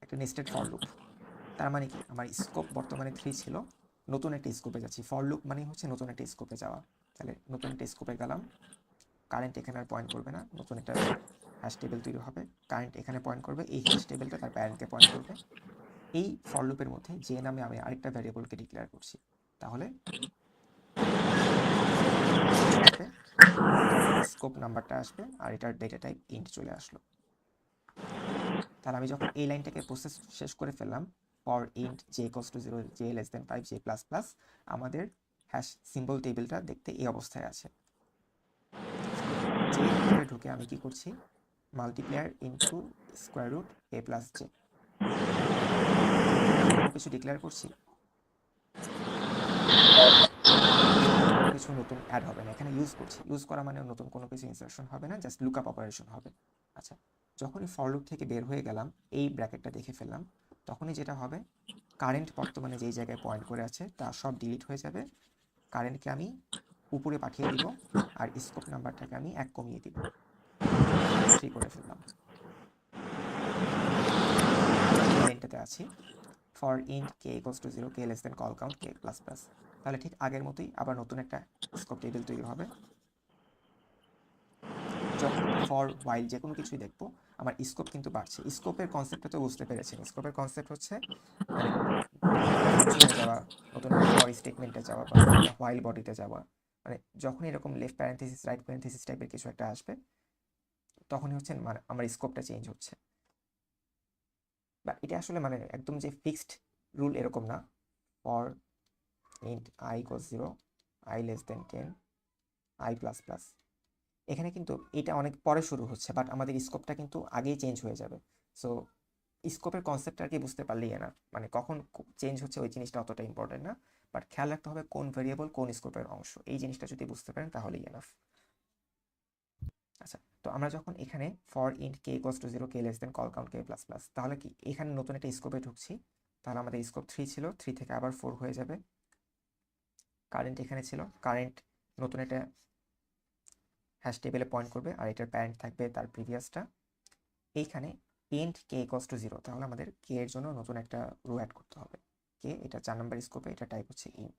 একটা নেস্টেড ফর লুপ, তার মানে কি আমার স্কোপ বর্তমানে 3 ছিল, নতুন একটা স্কোপে যাচ্ছি, ফর লুপ মানে হচ্ছে নতুন একটা স্কোপে যাওয়া, তাহলে নতুন একটা স্কোপে গেলাম, কারেন্ট এখানে আর পয়েন্ট করবে না, নতুন একটা হ্যাশ টেবিল তৈরি হবে, কারেন্ট এখানে পয়েন্ট করবে, এই হ্যাশ টেবিলটা তার প্যারেন্টকে পয়েন্ট করবে, এই ফর লুপের মধ্যে যে নামে আমি আরেকটা ভ্যারিয়েবলকে ডিক্লেয়ার করছি, তাহলে স্কোপ নাম্বারটা আসবে, আর এটার ডেটা টাইপ ইন্ট চলে আসলো। তাহলে আমি যখন এই লাইনটাকে প্রসেস শেষ করে ফেললাম, for int j equals to 0, j less than 5, j plus plus, আমাদের হ্যাশ সিম্বল টেবিলটা দেখতে এই অবস্থায় আছে। j ভিতরে ঢুকে আমি কি করছি, multiplier into square root a plus j, কোনো কিছু ডিক্লেয়ার করছি, কিছু নতুন অ্যাড হবে না, এখানে ইউজ করছি, ইউজ করা মানে নতুন কোনো কিছু ইনসারশন হবে না, জাস্ট লুকআপ অপারেশন হবে। আচ্ছা, যখনই ফর লুপ থেকে বের হয়ে গেলাম, এই ব্র্যাকেটটা দেখে ফেললাম, তখনই যেটা হবে, কারেন্ট বর্তমানে যেই জায়গায় পয়েন্ট করে আছে তা সব ডিলিট হয়ে যাবে, কারেন্টকে আমি উপরে পাঠিয়ে দিব, আর স্কোপ নাম্বারটাকে আমি 1 কমিয়ে দিব, 3 করে ফেললাম। লাইনটাতে আছি, for int k equals to 0, k less than call count, k plus plus, তাহলে ঠিক আগের মতোই আবার নতুন একটা স্কোপ টেবিল তৈরি হবে, যখন ফর হোয়াইল যে কোনো কিছুই দেখবো আমার স্কোপ কিন্তু বাড়ছে, স্কোপের কনসেপ্টটা তো বুঝতে পেরেছেন, স্কোপের কনসেপ্ট হচ্ছে মানে নতুন একটা ফাংশনে যাওয়া, নতুন একটা ফর স্টেটমেন্টে যাওয়া, বা নতুন একটা হোয়াইল বডিতে যাওয়া, মানে যখন এরকম লেফট প্যারেন্থেসিস রাইট প্যারেন্থেসিস টাইপের কিছু একটা আসবে, তখনই হচ্ছে মানে আমার স্কোপটা চেঞ্জ হচ্ছে, বা এটা আসলে মানে একদম যে ফিক্সড রুল এরকম না, for int i equals 0, i less than 10, i plus plus, এখানে কিন্তু এটা অনেক পরে শুরু হচ্ছে, বাট আমাদের স্কোপটা কিন্তু আগেই চেঞ্জ হয়ে যাবে, সো স্কোপের কনসেপ্টটা আর কি বুঝতে পারলেই না, মানে কখন চেঞ্জ হচ্ছে ওই জিনিসটা অতটা ইম্পর্টেন্ট না, বাট খেয়াল রাখতে হবে কোন ভেরিয়েবল কোন স্কোপের অংশ, এই জিনিসটা যদি বুঝতে পারেন তাহলেই এনাফ। আচ্ছা, তো আমরা যখন এখানে for int k equals to 0, k less than call count, k plus plus, তাহলে কি এখানে নতুন একটা স্কোপে ঢুকছি, তাহলে আমাদের স্কোপ 3 ছিল, 3 থেকে আবার 4 হয়ে যাবে, কারেন্ট এখানে ছিল, কারেন্ট নতুন একটা হ্যাশ টেবিলে পয়েন্ট করবে, আর এটার প্যারেন্ট থাকবে তার প্রিভিয়াসটা, এইখানে ইন্ট k equals to 0, তাহলে আমাদের k এর জন্য নতুন একটা রো অ্যাড করতে হবে, k এটা 4 নাম্বার স্কোপে, এটা টাইপ হচ্ছে ইন্ট,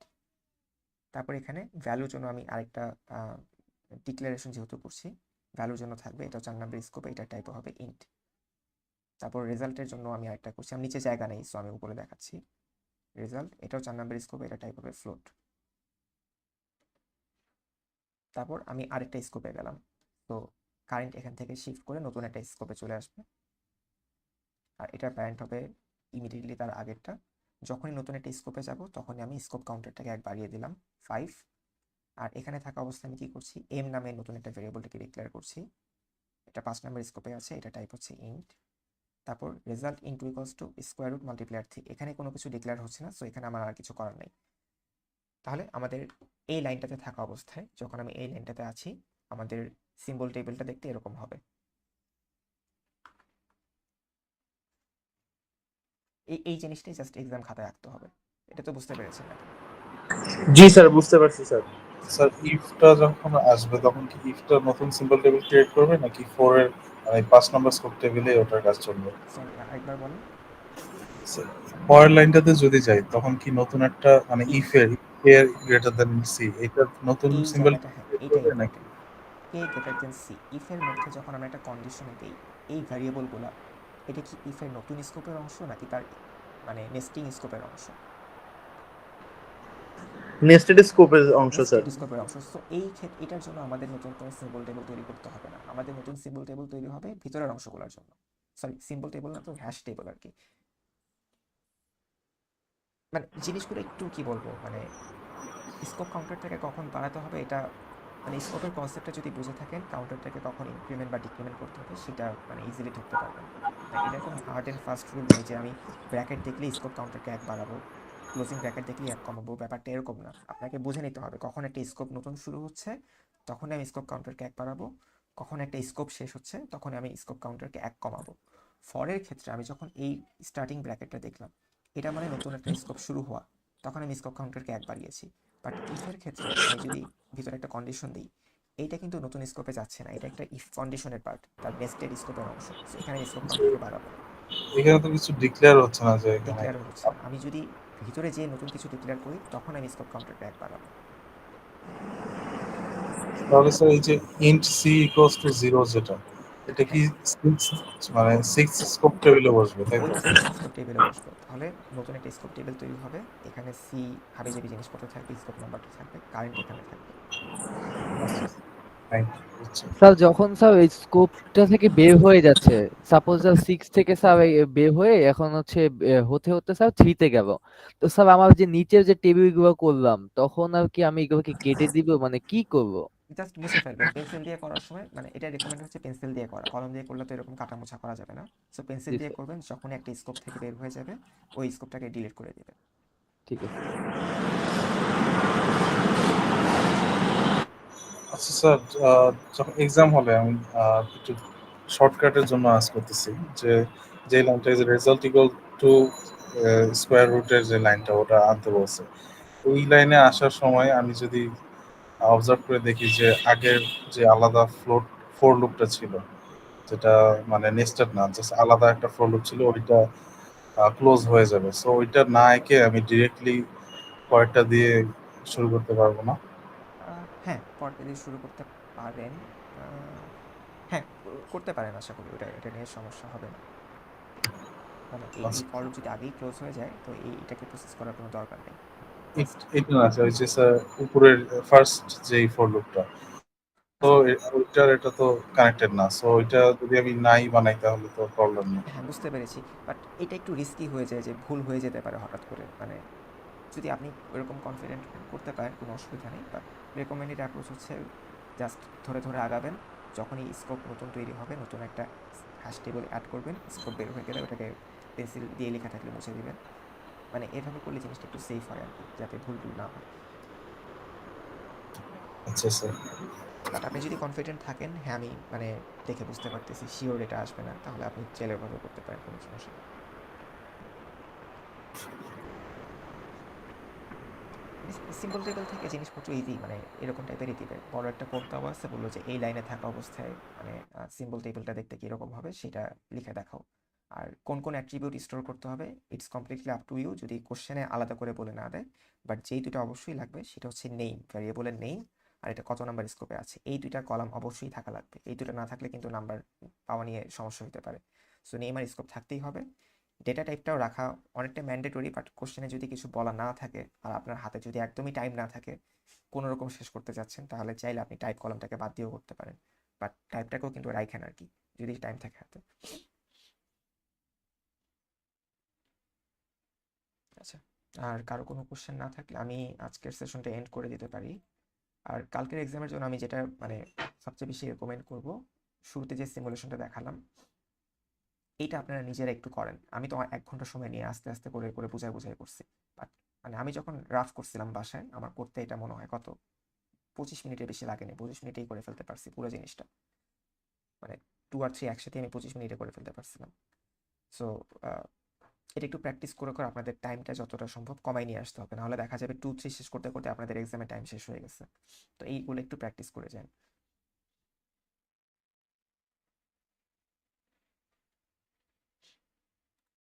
তারপর এখানে ভ্যালুর জন্য আমি আরেকটা ডিক্লারেশন যেহেতু করছি ভ্যালুর জন্য থাকবে, এটা 4 নাম্বার স্কোপে, এটা টাইপ হবে ইন্ট। তারপর রেজাল্টের জন্য আমি আরেকটা করছি, আমি নিচে জায়গা নেই সো আমি উপরে দেখাচ্ছি রেজাল্ট, এটাও 4 নাম্বার স্কোপে, এটা টাইপ হবে ফ্লোট। তারপর আমি আরেকটা স্কোপে গেলাম, তো কারেন্ট এখান থেকে শিফট করে নতুন একটা স্কোপে চলে আসবে, আর এটার প্যারেন্ট হবে ইমিডিয়েটলি তার আগেরটা। যখনই নতুন একটা স্কোপে যাব তখনই আমি স্কোপ কাউন্টারটাকে 1 বাড়িয়ে দিলাম 5। আর এখানে থাকা অবস্থায় আমি কি করছি, এম নামে নতুন একটা ভেরিয়েবলটাকে ডিক্লেয়ার করছি, এটা 5 নাম্বার স্কোপে আছে, এটা টাইপ হচ্ছে ইন্ট। তারপর result into equals to square root multiplier 3, এখানে কোনো কিছু ডিক্লেয়ার হচ্ছে না, সো এখানে আমার আর কিছু করার নেই। তাহলে আমাদের এই লাইনটাতে থাকা অবস্থায়, যখন আমি এই লাইনটাতে আছি, আমাদের সিম্বল টেবিলটা দেখতে এরকম হবে। এই জিনিসটাই জাস্ট এক্সাম খাতায় আঁকতে হবে। এটা তো বুঝতে পেরেছেন নাকি? জি স্যার, বুঝতে পারছি স্যার। স্যার ইফটা যখন আসবে তখন কি ইফটা নতুন সিম্বল টেবিল ক্রিয়েট করবে নাকি 4 এর মানে 5 নাম্বার স্কোপ টেবিলে ওটার কাজ চলবে? সরি, আরেকবার বলেন। স্যার, পরের লাইনটাতে যদি যাই তখন কি নতুন একটা মানে ইফ এর গ্রেটার দ্যান সি এটা নতুন এই সিম্বল জায়গাটা, হ্যাঁ, ক্রিয়েট এটা করবে নাকি? Important. K greater than C, ইফের মধ্যে যখন আমরা একটা কন্ডিশন দিই, এই ভ্যারিয়েবলগুলা, এটা কি ইফের নতুন স্কোপের অংশ নাকি তার মানে নেস্টিং স্কোপের অংশ? নেস্টেড স্কোপের অংশ স্যার। নেস্টেড স্কোপের অংশ। সো এই ক্ষেত্রে এটার জন্য আমাদের নতুন কোনো সিম্বল টেবিল তৈরি করতে হবে না, আমাদের নতুন সিম্বল টেবিল তৈরি হবে ভিতরের অংশগুলোর জন্য। সরি, সিম্বল টেবিল না তো, হ্যাশ টেবিল আর কি। মানে জিনিসগুলো একটু কি বলবো, মানে স্কোপ কাউন্টারটাকে কখন বাড়াতে হবে, এটা মানে স্কোপের কনসেপ্টটা যদি বুঝে থাকেন, কাউন্টারটাকে কখন ইনক্রিমেন্ট বা ডিক্রিমেন্ট করতে হবে সেটা মানে ইজিলি ধরতে পারবেন। মানে এটা কোনো হার্ড অ্যান্ড ফাস্ট রুল নেই যে আমি ব্র্যাকেট দেখলেই স্কোপ কাউন্টারকে 1 বাড়াবো, ক্লোজিং ব্র্যাকেট দেখলেই 1 কমাবো, ব্যাপারটা এরকম না। আপনাকে বুঝে নিতে হবে কখন একটা স্কোপ নতুন শুরু হচ্ছে তখন আমি স্কোপ কাউন্টারকে 1 বাড়াবো, কখন একটা স্কোপ শেষ হচ্ছে তখন আমি স্কোপ কাউন্টারকে 1 কমাবো। ফরের ক্ষেত্রে আমি যখন এই স্টার্টিং ব্র্যাকেটটা দেখলাম, এটা মানে নতুন একটা স্কোপ শুরু হওয়া, তখন আমি স্কোপ কাউন্টারকে 1 বাড়িয়েছি। বাট ইফের ক্ষেত্রে আমি যদি ভিতরে একটা কন্ডিশন দিই, এইটা কিন্তু নতুন স্কোপে যাচ্ছে না, এটা একটা ইফ কন্ডিশনের পার্ট, তার নেস্টেড স্কোপের অংশ। সো এখানে আমি স্কোপ কাউন্টারকে বাড়াবো না, এখানে তো কিছু ডিক্লেয়ার হচ্ছে না যে এখানে ডিক্লেয়ারও হচ্ছে না। আমি যদি ভিতরে যে নতুন কিছু ডিক্লেয়ার করি তখন আমি স্কোপ কাউন্টারকে 1 বাড়াবো। তাহলে স্যার এই যে int c equals to 0 যেটা এটা কি হ্যাঁ, 6 মানে 6 স্কোপ টেবিলে বসবে তাই তো? ওইটা 6 স্কোপ টেবিলে বসবে। তাহলে নতুন একটা স্কোপ টেবিল তৈরি হবে, এখানে সি হাবিজাবি জিনিসপত্র থাকবে, স্কোপ নাম্বারটা থাকবে, কারেন্ট এখানে থাকবে। Thank you. আচ্ছা স্যার যখন স্যার এই স্কোপটা থেকে বের হয়ে যাচ্ছে, সাপোজ স্যার 6 থেকে স্যার বের হয়ে এখন হচ্ছে হতে হতে স্যার 3 তে গেল, তো স্যার আমার যে নিচের যে টেবিল গুলো করলাম তখন আর কি আমি এগুলোকে কেটে দিব, মানে কি করব? জাস্ট মুছে ফেলবেন পেন্সিল দিয়ে করার সময়, মানে এটা রেকমেন্ড হচ্ছে পেন্সিল দিয়ে করা, কলম দিয়ে করলে তো এরকম কাটা মোছা করা যাবে না। সো পেন্সিল জি দিয়ে স্যার, করবেন, যখনই একটা স্কোপ থেকে বের হয়ে যাবে ওই স্কোপটাকে ডিলিট করে দেবেন। ঠিক আছে। আচ্ছা স্যার, যখন এক্সাম হলে আমি একটু শর্টকাটের জন্য আজ করতেছি যে যে লাইনটা যে রেজাল্ট ইকুয়াল টু স্কোয়ার রুটের যে লাইনটা ওটা আনতে বলছে, ওই লাইনে আসার সময় আমি যদি অবজার্ভ করে দেখি যে আগের যে আলাদা ফোর লুপটা ছিল যেটা মানে নেস্টেড না, জাস্ট আলাদা একটা ফোর লুপ ছিল, ওইটা ক্লোজ হয়ে যাবে। সো ওইটা না এঁকে আমি ডিরেক্টলি পরেরটা দিয়ে শুরু করতে পারবো না? হ্যাঁ, পরটা দিয়ে শুরু করতে পারেন। হ্যাঁ, করতে পারেন, আশা করি এটা নিয়ে সমস্যা হবে না। মানে এই আচ্ছা, ফর লুপ যদি আগেই ক্লোজ হয়ে যায় তো এটাকে প্রসেস করার কোনো দরকার নেই ফার্স্ট। এটা না স্যার, হচ্ছে স্যার উপরের ফার্স্ট যেই ফর লুপটা, তো আচ্ছা, ওইটার এটা তো কানেক্টেড না, সো ওইটা যদি আমি নাই বানাই তাহলে তো প্রবলেম নেই। হ্যাঁ, বুঝতে পেরেছি। বাট এটা একটু রিস্কি হয়ে যায়, যে ভুল হয়ে যেতে পারে হঠাৎ করে। মানে যদি আপনি ওরকম কনফিডেন্ট করতে পারেন কোনো অসুবিধা নেই, বাট রেকমেন্ডেড অ্যাপ্রোচ হচ্ছে জাস্ট ধরে ধরে আগাবেন। যখনই স্কোপ নতুন তৈরি হবে নতুন একটা হ্যাশ টেবিল অ্যাড করবেন, স্কোপ বের হয়ে গেলে ওটাকে পেন্সিল দিয়ে লেখা থাকলে মুছে দিবেন। মানে এভাবে করলে জিনিসটা একটু সেফ হয় আর কি, যাতে ভুল টুল না হয়। আচ্ছা স্যার। বাট আপনি যদি কনফিডেন্ট থাকেন, হ্যাঁ আমি মানে দেখে বুঝতে পারতেছি শিওর এটা আসবে না, তাহলে আপনি চাইলে ভাবে করতে পারেন, কোনো সমস্যা নেই। সিম্পল টেবিল থেকে জিনিসপত্র ইজি, মানে এরকম টাইপেরই দিবে। বড় একটা কোড দেওয়া আছে, বললো যে এই লাইনে থাকা অবস্থায় মানে সিম্বল টেবিলটা দেখতে কীরকম হবে সেটা লিখে দেখাও। আর কোন কোন অ্যাট্রিবিউট স্টোর করতে হবে it's completely up to you, যদি কোশ্চেনে আলাদা করে বলে না দেয়। বাট যেই দুটো অবশ্যই লাগবে সেটা হচ্ছে নেম, ভ্যারিয়েবলের নেম, আর এটা কত নাম্বার স্কোপে আছে, এই দুইটা কলাম অবশ্যই থাকা লাগবে। এই দুটো না থাকলে কিন্তু নাম্বার পাওয়া নিয়ে সমস্যা হতে পারে। সো নেম আর স্কোপ থাকতেই হবে। ডেটা টাইপটাও রাখা অনেকটা ম্যান্ডেটরি, বাট কোশ্চেনে যদি কিছু বলা না থাকে আর আপনার হাতে যদি একদমই টাইম না থাকে, কোনো রকম শেষ করতে যাচ্ছেন, তাহলে চাইলে আপনি টাইপ কলামটাকে বাদ দিয়েও করতে পারেন, বাট টাইপটাকেও কিন্তু রাখেন আর কি, যদি টাইম থাকে হাতে। আচ্ছা, আর কারো কোনো কোশ্চেন না থাকলে আমি আজকের সেশনটা এন্ড করে দিতে পারি। আর কালকের এক্সামের জন্য আমি যেটা মানে সবচেয়ে বেশি রেকমেন্ড করব, শুরুতে যে সিমুলেশনটা দেখালাম এইটা আপনারা নিজেরা একটু করেন। আমি তো 1 ঘন্টা সময় নিয়ে আস্তে আস্তে করে করে বুঝাই করছি, বাট মানে আমি যখন রাফ করছিলাম বাসায়, আমার করতে এটা মনে হয় কত 25 মিনিটের বেশি লাগেনি, 25 মিনিটেই করে ফেলতে পারছি পুরো জিনিসটা, মানে 2 আর 3 একসাথে আমি 25 মিনিটে করে ফেলতে পারছিলাম। সো এটা একটু প্র্যাকটিস করে করে আপনাদের টাইমটা যতটা সম্ভব কমাই নিয়ে আসতে হবে, নাহলে দেখা যাবে 2-3 শেষ করতে করতে আপনাদের এক্সামের টাইম শেষ হয়ে গেছে। তো এইগুলো একটু প্র্যাকটিস করে যান।